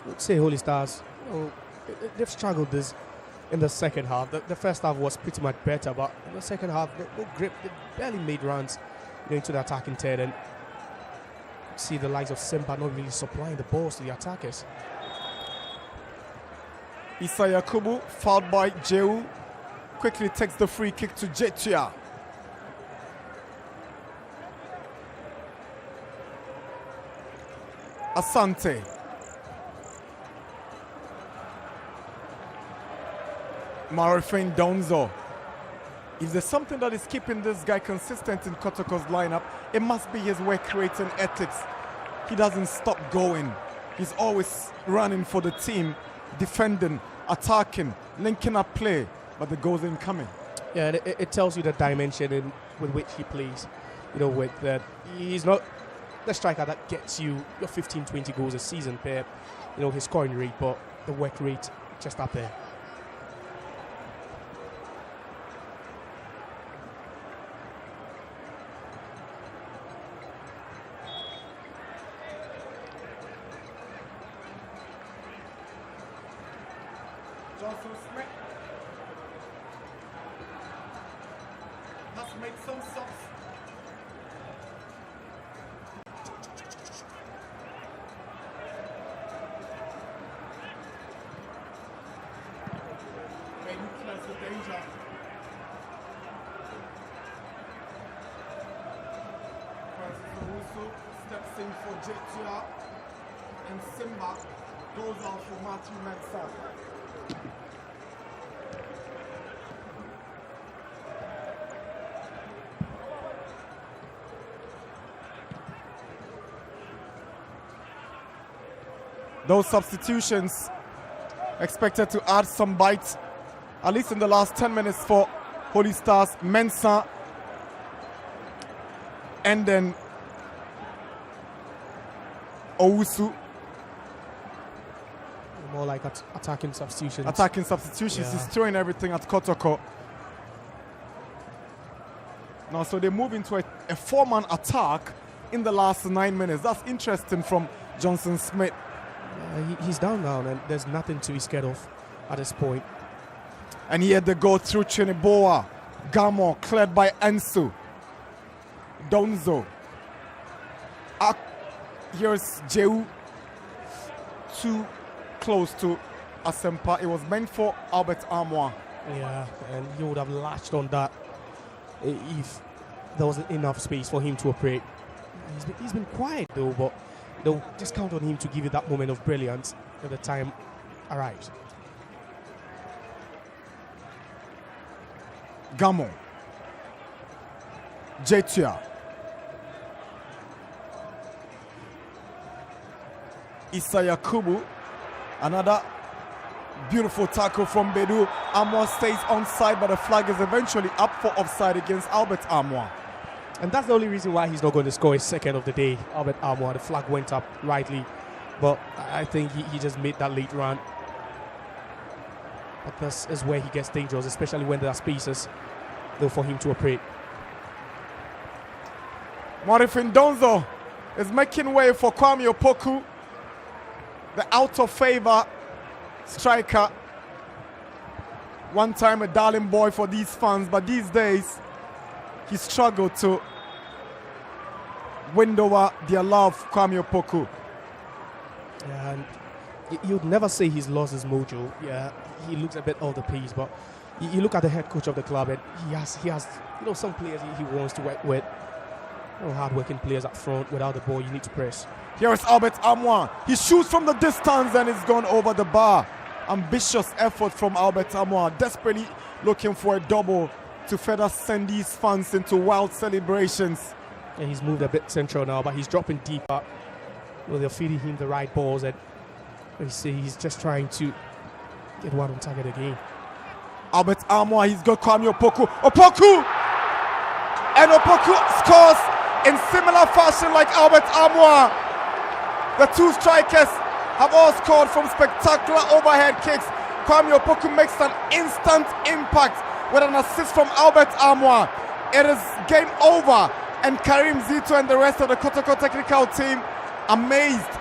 I'd say Holy Stars, they've struggled this in the second half. The first half was pretty much better, but in the second half, they barely made runs into the attacking third, and see the likes of Simba not really supplying the balls to the attackers. Issa Yakubu, fouled by Jehu, quickly takes the free kick to Jetia. Asante. Marifin Donzo. If there's something that is keeping this guy consistent in Kotoko's lineup, it must be his work creating ethics. he doesn't stop going. He's always running for the team, defending, attacking, linking up play, but the goals ain't coming. Yeah, and it tells you the dimension with which he plays. You know, with that, he's not the striker that gets you your 15, 20 goals a season per, you know, his scoring rate, but the work rate just up there. Johnson Smith has made some subs. Maybe clears the danger. Francis Owusu steps in for Jetia, and Simba goes out for Matthew Mensah. Those substitutions expected to add some bite, at least in the last 10 minutes for Holy Stars. Mensah and then Owusu. More like attacking substitutions. Attacking substitutions. He's throwing everything at Kotoko. Now, so they move into a four-man attack in the last 9 minutes. That's interesting from Johnson Smith. He's down now, and there's nothing to be scared of at this point. And he had to go through Chiniboa. Gamo cleared by Ensu. Donzo. Here's Jehu. Too close to Asempa. It was meant for Albert Amoah. Yeah, and he would have latched on that if there wasn't enough space for him to operate. He's been quiet though, but they'll just count on him to give you that moment of brilliance when the time arrives. Gamo. Jetia. Issa Yakubu. Another beautiful tackle from Bedu. Amoah stays onside, but the flag is eventually up for offside against Albert Amoah. And that's the only reason why he's not going to score his second of the day. Albert Amoah, the flag went up rightly, but I think he just made that late run. But this is where he gets dangerous, especially when there are spaces though for him to operate. Morifin Donzo is making way for Kwame Opoku, the out of favor striker. One time a darling boy for these fans, but these days he struggled to win over their love, Kwame Opoku. Yeah, and you'd never say he's lost his mojo. Yeah, he looks a bit off the pace, but you look at the head coach of the club, and he has some players he wants to work with. Hard-working players up front. Without the ball, you need to press. Here is Albert Amoah. He shoots from the distance and it's gone over the bar. Ambitious effort from Albert Amoah, desperately looking for a double to further send these fans into wild celebrations. And he's moved a bit central now, but he's dropping deeper. They're feeding him the right balls, and you see he's just trying to get one on target again. Albert Amoah, he's got Kwame Opoku. Opoku! And Opoku scores in similar fashion like Albert Amoah. The two strikers have all scored from spectacular overhead kicks. Kwame Opoku makes an instant impact with an assist from Albert Amoah. It is game over, and Karim Zito and the rest of the Kotoko technical team amazed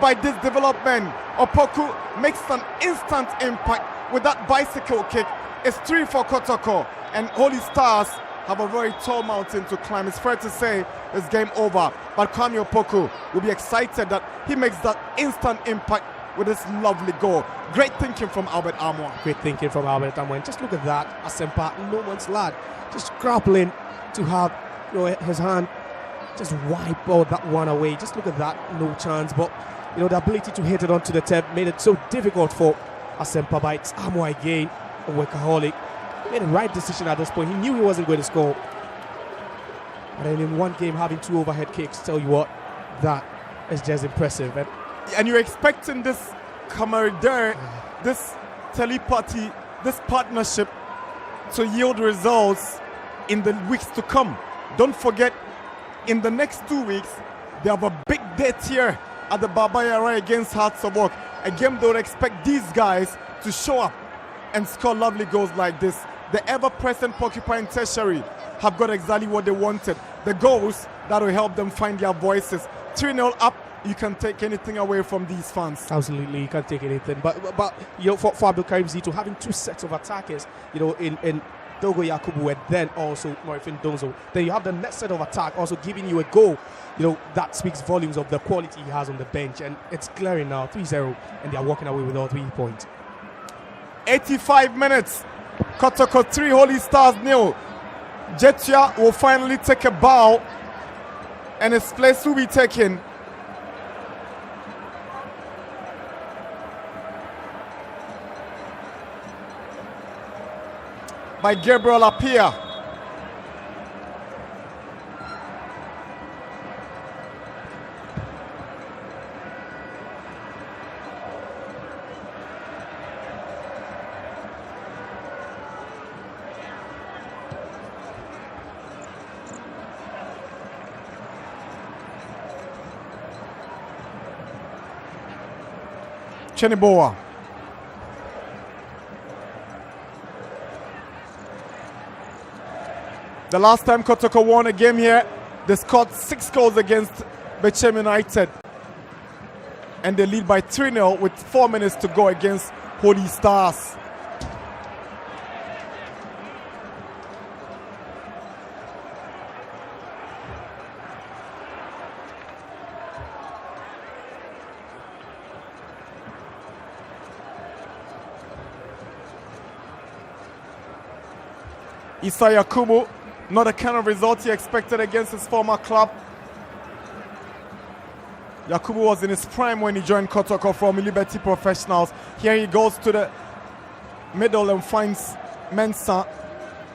by this development. Opoku makes an instant impact with that bicycle kick. It's 3 for Kotoko, and Holy Stars have a very tall mountain to climb. It's fair to say it's game over, but Kwame Opoku will be excited that he makes that instant impact with this lovely goal. Great thinking from Albert Amoah. Great thinking from Albert Amoah. And just look at that, Asempa, no man's lad, just grappling to have his hand just wipe all that one away. Just look at that, no chance. But the ability to hit it onto the tip made it so difficult for Asempa. But it's Amoah again, a workaholic. Made the right decision at this point. He knew he wasn't going to score. And then in one game having 2 overhead kicks, tell you what, that It's just impressive. And you're expecting this camaraderie, this telepathy, this partnership to yield results in the weeks to come. Don't forget, in the next 2 weeks, they have a big date here at the Baba Yara against Hearts of Oak. A game they would expect these guys to show up and score lovely goals like this. The ever-present Porcupine Tertiary have got exactly what they wanted. The goals that will help them find their voices. 3-0 up, you can take anything away from these fans. Absolutely, you can't take anything. But you know, for Abdul Karim Zito, having two sets of attackers, you know, in Dogo Yakubu and then also Norifin Donzo, then you have the next set of attack also giving you a goal. You know, that speaks volumes of the quality he has on the bench, and it's glaring now, 3-0, and they are walking away with all 3 points. 85 minutes, Kotoko 3, Holy Stars 0. Jetia will finally take a bow, and his place will be taken by Gabriel Apia. Cheniboa. The last time Kotoko won a game here, they scored 6 goals against Bechem United. And they lead by 3-0 with 4 minutes to go against Holy Stars. Issa Yakubu, not the kind of result he expected against his former club. Yakubu was in his prime when he joined Kotoko from Liberty Professionals. Here he goes to the middle and finds Mensah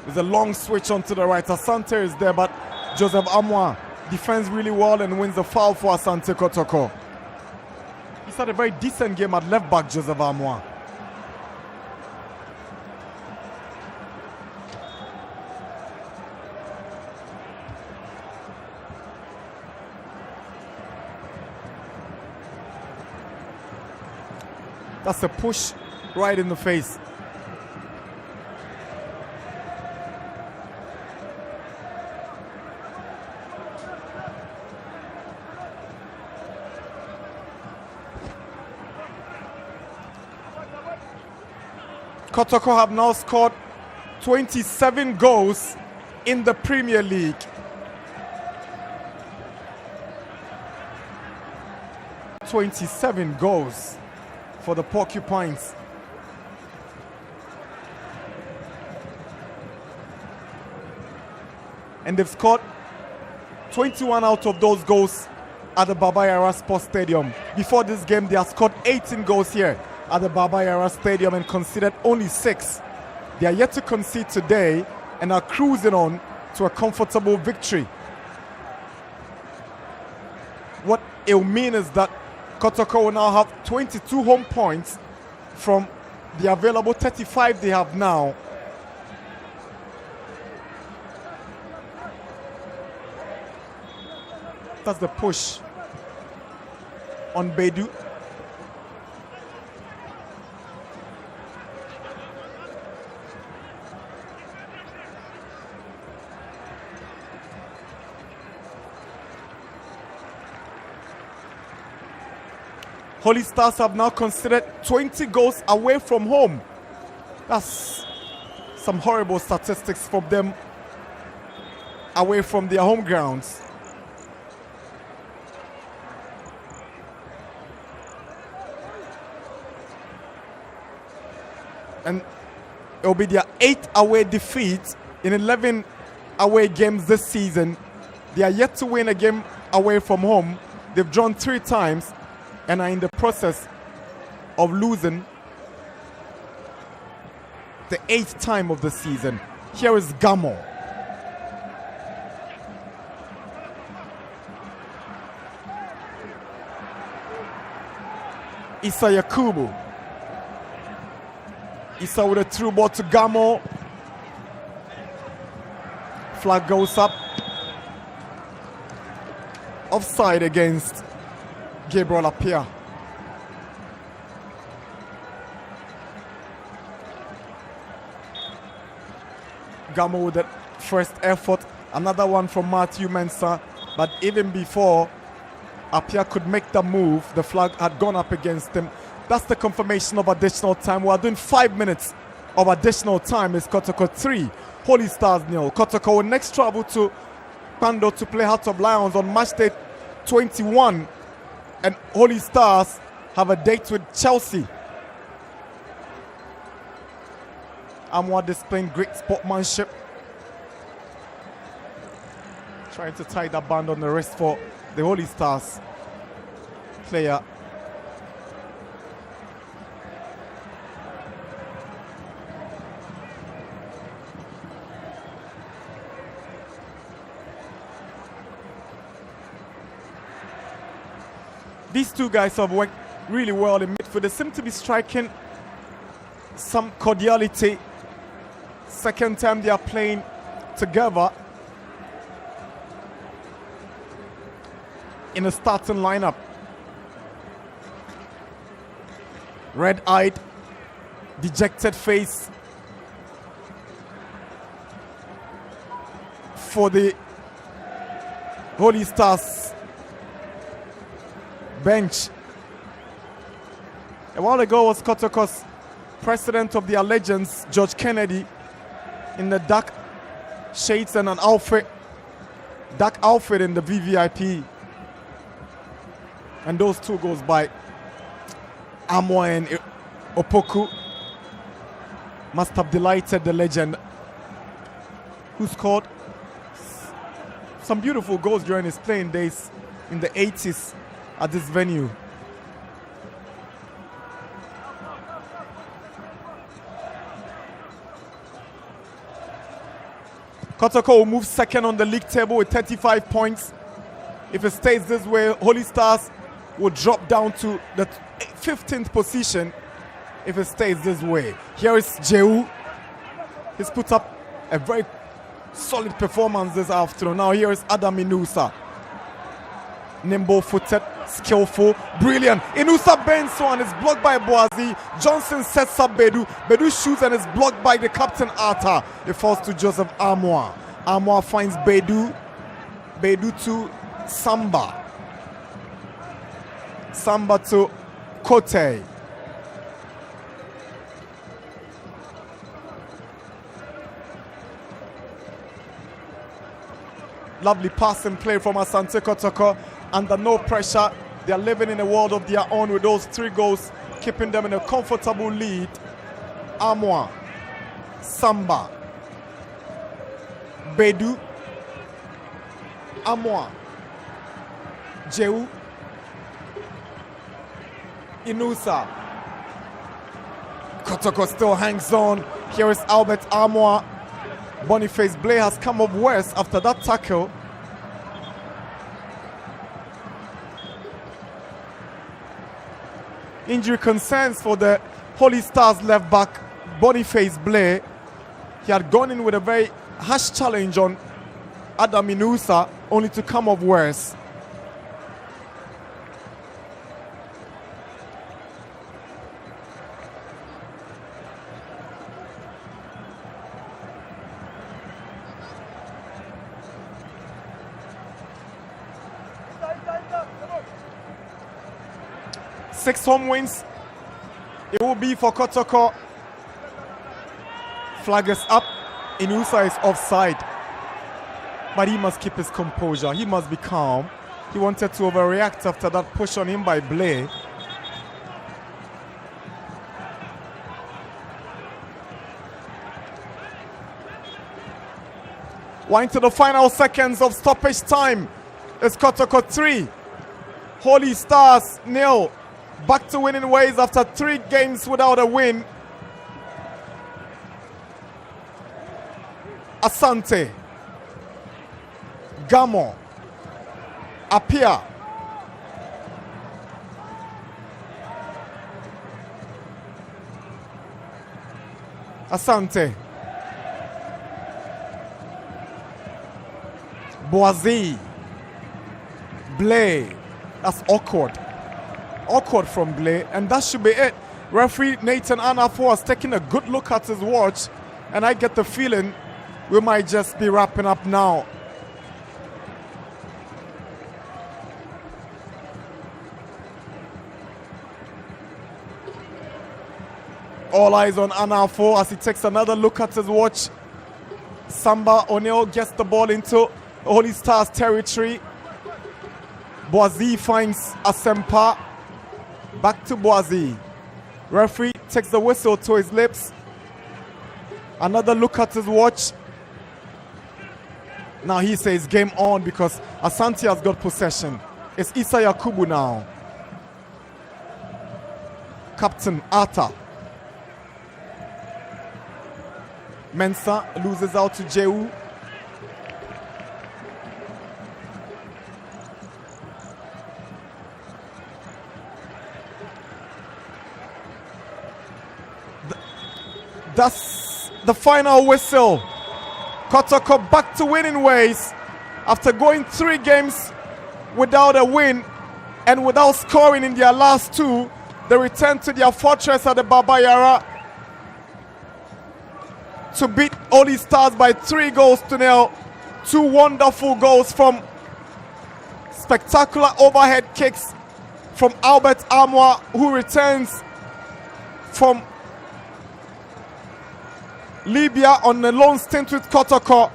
with a long switch onto the right. Asante is there, but Joseph Amwa defends really well and wins the foul for Asante Kotoko. He's had a very decent game at left back, Joseph Amwa. That's a push right in the face. Kotoko have now scored 27 goals in the Premier League. $27 for the Porcupines. And they've scored 21 out of those goals at the Baba Yara Sports Stadium. Before this game, they have scored 18 goals here at the Baba Yara Stadium and conceded only 6. They are yet to concede today and are cruising on to a comfortable victory. What it will mean is that Kotoko will now have 22 home points from the available 35 they have now. That's the push on Bedu. Holy Stars have now conceded 20 goals away from home. That's some horrible statistics from them away from their home grounds. And it will be their 8th away defeat in 11 away games this season. They are yet to win a game away from home. They've drawn 3 times and are in the process of losing the 8th time of the season. Here is Gamo. Issa Yakubu. Issa with a through ball to Gamo. Flag goes up. Offside against Gabriel Appiah. Gamo with the first effort. Another one from Matthew Mensah. But even before Appiah could make the move, the flag had gone up against him. That's the confirmation of additional time. We are doing 5 minutes of additional time. It's Kotoko 3, Holy Stars 0. Kotoko will next travel to Pando to play Heart of Lions on match day 21. And Holy Stars have a date with Chelsea. Amwa displaying great sportsmanship. Trying to tie that band on the wrist for the Holy Stars player. These two guys have worked really well in midfield. They seem to be striking some cordiality. Second time they are playing together in a starting lineup. Red-eyed, dejected face for the Holy Stars bench. A while ago was Kotoko's president of their legends, George Kennedy, in the dark shades and an outfit, dark outfit in the VVIP. And those two goes by Amwa and Opoku. Must have delighted the legend, who scored some beautiful goals during his playing days in the 80s at this venue. Kotoko will move second on the league table with 35 points. If it stays this way, Holy Stars will drop down to the 15th position if it stays this way. Here is Jehu. He's put up a very solid performance this afternoon. Now here is Adam Inusa. Nimble-footed, skillful, brilliant. Inusa bends one, is blocked by Boazi. Johnson sets up Bedu. Bedu shoots and is blocked by the captain Arta. It falls to Joseph Amwa. Amwa finds Bedu. Bedu to Samba. Samba to Kote. Lovely pass and play from Asante Kotoko. Under no pressure, they are living in a world of their own with those 3 goals, keeping them in a comfortable lead. Amwa, Samba, Bedu, Amwa, Jehu, Inusa. Kotoko still hangs on. Here is Albert Amwa. Boniface Blay has come up worse after that tackle. Injury concerns for the Holy Stars left back Boniface Blay. He had gone in with a very harsh challenge on Adam Inusa, only to come up worse. Six home wins. It will be for Kotoko. Flag is up. Inusa is offside. But he must keep his composure. He must be calm. He wanted to overreact after that push on him by Blay. One to the final seconds of stoppage time. It's Kotoko 3. Holy Stars 0. Back to winning ways after 3 games without a win. Asante, Gamo, Appiah, Asante. Boise. Blay. That's awkward. Awkward from Blay. And that should be it. Referee Nathan Anafo has taken a good look at his watch. And I get the feeling we might just be wrapping up now. All eyes on Anafo as he takes another look at his watch. Samba O'Neill gets the ball into Holy Stars territory. Boise finds Asempa. Back to Boise. Referee takes the whistle to his lips. Another look at his watch. Now he says game on because Asante has got possession. It's Issa Yakubu now. Captain Arta. Mensah loses out to Jehu. That's the final whistle. Kotoko back to winning ways after going 3 games without a win and without scoring in their last 2. They return to their fortress at the Baba Yara to beat Holy Stars by 3-0. 2 wonderful goals from spectacular overhead kicks from Albert Amwa, who returns from Libya on a loan stint with Kotoko.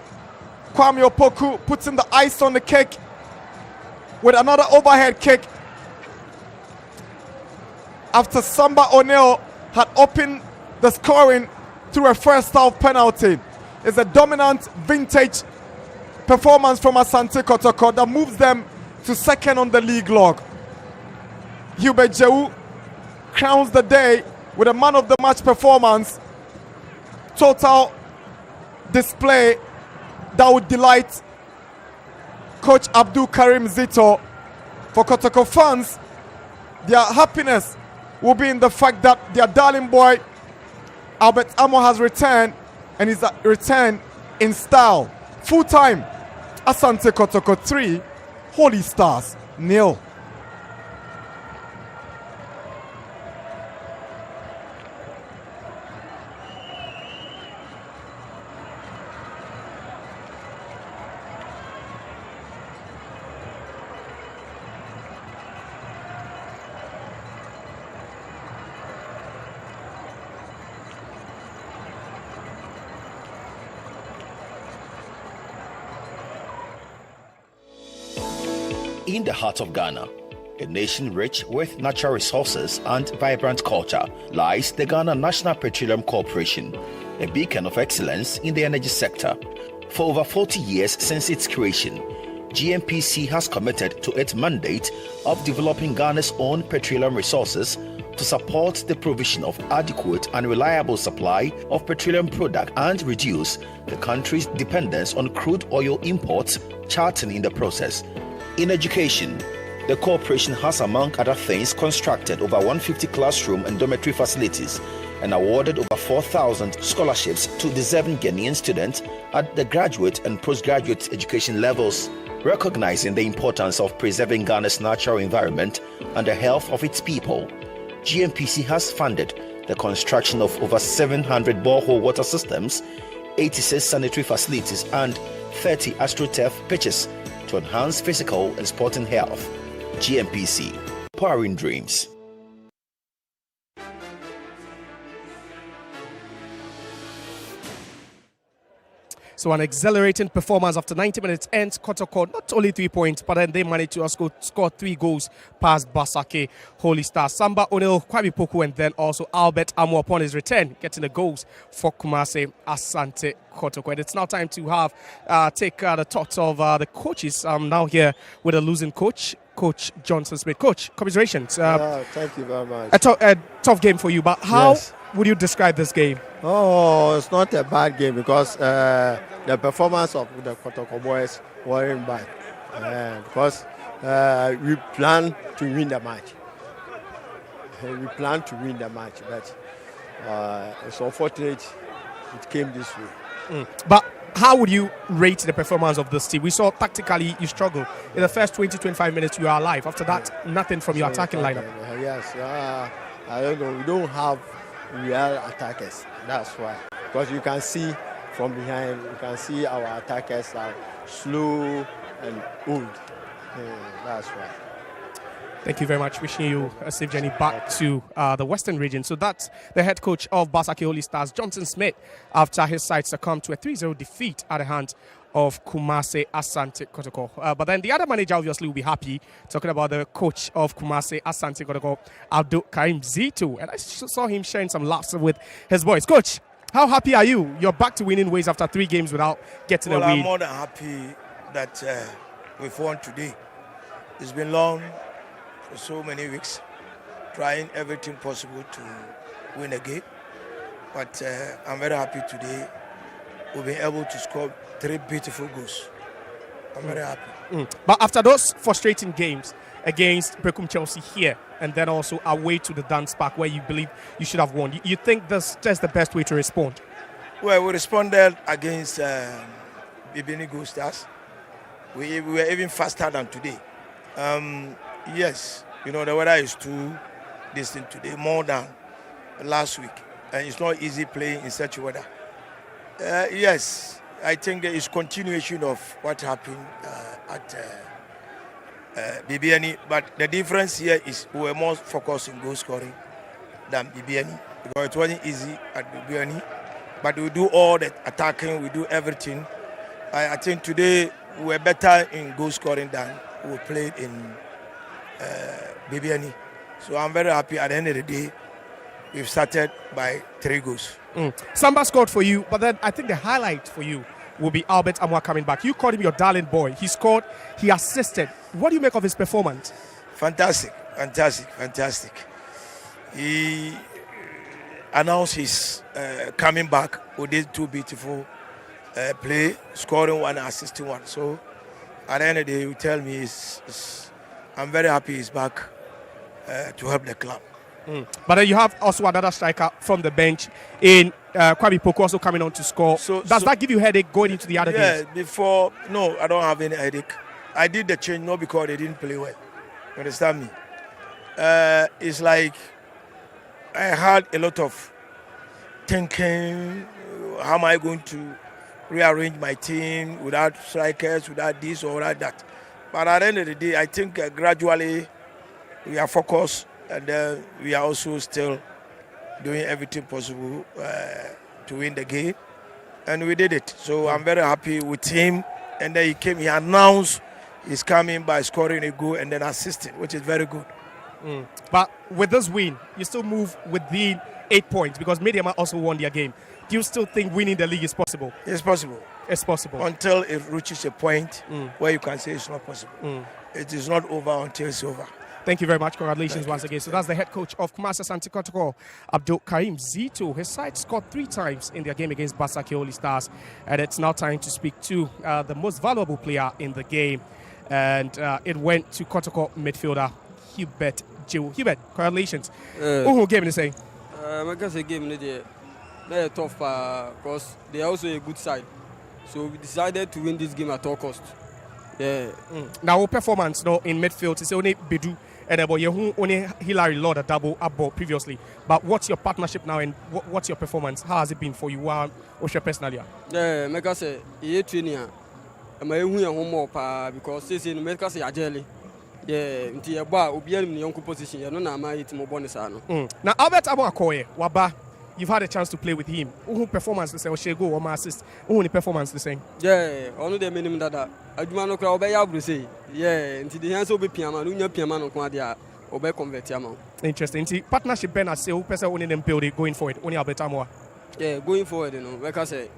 Kwame Opoku putting the ice on the cake with another overhead kick after Samba O'Neill had opened the scoring through a first half penalty. It's a dominant vintage performance from Asante Kotoko that moves them to second on the league log. Hubert Jehu crowns the day with a man of the match performance. Total display that would delight Coach Abdul Karim Zito. For Kotoko fans, their happiness will be in the fact that their darling boy Albert Amo has returned, and he's returned in style. Full time, Asante Kotoko 3, Holy Stars 0. In the heart of Ghana, a nation rich with natural resources and vibrant culture, lies the Ghana National Petroleum Corporation, a beacon of excellence in the energy sector. For over 40 years since its creation, GNPC has committed to its mandate of developing Ghana's own petroleum resources to support the provision of adequate and reliable supply of petroleum products and reduce the country's dependence on crude oil imports, charting in the process. In education, the corporation has, among other things, constructed over 150 classroom and dormitory facilities and awarded over 4,000 scholarships to deserving Ghanaian students at the graduate and postgraduate education levels. Recognizing the importance of preserving Ghana's natural environment and the health of its people, GNPC has funded the construction of over 700 borehole water systems, 86 sanitary facilities, and 30 AstroTurf pitches to enhance physical and sporting health. GNPC, powering dreams. So an exhilarating performance after 90 minutes ends. Kotoko not only 3 points, but then they managed to score 3 goals past Basake, Holy Stars. Samba O'Neill, Kwame Poku, and then also Albert Amo upon his return, getting the goals for Kumasi Asante Kotoko. And it's now time to have take the thoughts of the coaches. I'm now here with a losing coach, Coach Johnson Smith. Coach, commiserations. Thank you very much. A tough game for you, but how would you describe this game? Oh, it's not a bad game because the performance of the Kotoko boys weren't bad. Because we plan to win the match. But it's unfortunate it came this way. But how would you rate the performance of this team? We saw tactically you struggled. In the first 20-25 minutes, you are alive. After that, nothing from your attacking lineup. Yes, I don't know. We don't have real attackers. That's why. Because you can see from behind, you can see our attackers are slow and old. That's why. Thank you very much. Wishing you a safe journey back to the Western region. So that's the head coach of Basake Holy Stars, Johnson Smith, after his side succumbed to a 3-0 defeat at the hands of Kumasi Asante Kotoko. But then the other manager obviously will be happy, talking about the coach of Kumasi Asante Kotoko, Abdul Karim Zito. And I saw him sharing some laughs with his boys. Coach, how happy are you? You're back to winning ways after 3 games without getting a win. I'm more than happy that we've won today. It's been long, for so many weeks, trying everything possible to win a game. But I'm very happy today. We've been able to score 3 beautiful goals. I'm very happy. But after those frustrating games against Brecum Chelsea here, and then also away to the Dance Park where you believe you should have won, you think that's just the best way to respond? Well, we responded against Bibini Gold Stars. We were even faster than today. Yes, the weather is too distant today, more than last week. And it's not easy playing in such weather. Yes, I think it's continuation of what happened at BBNE. But the difference here is we were more focused in goal scoring than BBNE. Because it wasn't easy at BBNE. But we do all the attacking, we do everything. I think today we were better in goal scoring than we played in BBNE. So I'm very happy at the end of the day. We've started by 3 goals. Samba scored for you, but then I think the highlight for you will be Albert Amwa coming back. You called him your darling boy. He scored, he assisted. What do you make of his performance? Fantastic. He announced his coming back with these 2 beautiful play, scoring 1 and assisting 1. So at the end of the day, you tell me I'm very happy he's back to help the club. But then you have also another striker from the bench in Kwabi Poku also coming on to score. Does that give you headache going into the other games? Before, no, I don't have any headache. I did the change not because they didn't play well. You understand me? It's like I had a lot of thinking, how am I going to rearrange my team without strikers, without this or without that. But at the end of the day, I think gradually we are focused. And we are also still doing everything possible to win the game. And we did it. So I'm very happy with him. And then he announced he's coming by scoring a goal and then assisting, which is very good. But with this win, you still move within 8 points because Mediama also won their game. Do you still think winning the league is possible? It's possible. It's possible. Until it reaches a point where you can say it's not possible. It is not over until it's over. Thank you very much. Congratulations once again. So that's the head coach of Kumasi Asante Kotoko, Abdul Karim Zito. His side scored 3 times in their game against Basake Holy Stars. And it's now time to speak to the most valuable player in the game. And it went to Kotoko midfielder Hubert Jiu. Hubert, congratulations. Who game is saying? I guess a game they're tough because they are also a good side. So we decided to win this game at all cost. Yeah. Now performance in midfield is only Bedu and only Hilary Lord a double up previously. But what's your partnership now and what's your performance? How has it been for you? What's your personally? Yeah, I say training. I'm a homework because they say make say agile. Yeah, until you buy in your position, you know, I'm more bonus. Now Albert Amoakoye, Waba. You've had a chance to play with him. Who performance the same? Shego or my assist? Who the performance the same? Yeah, only the minimum that I do not know about you say. Yeah, until the hands will be piano, no piano, no quadia, or be convert yamo. Interesting. Partnership Ben as who person winning them building going forward. Only Albert Amoa. Yeah, going forward, like I say,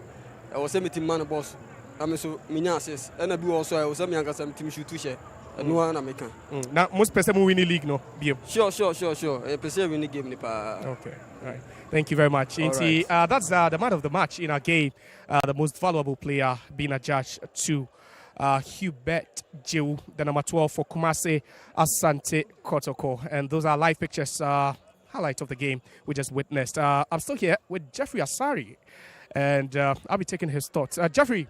I was a meeting man boss. I'm so many assists, and I do also I was a young team shoot to share. No one American. Now most person win the league no. Sure. A person win the game Okay. Right. Thank you very much. Right. That's the man of the match in our game. The most valuable player being adjudged to Hubert Jiu, the number 12 for Kumasi Asante Kotoko. And those are live pictures, highlight of the game we just witnessed. I'm still here with Jeffrey Asari. and I'll be taking his thoughts. Jeffrey,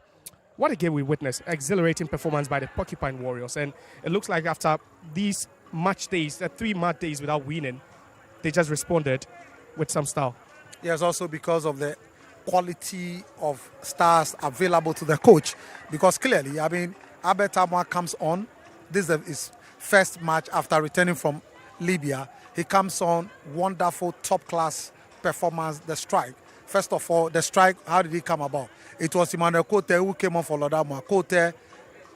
what a game we witnessed. Exhilarating performance by the Porcupine Warriors. And it looks like after these match days, 3 match days without winning, they just responded with some style. Yes, also because of the quality of stars available to the coach. Because clearly, I mean, Albert Amwa comes on. This is his first match after returning from Libya. He comes on, wonderful, top-class performance, the strike. First of all, the strike, how did it come about? It was Emmanuel Kote who came on for Lodamwa. Kote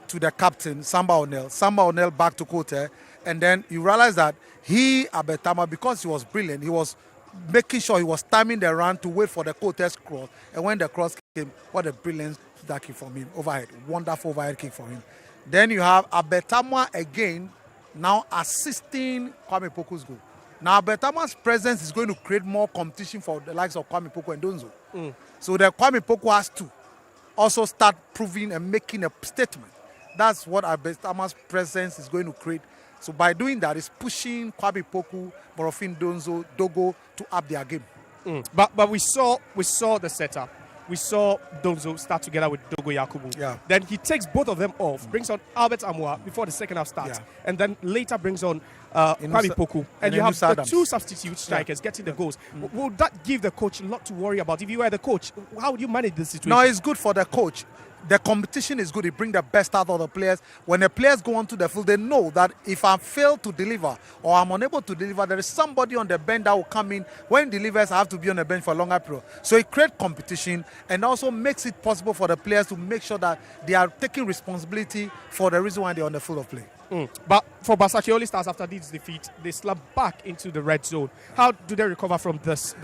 to the captain, Samba O'Neill. Samba O'Neill back to Kote. And then you realize that Abetama, because he was brilliant, he was making sure he was timing the run to wait for the Kote's cross. And when the cross came, what a brilliant that kick from him, overhead. Wonderful overhead kick from him. Then you have Abetama again, now assisting Kwame Poku's goal. Now Abetama's presence is going to create more competition for the likes of Kwame Poku and Donzo. So the Kwame Poku has to also start proving and making a statement. That's what Abetama's presence is going to create. So by doing that, it's pushing Kwame Poku, Borofin Donzo, Dogo to up their game. But we saw the setup. We saw Donzo start together with Dogo Yakubu. Yeah. Then he takes both of them off, brings on Albert Amwa before the second half starts, and then later brings on Kwame Poku. And you have the two substitute strikers getting the goals. Will that give the coach a lot to worry about? If you were the coach, how would you manage this situation? No, it's good for the coach. The competition is good. It brings the best out of the players. When the players go onto the field, they know that if I fail to deliver or I'm unable to deliver, there is somebody on the bench that will come in. When delivers, I have to be on the bench for a longer period. So it creates competition and also makes it possible for the players to make sure that they are taking responsibility for the reason why they're on the field of play. But for Basake All Stars, after this defeat, they slap back into the red zone. How do they recover from this?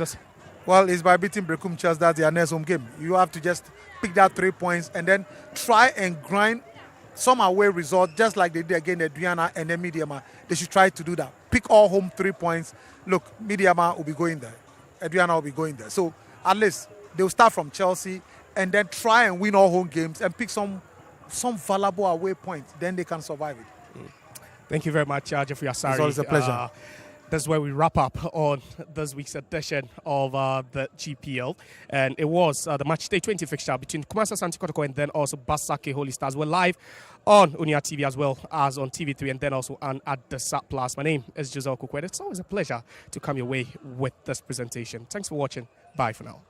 Well, it's by beating Brekum Chelsea. That's their next home game. You have to just pick that 3 points and then try and grind some away result, just like they did against Adriana and then Mediama. They should try to do that. Pick all home 3 points. Look, Mediama will be going there. Adriana will be going there. So at least they'll start from Chelsea and then try and win all home games and pick some valuable away points. Then they can survive it. Thank you very much, Jeffrey Asari. It's always a pleasure. That's where we wrap up on this week's edition of the GPL. And it was the match day 20 fixture between Kumasi Asante Kotoko and then also Basake Holy Stars. We're live on Unia TV as well as on TV3 and then also on at the SAT Plus. My name is Josel Kukwede. It's always a pleasure to come your way with this presentation. Thanks for watching. Bye for now.